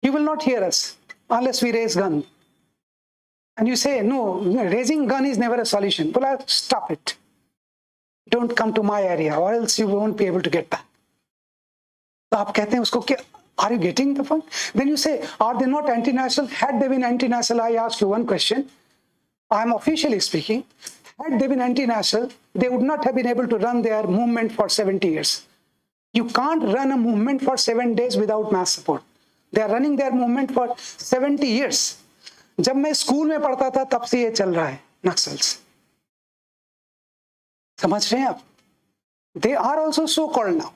You will not hear us unless we raise gun. And you say, no, raising gun is never a solution. Well, stop it. Don't come to my area or else you won't be able to get that. तो आप कहते हैं उसको क्या? Are you getting the point? Then you say, are they not anti-national? Had they been anti-national, I ask you one question. I am officially speaking. Had they been anti-national, they would not have been able to run their movement for 70 years. You can't run a movement for 7 days without mass support. They are running their movement for 70 years. जब मैं school में पढ़ता था तब से ये चल रहा है नक्सल्स. समझ रहे हैं आप? They are also so-called now.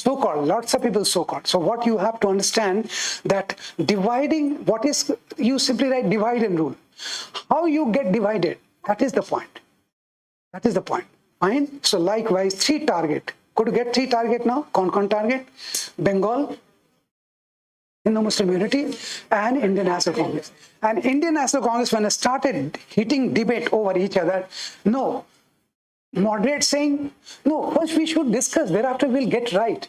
So-called, lots of people so-called. So what you have to understand that dividing, what is, you simply write divide and rule. How you get divided, that is the point. That is the point. Fine. So likewise, 3 target. Could you get 3 target now? Con target, Bengal, Hindu Muslim unity, and Indian National Congress. And Indian National Congress, when it started hitting debate over each other, no, moderate saying, no, first we should discuss, thereafter we'll get right.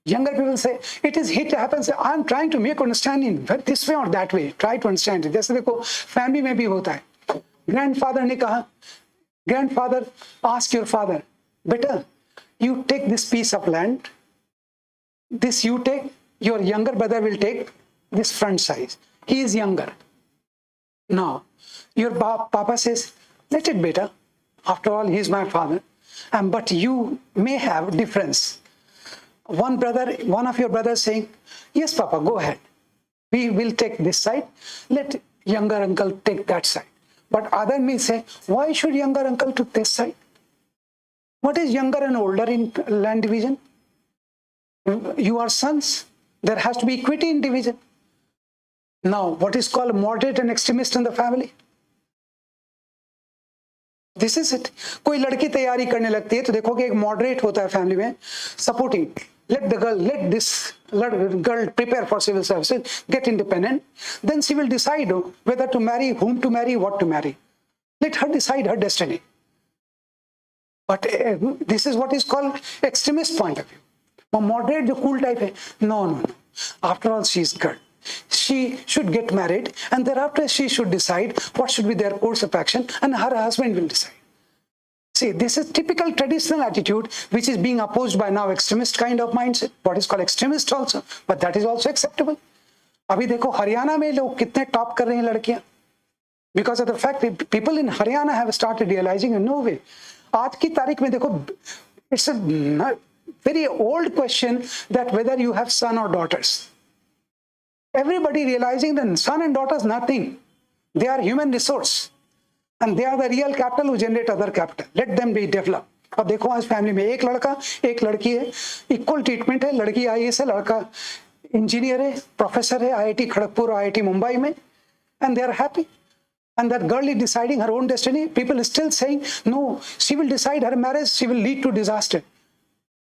Younger people say, it happens, I'm trying to make understanding this way or that way, try to understand it. जैसे देखो, family में भी होता है. Grandfather ने कहा, grandfather, ask your father, better, you take this piece of land, this you take, your younger brother will take this front size. He is younger. Now, your papa says, let it better. After all, he is my father. But you may have difference. One of your brothers saying, yes, papa, go ahead. We will take this side. Let younger uncle take that side. But other may say, why should younger uncle take this side? What is younger and older in land division? You are sons. There has to be equity in division. Now, what is called moderate and extremist in the family? This is it. कोई लड़की तैयारी करने लगती है तो देखोगे एक moderate होता है family में, supporting. Let this girl prepare for civil services, get independent. Then she will decide whether to marry, whom to marry, what to marry. Let her decide her destiny. But this is what is called extremist point of view. Moderate जो cool type है, no. After all, she is girl. She should get married, and thereafter she should decide what should be their course of action, and her husband will decide. See, this is typical traditional attitude which is being opposed by now extremist kind of mindset, what is called extremist also, but that is also acceptable. अभी देखो हरियाणा में लोग कितने top कर रहे हैं लड़कियां, because of the fact that people in Haryana have started realizing in no way. आज की तारीख में देखो, it's a very old question that whether you have son or daughters. Everybody realizing that son and daughters nothing. They are human resource. And they are the real capital who generate other capital. Let them be developed. और देखो आज family में एक लड़का एक लड़की है, equal treatment है, लड़की IAS है, लड़का इंजीनियर है, प्रोफेसर है IIT खड़गपुर IIT मुंबई में, and they are happy. And that girl is deciding her own destiny. People are still saying, no, she will decide her marriage, she will lead to disaster.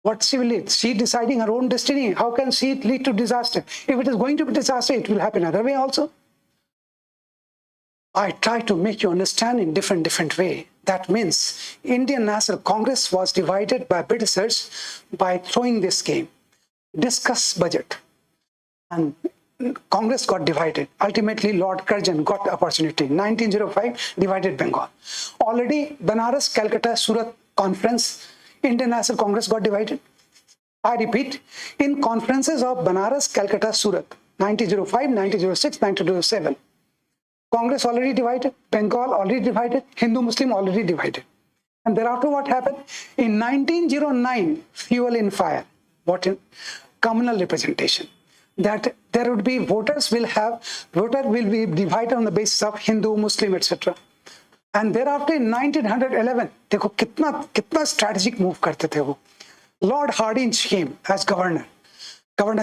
What she will lead? She deciding her own destiny. How can she lead to disaster? If it is going to be disaster, it will happen other way also. I try to make you understand in different way. That means Indian National Congress was divided by Britishers by throwing this game. Discuss budget. And Congress got divided. Ultimately, Lord Curzon got the opportunity. 1905, divided Bengal. Already, Banaras, Calcutta, Surat conference, Indian National Congress got divided. I repeat, in conferences of Banaras, Calcutta, Surat, 1905, 1906, 1907. Congress already divided, Bengal already divided, Hindu Muslim already divided. And thereafter what happened? In 1909, fuel in fire. What in? Communal representation. That there would be voter will be divided on the basis of Hindu, Muslim, etc. And thereafter in 1911, देखो कितना strategic move करते थे वो. Lord Hardinge came as Governor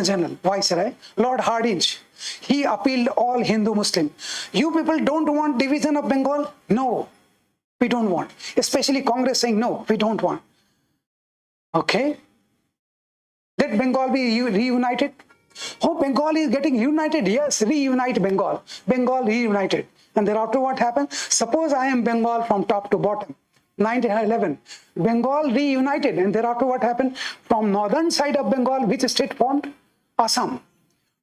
General, Viceroy. Lord Hardinge, he appealed all Hindu Muslim. You people don't want division of Bengal? No, we don't want. Especially Congress saying no, we don't want. Okay. Let Bengal be reunited. Oh, Bengal is getting united. Yes, reunite Bengal. Bengal reunited. And thereafter what happened? Suppose I am Bengal from top to bottom. 1911, Bengal reunited. And thereafter what happened? From northern side of Bengal, which state formed? Assam.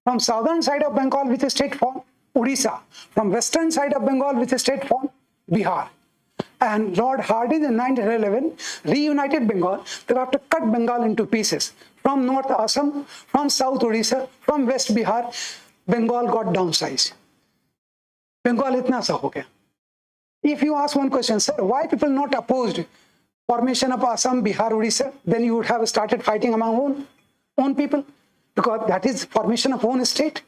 From southern side of Bengal, which state formed? Odisha. From western side of Bengal, which state formed? Bihar. And Lord Hardinge in 1911 reunited Bengal. Thereafter cut Bengal into pieces. From north Assam, from south Odisha, from west Bihar, Bengal got downsized. Bengal itna sa ho gaya. If you ask one question, sir, why people not opposed formation of Assam, Bihar, Odisha, then you would have started fighting among own people, because that is formation of own state.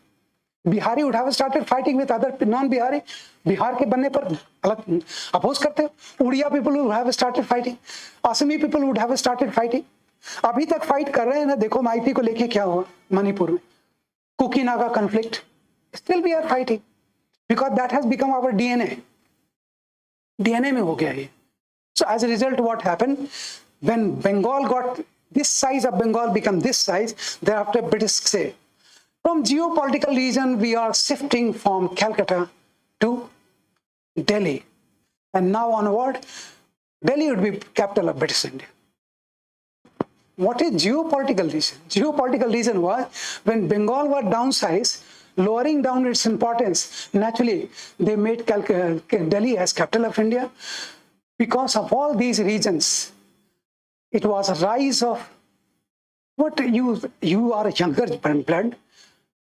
Bihari would have started fighting with other non-Bihari. Bihar के बनने पर अलग oppose करते हो. Udiya people would have started fighting. Assami people would have started fighting. अभी तक fight कर रहे हैं ना. देखो माइती को लेके क्या हुआ मणिपुर में, Kuki Naga conflict. Still we are fighting because that has become our DNA. DNA में हो गया ये. So as a result, what happened? When Bengal got this size of Bengal become this size, thereafter British say, from geopolitical region, we are shifting from Calcutta to Delhi. And now onward, Delhi would be capital of British India. What is geopolitical reason? Geopolitical reason was when Bengal was downsized, lowering down its importance, naturally they made Delhi as capital of India. Because of all these reasons, it was a rise of what you are a younger blood.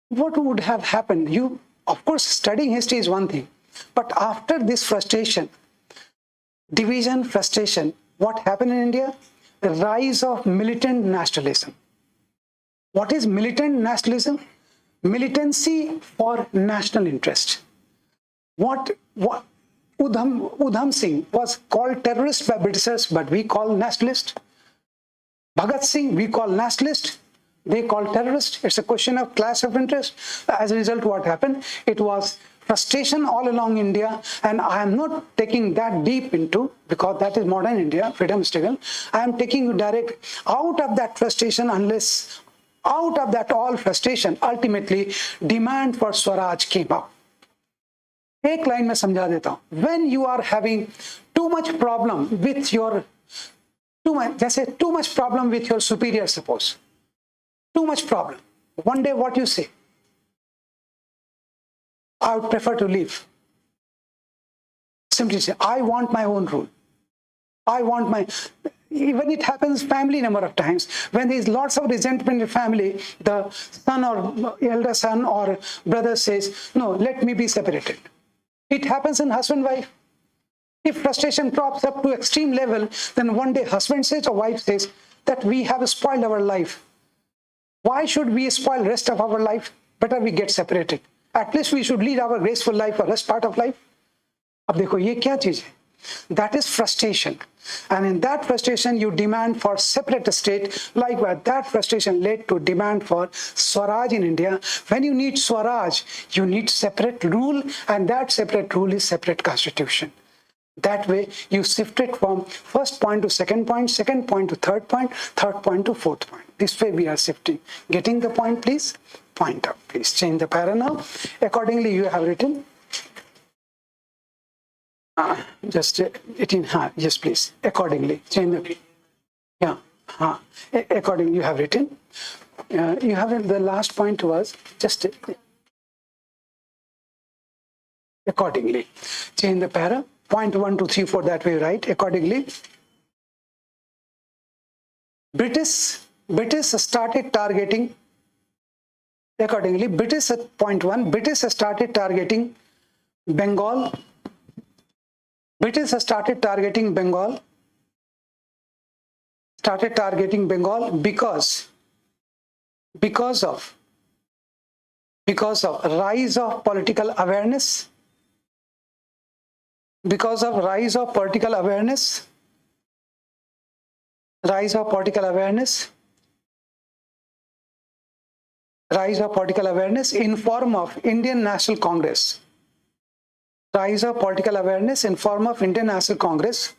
What would have happened? You, of course, studying history is one thing, but after this frustration, division, frustration, what happened in India? The rise of militant nationalism. What is militant nationalism? Militancy for national interest. What Udham Singh was called terrorist by Britishers, but we call nationalist. Bhagat Singh, we call nationalist. They call terrorist. It's a question of clash of interest. As a result, what happened? It was frustration all along India, and I am not taking that deep into, because that is modern India, freedom struggle. I am taking you direct out of that frustration, unless out of that all frustration, ultimately demand for Swaraj came up. एक line में समझा देता हूं. When you are having too much problem with your too much problem with your superior, suppose too much problem, one day what you say? I would prefer to leave. Simply say, I want my own rule. I want my, even it happens family number of times. When there is lots of resentment in family, the son or elder son or brother says, no, let me be separated. It happens in husband-wife. If frustration crops up to extreme level, then one day husband says or wife says that we have spoiled our life. Why should we spoil rest of our life? Better we get separated. At least we should lead our graceful life for rest part of life. अब देखो ये क्या चीज है? That is frustration. And in that frustration, you demand for separate state. Likewise, that frustration led to demand for Swaraj in India. When you need Swaraj, you need separate rule, and that separate rule is separate constitution. That way, you shift it from first point to second point to third point to fourth point. This way we are shifting. Getting the point, please? Point up, please. Change the para now. Accordingly, you have written. Just it in, yes, please. Accordingly, change the, yeah, accordingly, you have written. You have the last point was just accordingly. Change the para. Point 1, 2, 3, 4, that way, right? Accordingly, British started targeting. Accordingly, British at point 1, British started targeting Bengal. British started targeting Bengal. Because of rise of political awareness. Because of rise of political awareness in form of Indian National Congress. Rise of political awareness in form of Indian National Congress.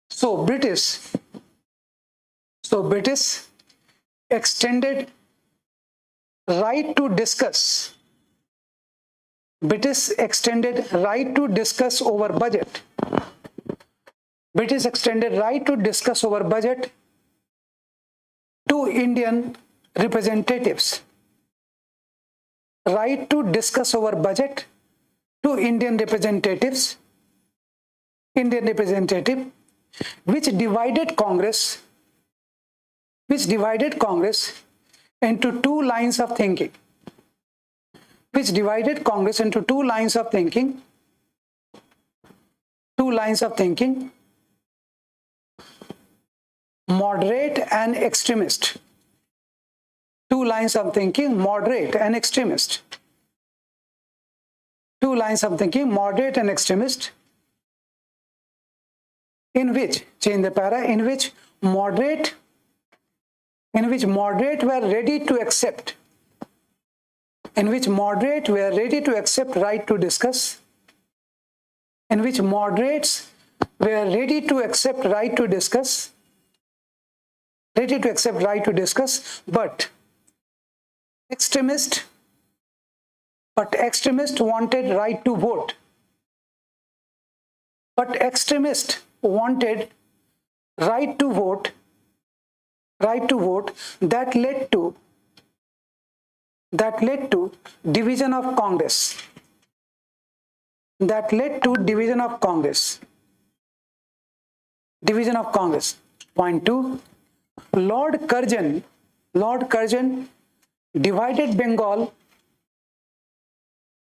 So British extended right to discuss. British extended right to discuss over budget. British extended right to discuss over budget to Indian representatives. Right to discuss over budget to Indian representatives. Indian representative, which divided Congress into two lines of thinking. Moderate and extremist. Two lines of thinking, moderate and extremist. In which, change the para, in which moderate were ready to accept in which moderate were ready to accept right to discuss, in which moderates were ready to accept right to discuss, but extremists wanted right to vote. But extremists wanted right to vote, that led to division of Congress. Point 2, Lord Curzon divided Bengal.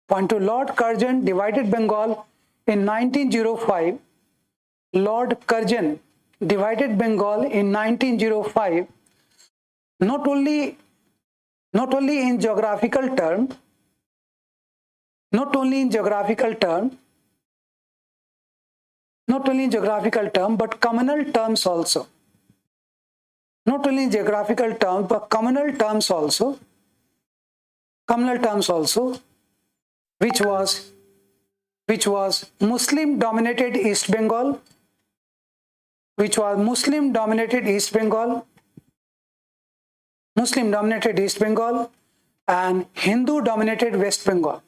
Point 2, Lord Curzon divided Bengal in 1905. Lord Curzon divided Bengal in 1905, not only in geographical term, but communal terms also. Not only in geographical terms, but communal terms also, which was Muslim dominated East Bengal, and Hindu dominated West Bengal.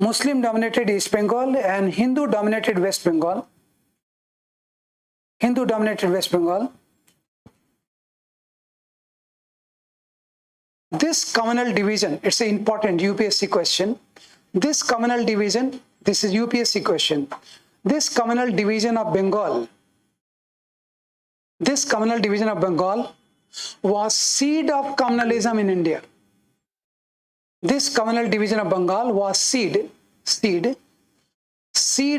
Muslim dominated East Bengal and Hindu dominated West Bengal. This communal division, it's an important UPSC question. This communal division, this is UPSC question. This communal division of Bengal was seed of communalism in India. This communal division of Bengal was seed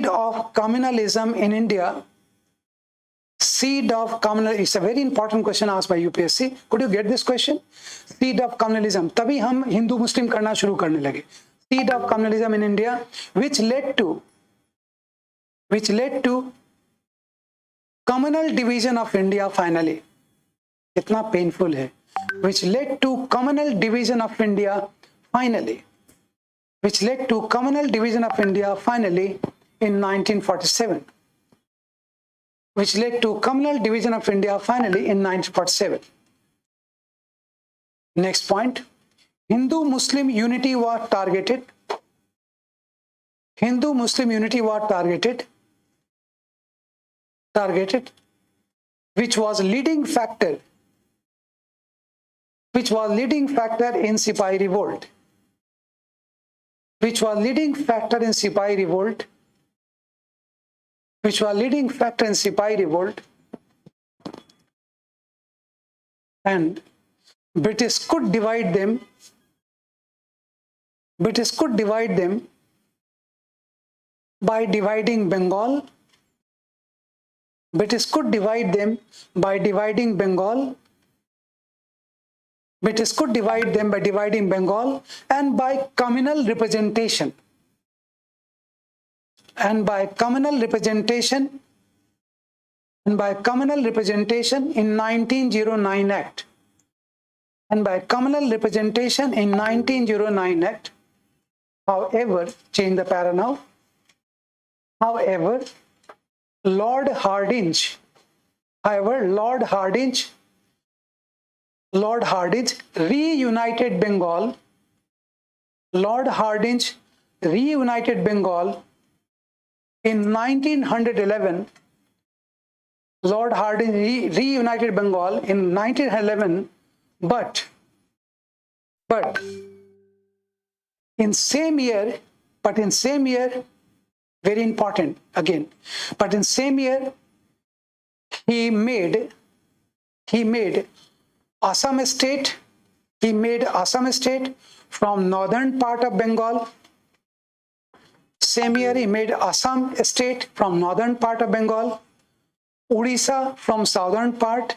of communalism in India. Seed of communalism. It's a very important question asked by UPSC. Could you get this question? Seed of communalism. तभी हम हिंदू मुस्लिम करना शुरू करने लगे. Seed of communalism in India, which led to communal division of India finally. कितना painful है. Which led to communal division of India finally. In 1947. Next point, Hindu-Muslim unity was targeted. Which was leading factor in Sipahi revolt. And British could divide them by dividing Bengal. And by communal representation. In 1909 Act. However, change the para now. However, Lord Hardinge reunited Bengal. In 1911. Lord Hardinge reunited Bengal in 1911, but in same year, very important again, but in same year he made Assam state. From northern part of Bengal. Same year he made Assam state from northern part of Bengal. Odisha from southern part.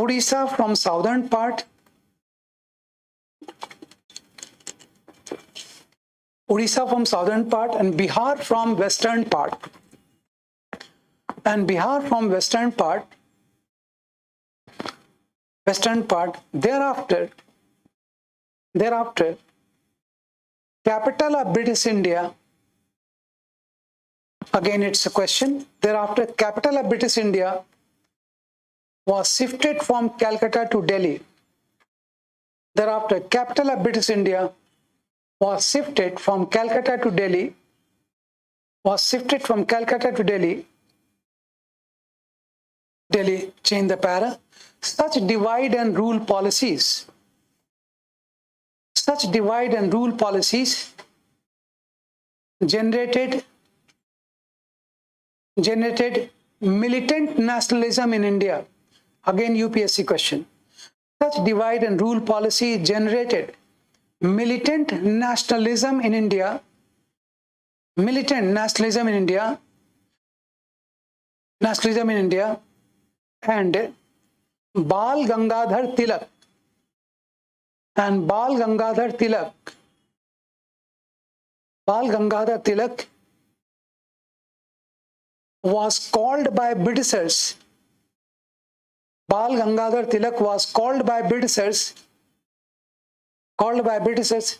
And Bihar from western part. Thereafter, Thereafter, capital of British India, again it's a question. Thereafter, capital of British India was shifted from Calcutta to Delhi. Thereafter, capital of British India was shifted from Calcutta to Delhi. Delhi, change the para. Such divide and rule policies generated militant nationalism in India. Again, UPSC question. Such divide and rule policy generated militant nationalism in India. And Bal Gangadhar Tilak was called by Britishers.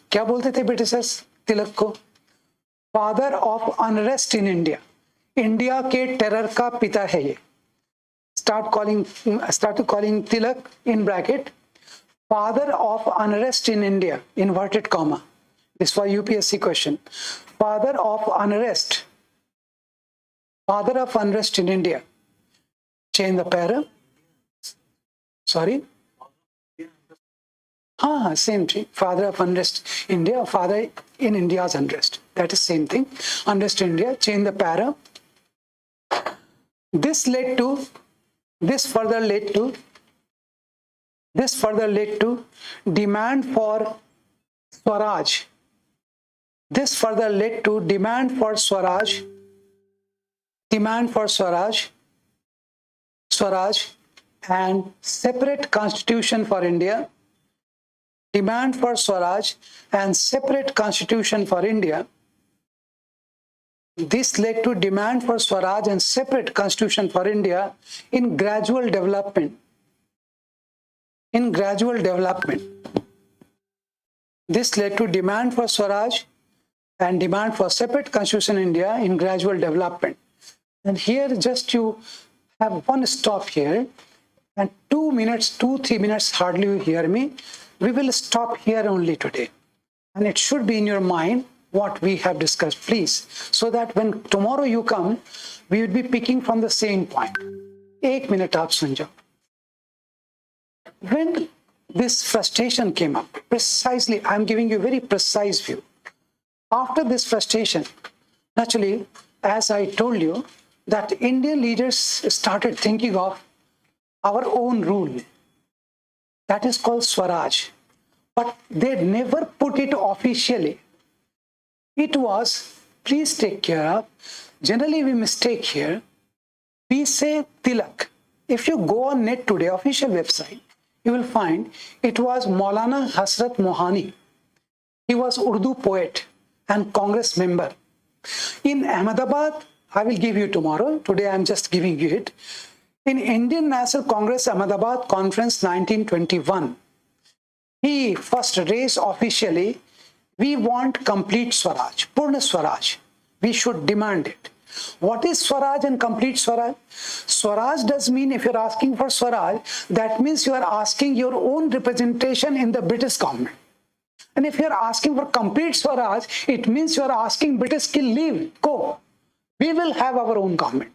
क्या बोलते थे Britishers तिलक को? Father of unrest in India. India के terror का पिता है ये. Started calling Tilak in bracket father of unrest in India, inverted comma. This was UPSC question. Father of unrest in India. Change the para. Sorry. Same thing. Father of unrest India, father in India's unrest. That is same thing. Unrest in India. Change the para. This further led to demand for Swaraj. And separate constitution for India. This led to demand for Swaraj and separate constitution for India in gradual development. This led to demand for Swaraj and demand for separate constitution in India in gradual development. And here just you have one stop here and 2 minutes, 2-3 minutes hardly you hear me. We will stop here only today. And it should be in your mind what we have discussed, please, so that when tomorrow you come, we would be picking from the same point. 1 minute aap sun jao. When this frustration came up, precisely, I'm giving you a very precise view. After this frustration, naturally, as I told you, that Indian leaders started thinking of our own rule. That is called Swaraj. But they never put it officially. It was, please take care of, generally we mistake here, we say Tilak. If you go on net today, official website, you will find it was Maulana Hasrat Mohani. He was Urdu poet and Congress member. In Ahmedabad, I will give you tomorrow, today I am just giving you it. In Indian National Congress Ahmedabad Conference 1921, he first raised officially, we want complete Swaraj, Purna Swaraj. We should demand it. What is Swaraj and complete Swaraj? Swaraj does mean, if you're asking for Swaraj, that means you are asking your own representation in the British government. And if you're asking for complete Swaraj, it means you are asking British to leave, go. We will have our own government.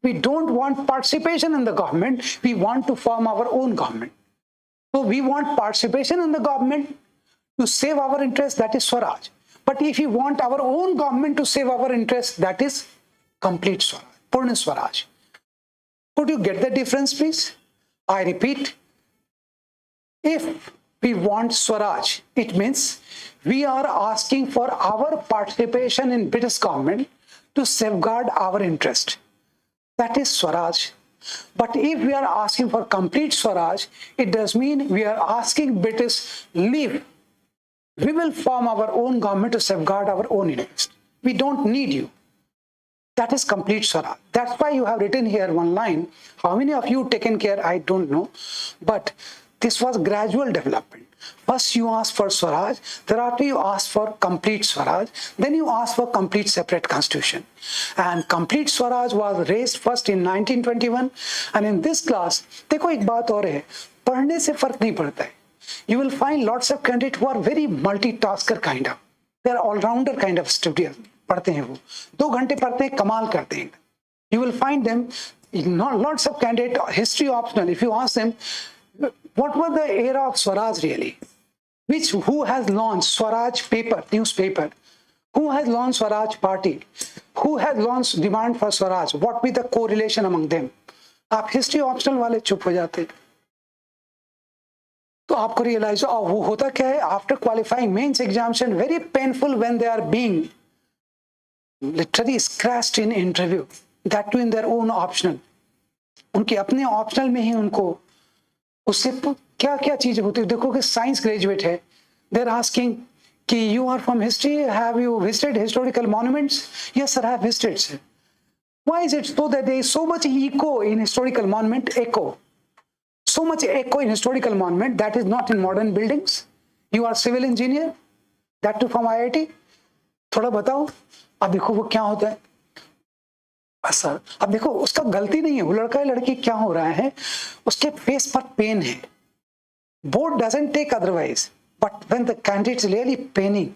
We don't want participation in the government. We want to form our own government. So we want participation in the government to save our interests, that is Swaraj. But if we want our own government to save our interests, that is complete Swaraj, Purna Swaraj. Could you get the difference, please? I repeat, if we want Swaraj, it means we are asking for our participation in British government to safeguard our interest. That is Swaraj. But if we are asking for complete Swaraj, it does mean we are asking British leave. We will form our own government to safeguard our own interest. We don't need you. That is complete Swaraj. That's why you have written here one line. How many of you taken care? I don't know. But this was gradual development. First you ask for Swaraj, thereafter you ask for complete Swaraj, then you ask for complete separate constitution. And complete Swaraj was raised first in 1921. And in this class, देखो एक बात और है, पढ़ने से फर्क नहीं पड़ता है. You will find lots of candidates who are very multitasker kind of. They are all-rounder kind of students. पढ़ते हैं वो, 2 घंटे पढ़ते हैं, कमाल करते हैं. You will find them, lots of candidates, history optional. If you ask them, what was the era of Swaraj really? Who has launched Swaraj paper, newspaper? Who has launched Swaraj party? Who has launched demand for Swaraj? What be the correlation among them? आप history optional वाले चुप हो जाते, तो आपको realize वो होता क्या है? After qualifying mains examination, very painful when they are being literally scratched in interview. That too in their own optional. उनके अपने optional में ही उनको उससे क्या क्या चीजें होती है. देखो कि साइंस ग्रेजुएट है, देर आस्किंग कि you are from history, have you visited historical monuments? Yes sir, have visited sir. Why is it so that there is so much echo in historical monument? echo, so much echo in historical monument that is not in modern buildings. You are civil engineer, that too from IIT. थोड़ा बताओ. अब देखो वो क्या होता है sir. अब देखो उसका गलती नहीं है, वो लड़का है लड़की, क्या हो रहा है, उसके फेस पर पेन है. Board doesn't take otherwise, but when the candidate is really paining,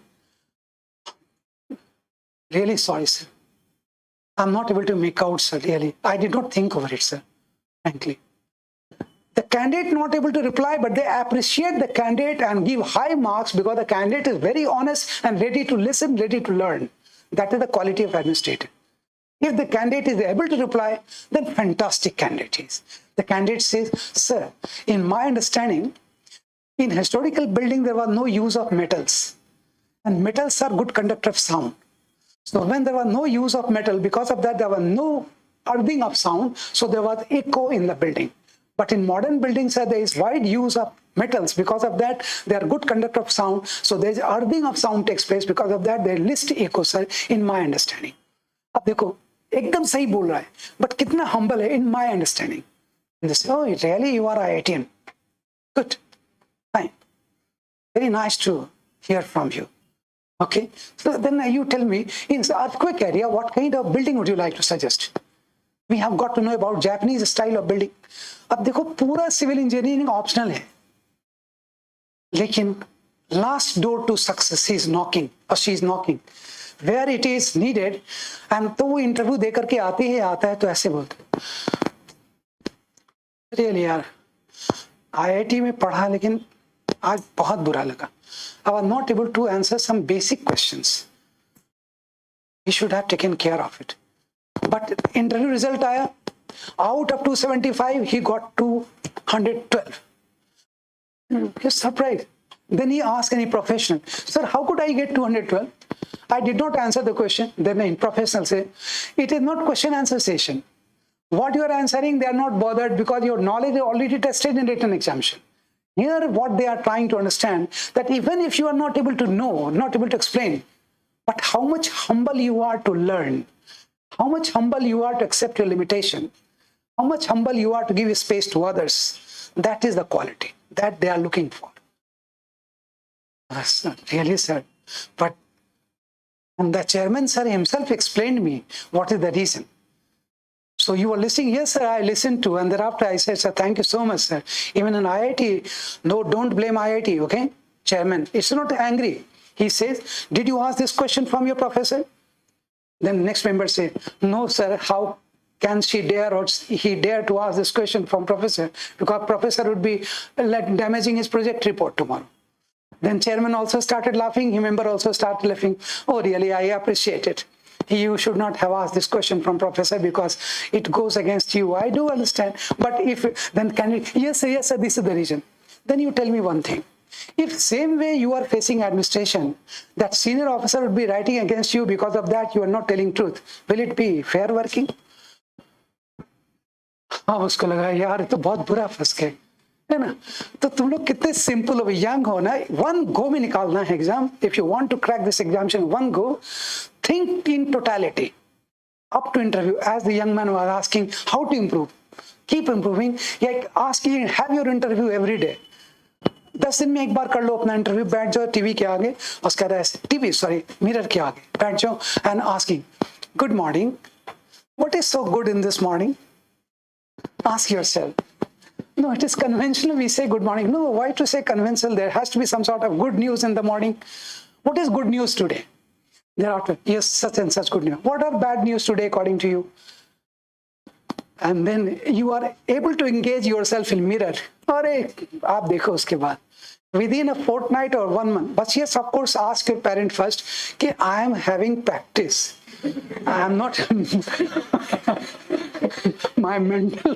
really sorry sir, I'm not able to make out sir, really I did not think over it sir, frankly. The candidate not able to reply, but they appreciate the candidate and give high marks because the candidate is very honest and ready to listen, ready to learn. That is the quality of administrator. If the candidate is able to reply, then fantastic candidate is. The candidate says, sir, in my understanding, in historical building, there was no use of metals. And metals are good conductor of sound. So when there was no use of metal, because of that, there was no earthing of sound. So there was echo in the building. But in modern buildings, there is wide use of metals. Because of that, they are good conductor of sound. So there is earthing of sound takes place. Because of that, there is least echo, sir, in my understanding. अब देखो, एकदम सही बोल रहा है, but कितना humble है in my understanding. And they say, oh, really, you are IITian. Good, fine. Very nice to hear from you. Okay, so then you tell me, in the earthquake area, what kind of building would you like to suggest? We have got to know about Japanese style of building. अब देखो पूरा civil engineering optional है, लेकिन last door to success he is knocking or she is knocking. Where it is needed, and तो वो interview दे करके आते ही आता है तो ऐसे बोलते, रियली यार IIT में पढ़ा लेकिन आज बहुत बुरा लगा. I was not able to answer some basic questions. He should have taken care of it. But interview result आया, out of 275 he got 212. He's surprised. Then he asked any professional, sir, how could I get 212? I did not answer the question. Then the professional say, it is not question answer session. What you are answering, they are not bothered because your knowledge is already tested in written examination. Here, what they are trying to understand, that even if you are not able to know, not able to explain, but how much humble you are to learn, how much humble you are to accept your limitation, how much humble you are to give space to others, that is the quality that they are looking for. That's not really, sir. But and the chairman, sir, himself explained me what is the reason. So you were listening? Yes, sir, I listened to. And thereafter I said, sir, thank you so much, sir. Even in IIT, no, don't blame IIT, okay? Chairman, it's not angry. He says, did you ask this question from your professor? Then next member say, no, sir, how can she dare or he dare to ask this question from professor? Because professor would be damaging his project report tomorrow. Then chairman also started laughing. He member also started laughing. Oh, really, I appreciate it. You should not have asked this question from professor because it goes against you. I do understand. But if, then can you, yes, sir, this is the reason. Then you tell me one thing. If same way you are facing administration, that senior officer would be writing against you because of that you are not telling truth, will it be fair working? हाँ, उसको लगा यार ये तो बहुत बुरा फंस गए, है ना? तो तुम लोग कितने सिंपल हो, यंग हो ना, वन गो में निकालना है exam. If you want to crack this examination, one go, think in totality. Up to interview, as the young man was asking, how to improve, keep improving, like asking, have your interview every day. 10 दिन में एक बार कर लो अपना interview, बैठ जाओ TV के आगे, उसके बाद ऐसे टीवी सॉरी मिरर के आगे बैठ जाओ and asking good morning, what is so good in this morning? Ask yourself. No, it is conventional. We say good morning. No, why to say conventional? There has to be some sort of good news in the morning. What is good news today? Thereafter, yes, such and such good news. What are bad news today according to you? And then you are able to engage yourself in mirror. अरे आप देखो उसके बाद within a fortnight or 1 month. But yes, of course, ask your parent first कि I am having practice. I am not. My mental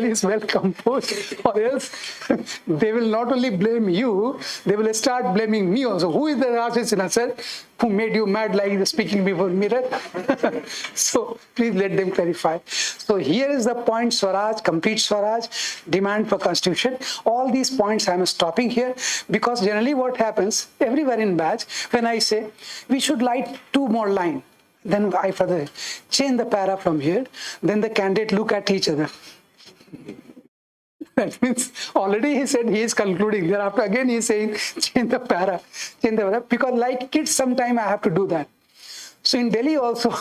is well composed, or else they will not only blame you, they will start blaming me also. Who is the Rajesh Sinha sir who made you mad like the speaking before mirror? So please let them clarify. So here is the point: Swaraj, complete Swaraj, demand for constitution. All these points I am stopping here because generally what happens everywhere in batch, when I say we should write 2 more lines, then I further change the para from here, then the candidate look at each other. That means already he said he is concluding. Thereafter again he is saying change the para, because like kids sometime I have to do that. So in Delhi also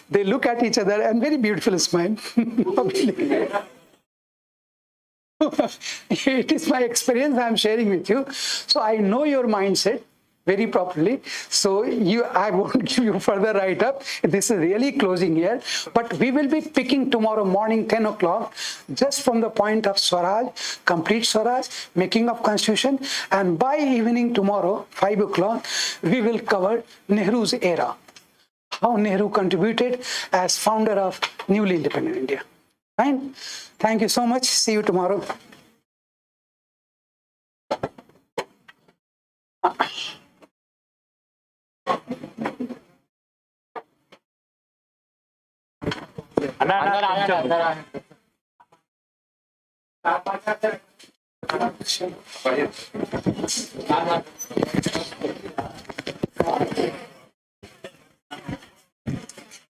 they look at each other and very beautiful smile. It is my experience I am sharing with you. So I know your mindset very properly. So I won't give you further write up. This is really closing here. But we will be picking tomorrow morning 10 o'clock just from the point of Swaraj, complete Swaraj, making of constitution. And by evening tomorrow, 5 o'clock, we will cover Nehru's era. How Nehru contributed as founder of newly independent India. Fine. Thank you so much. See you tomorrow.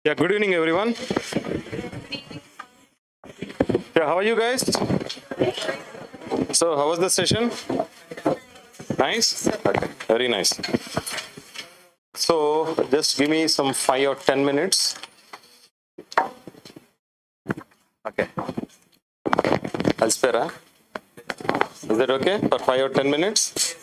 Yeah, good evening, everyone. Yeah, how are you guys? So, how was the session? Nice? Okay, very nice. So, just give me some 5 or 10 minutes. Okay. I'll spare, huh? Is that okay for 5 or 10 minutes?